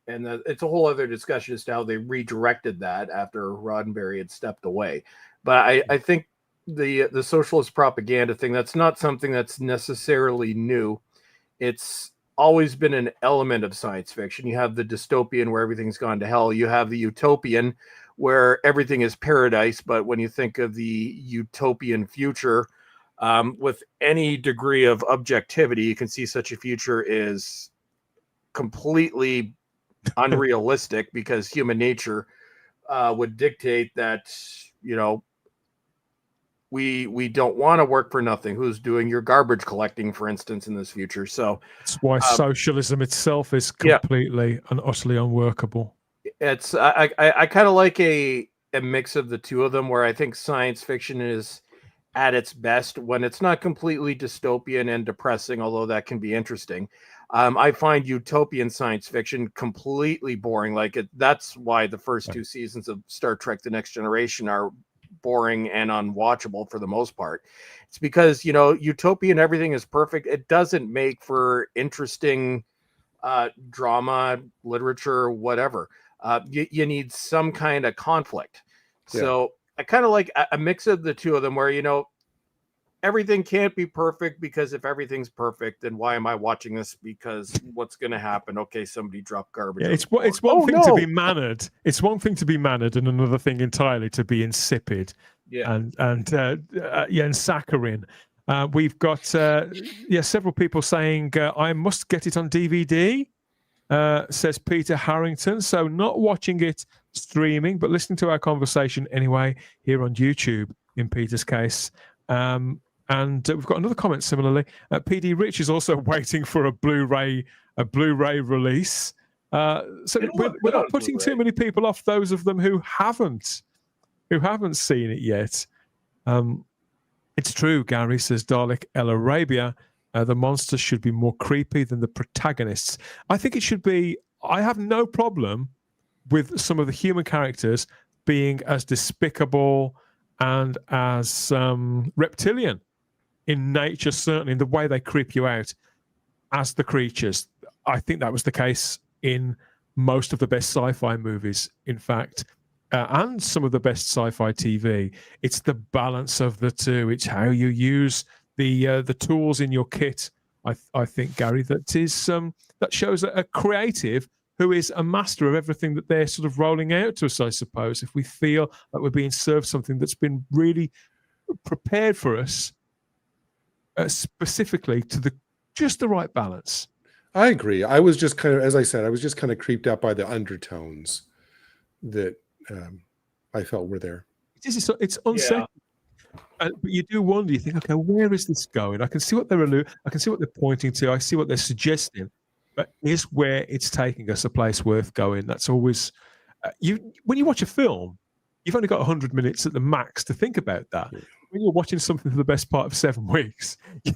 And it's a whole other discussion as to how they redirected that after Roddenberry had stepped away. But I think the socialist propaganda thing, that's not something that's necessarily new. It's always been an element of science fiction. You have the dystopian where everything's gone to hell. You have the utopian where everything is paradise. But when you think of the utopian future, with any degree of objectivity, you can see such a future is completely unrealistic because human nature would dictate that, you know, we don't want to work for nothing. Who's doing your garbage collecting, for instance, in this future? So that's why socialism itself is completely and utterly unworkable. It's I kind of like a mix of the two of them, where I think science fiction is at its best when it's not completely dystopian and depressing, although that can be interesting. I find utopian science fiction completely boring. That's why the first 2 seasons of Star Trek: The Next Generation are boring and unwatchable for the most part. It's because, you know, utopian everything is perfect. It doesn't make for interesting drama, literature, whatever. You need some kind of conflict. So I kind of like a mix of the two of them, where, you know, everything can't be perfect, because if everything's perfect, then why am I watching this? Because what's going to happen? Okay, somebody dropped garbage. Yeah, it's one thing to be mannered. It's one thing to be mannered, and another thing entirely to be insipid. Yeah, and saccharine. We've got several people saying I must get it on DVD. Says Peter Harrington. So not watching it streaming, but listening to our conversation anyway here on YouTube. In Peter's case. And we've got another comment similarly. PD Rich is also waiting for a Blu-ray release. So we're not putting too many people off. Those of them who haven't seen it yet. It's true, Gary, says Dalek El Arabia. The monsters should be more creepy than the protagonists. I think it should be. I have no problem with some of the human characters being as despicable and as reptilian in nature, certainly in the way they creep you out, as the creatures. I think that was the case in most of the best sci-fi movies, in fact, and some of the best sci-fi TV. It's the balance of the two. It's how you use the tools in your kit. I think, Gary, that shows a creative who is a master of everything that they're sort of rolling out to us, I suppose. If we feel like we're being served something that's been really prepared for us, specifically to just the right balance. I agree. I was just kind of, as I said, I was just kind of creeped out by the undertones that I felt were there. It's unsettling. But you do wonder. You think, okay, where is this going? I can see what I can see what they're pointing to. I see what they're suggesting. But is where it's taking us a place worth going? That's always when you watch a film, you've only got 100 minutes at the max to think about that. Yeah. When you're watching something for the best part of 7 weeks, you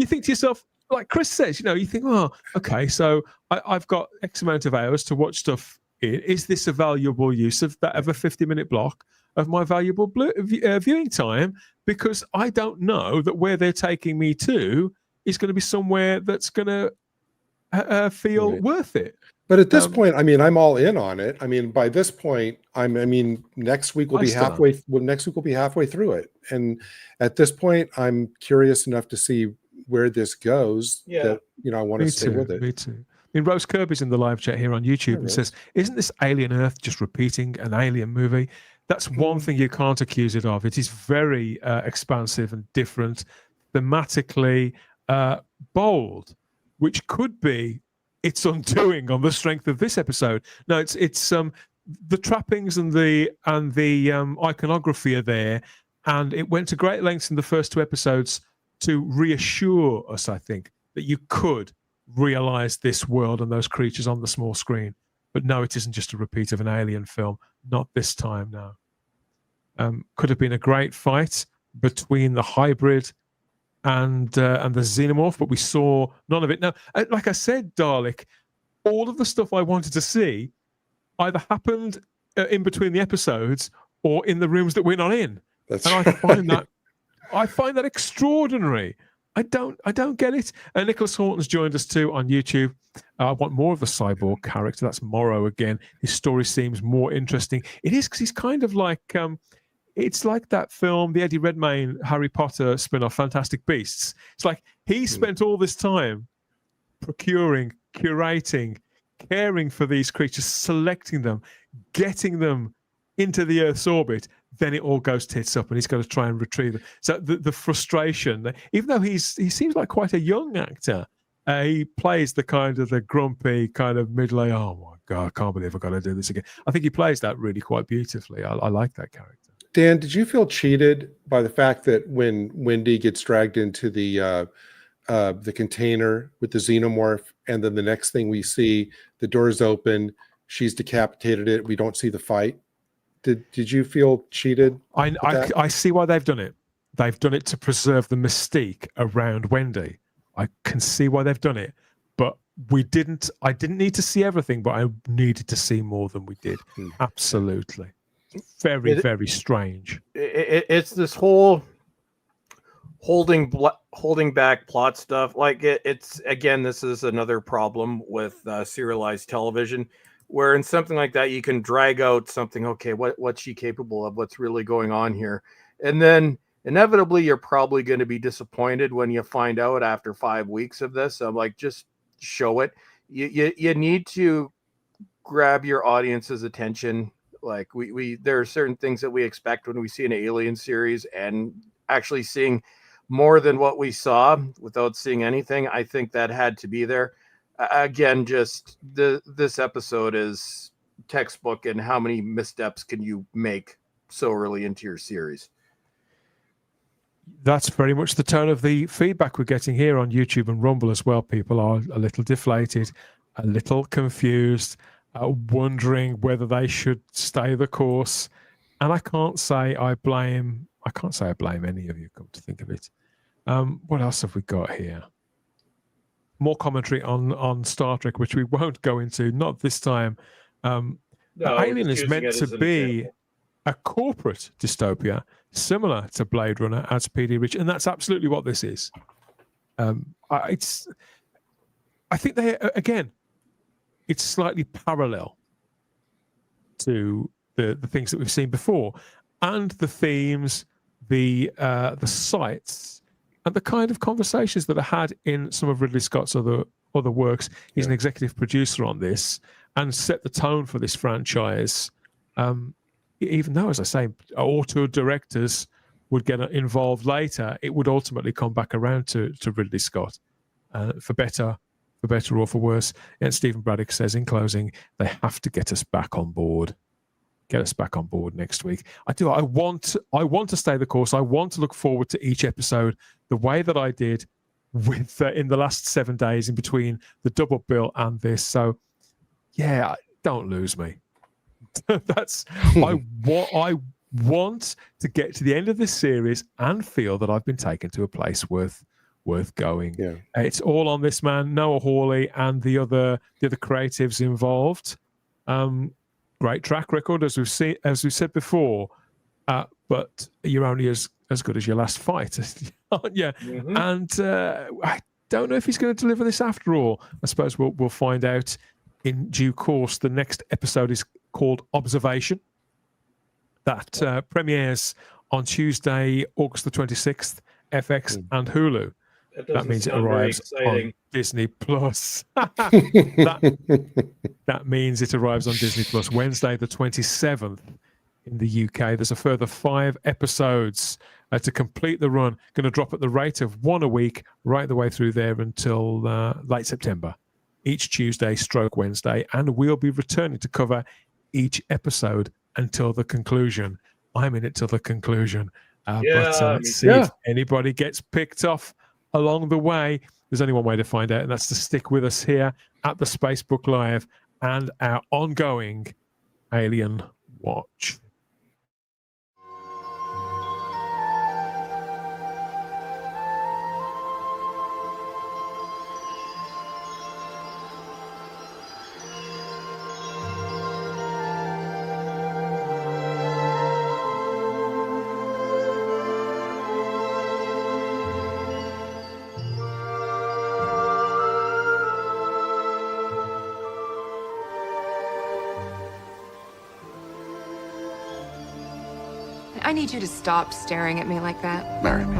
think to yourself, like Chris says, you think, oh, okay, so I've got X amount of hours to watch stuff in. Is this a valuable use of a 50-minute block of my valuable viewing time? Because I don't know that where they're taking me to is going to be somewhere that's going to feel worth it. But at this point, I mean, I'm all in on it. I mean, by this point, next week will be halfway. Well, next week will be halfway through it, and at this point, I'm curious enough to see where this goes. Yeah, that I want to stay with it. Me too. I mean, Rose Kirby's in the live chat here on YouTube and says, "Isn't this Alien Earth just repeating an Alien movie?" That's one thing you can't accuse it of. It is very expansive and different, thematically bold, which could be its undoing on the strength of this episode. No, it's the trappings and the iconography are there, and it went to great lengths in the first 2 episodes to reassure us, I think, that you could realize this world and those creatures on the small screen. But no, it isn't just a repeat of an Alien film. Not this time, no. Could have been a great fight between the hybrid and the xenomorph, but we saw none of it. Now, like I said, Dalek, all of the stuff I wanted to see either happened in between the episodes or in the rooms that we're not in. That's and right. I find that extraordinary. I don't get it. Nicholas Horton's joined us too on YouTube. I want more of the cyborg character. That's Morrow again. His story seems more interesting. It is, because he's kind of like it's like that film, the Eddie Redmayne Harry Potter spin-off, Fantastic Beasts. It's like he spent all this time procuring, curating, caring for these creatures, selecting them, getting them into the Earth's orbit, then it all goes tits up, and he's got to try and retrieve it. So the frustration, even though he seems like quite a young actor, he plays the kind of the grumpy kind of middle-aged, oh my God, I can't believe I've got to do this again. I think he plays that really quite beautifully. I like that character. Dan, did you feel cheated by the fact that when Wendy gets dragged into the container with the xenomorph, and then the next thing we see, the doors open, she's decapitated it, we don't see the fight? Did you feel cheated? I see why they've done it. They've done it to preserve the mystique around Wendy. I can see why they've done it, but I didn't need to see everything, but I needed to see more than we did. Absolutely. Very, very strange. It's this whole holding back plot stuff. Like it's again, this is another problem with serialized television, where in something like that you can drag out something. Okay, what's she capable of? What's really going on here? And then inevitably you're probably going to be disappointed when you find out after 5 weeks of this. I'm like, just show it. You need to grab your audience's attention. Like there are certain things that we expect when we see an Alien series, and actually seeing more than what we saw without seeing anything, I think that had to be there. Again, just this episode is textbook, and how many missteps can you make so early into your series? That's very much the tone of the feedback we're getting here on YouTube and Rumble as well. People are a little deflated, a little confused, wondering whether they should stay the course. And I can't say I blame any of you, come to think of it. What else have we got here? More commentary on Star Trek, which we won't go into, not this time. Alien is meant to be a corporate dystopia, similar to Blade Runner, as PD Rich, and that's absolutely what this is. I think they, again, it's slightly parallel to the things that we've seen before, and the themes, the sites, and the kind of conversations that are had in some of Ridley Scott's other works. He's an executive producer on this and set the tone for this franchise. Even though, as I say, auteur directors would get involved later, it would ultimately come back around to Ridley Scott, for better or for worse. And Stephen Braddock says in closing, they have to get us back on board. Get us back on board next week. I do. I want to stay the course. I want to look forward to each episode the way that I did with in the last 7 days in between the double bill and this. So, yeah, don't lose me. That's I want to get to the end of this series and feel that I've been taken to a place worth going. Yeah. It's all on this man, Noah Hawley, and the other creatives involved. Great track record, as we've said before, but you're only as good as your last fight, aren't you? Mm-hmm. And I don't know if he's going to deliver this after all. I suppose we'll find out in due course. The next episode is called Observation. That premieres on Tuesday, August the 26th, FX and Hulu. That means it arrives on Disney Plus. that means it arrives on Disney Plus Wednesday the 27th in the UK. There's a further 5 episodes to complete the run. Going to drop at the rate of 1 a week right the way through there until late September. Each Tuesday / Wednesday, and we'll be returning to cover each episode until the conclusion. I'm in it till the conclusion. But let's see if anybody gets picked off along the way. There's only one way to find out, and that's to stick with us here at the Spacebook Live and our ongoing Alien Watch. I need you to stop staring at me like that. Marry me.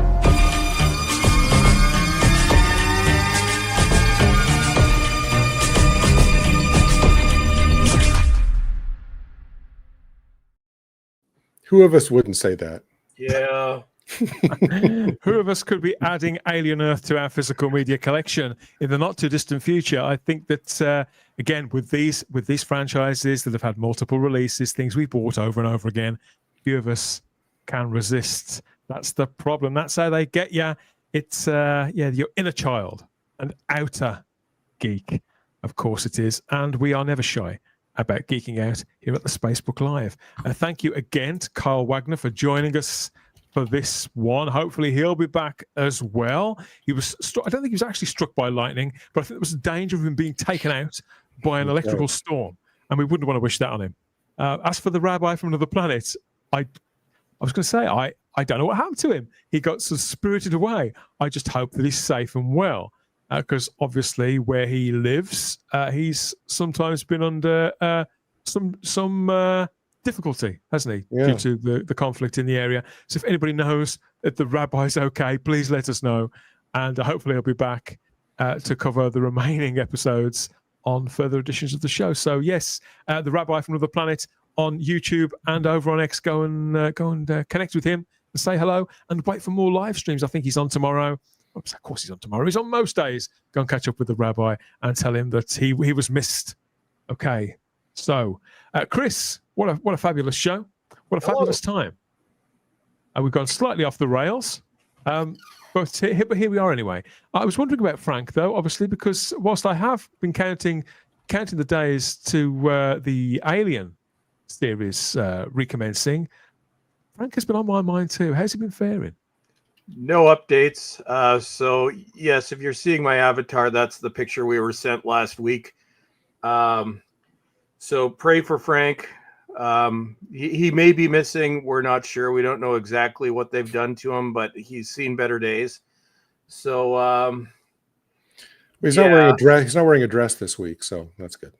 Who of us wouldn't say that? Yeah. Who of us could be adding Alien Earth to our physical media collection in the not too distant future? I think that again, with these franchises that have had multiple releases, things we bought over and over again, few of us can resist. That's the problem. That's how they get you. It's your inner child and outer geek. Of course it is, and we are never shy about geeking out here at the Spacebook Live. Thank you again to Carl Wagner for joining us for this one. Hopefully he'll be back as well. He was I don't think he was actually struck by lightning, but I think there was a danger of him being taken out by an electrical storm, and we wouldn't want to wish that on him. As for the rabbi from another planet, I was going to say I don't know what happened to him. He got sort of spirited away. I just hope that he's safe and well, because obviously where he lives, he's sometimes been under some difficulty, hasn't he, due to the conflict in the area. So if anybody knows that the rabbi's okay, please let us know, and hopefully I'll be back to cover the remaining episodes on further editions of the show. So yes, the rabbi from another planet on YouTube and over on X. Go and connect with him and say hello, and wait for more live streams. I think he's on tomorrow. Oops, of course he's on tomorrow. He's on most days. Go and catch up with the rabbi and tell him that he was missed. Okay, so Chris, what a fabulous show! What a fabulous time. We've gone slightly off the rails, but here we are anyway. I was wondering about Frank, though, obviously, because whilst I have been counting the days to the Alien series recommencing, Frank has been on my mind too. How's he been faring? No updates. So yes, if you're seeing my avatar, that's the picture we were sent last week. So pray for Frank. He may be missing. We're not sure. We don't know exactly what they've done to him, but he's seen better days. So he's not wearing a dress. He's not wearing a dress this week, so that's good.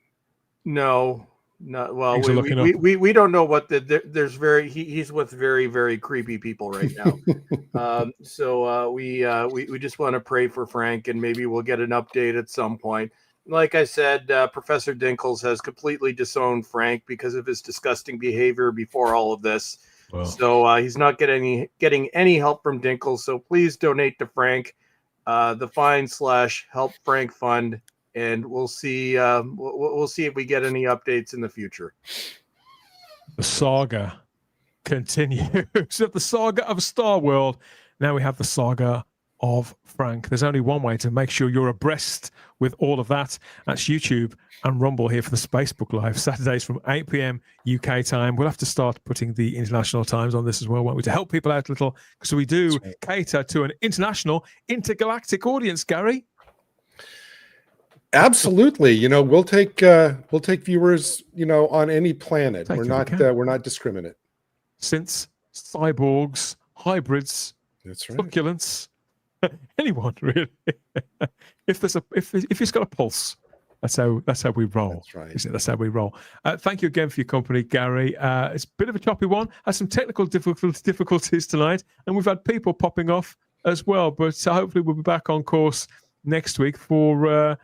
No. Well, we don't know what he's with very, very creepy people right now. So we just want to pray for Frank, and maybe we'll get an update at some point. Like I said, Professor Dinkles has completely disowned Frank because of his disgusting behavior before all of this. Wow. So he's not getting any help from Dinkles. So please donate to Frank, the Find/Help Frank Fund. And we'll see. We'll see if we get any updates in the future. The saga continues. The saga of Star World. Now we have the saga of Frank. There's only one way to make sure you're abreast with all of that. That's YouTube and Rumble here for the Spacebook Live, Saturdays from 8 p.m. UK time. We'll have to start putting the international times on this as well, won't we, to help people out a little, because we do cater to an international, intergalactic audience, Gary. Absolutely. We'll take viewers, on any planet. We're not discriminate. Since cyborgs, hybrids, that's right, succulents, anyone really. if it's got a pulse, that's how we roll. That's right. Isn't it? That's how we roll. Thank you again for your company, Gary. It's a bit of a choppy one. Had some technical difficulties tonight, and we've had people popping off as well. But hopefully we'll be back on course next week for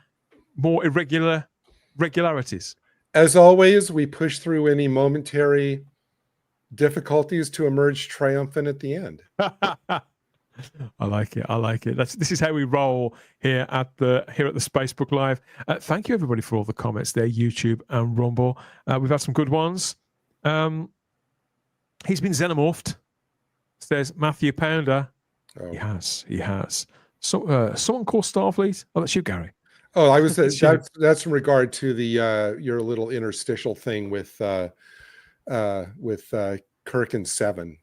more regularities. As always, we push through any momentary difficulties to emerge triumphant at the end. I like it. This is how we roll here at the Spacebook Live. Thank you everybody for all the comments there, YouTube and Rumble. We've had some good ones. He's been xenomorphed, says Matthew Pounder. Oh. He has. So someone called Starfleet. Oh, that's you, Gary. Oh, I was that's in regard to the your little interstitial thing with Kirk and Seven.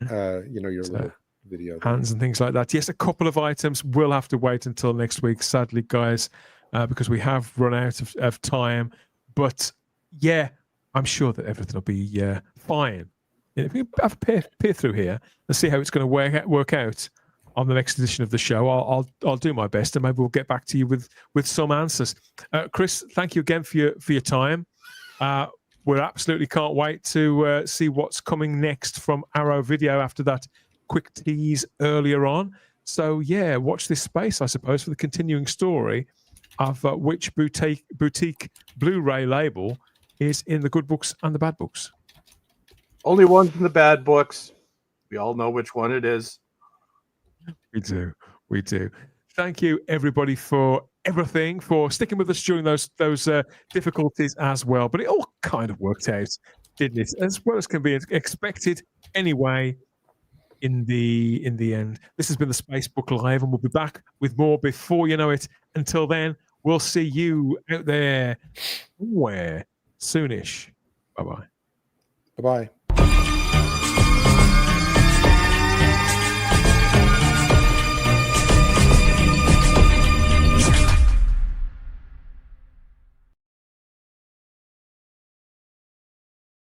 Your little video hands and things like that. Yes, a couple of items will have to wait until next week, sadly, guys, because we have run out of time. But yeah, I'm sure that everything will be fine. If we have a peer through here and see how it's going to work out on the next edition of the show, I'll do my best, and maybe we'll get back to you with some answers. Chris, thank you again for your time. We absolutely can't wait to see what's coming next from Arrow Video after that quick tease earlier on. So yeah, watch this space, I suppose, for the continuing story of which boutique Blu-ray label is in the good books and the bad books. Only one's in the bad books. We all know which one it is. We do. We do. Thank you, everybody, for everything, for sticking with us during those difficulties as well. But it all kind of worked out, didn't it? As well as can be expected anyway. In the end, this has been the Spacebook Live, and we'll be back with more before you know it. Until then, we'll see you out there somewhere soonish. Bye bye. Bye bye.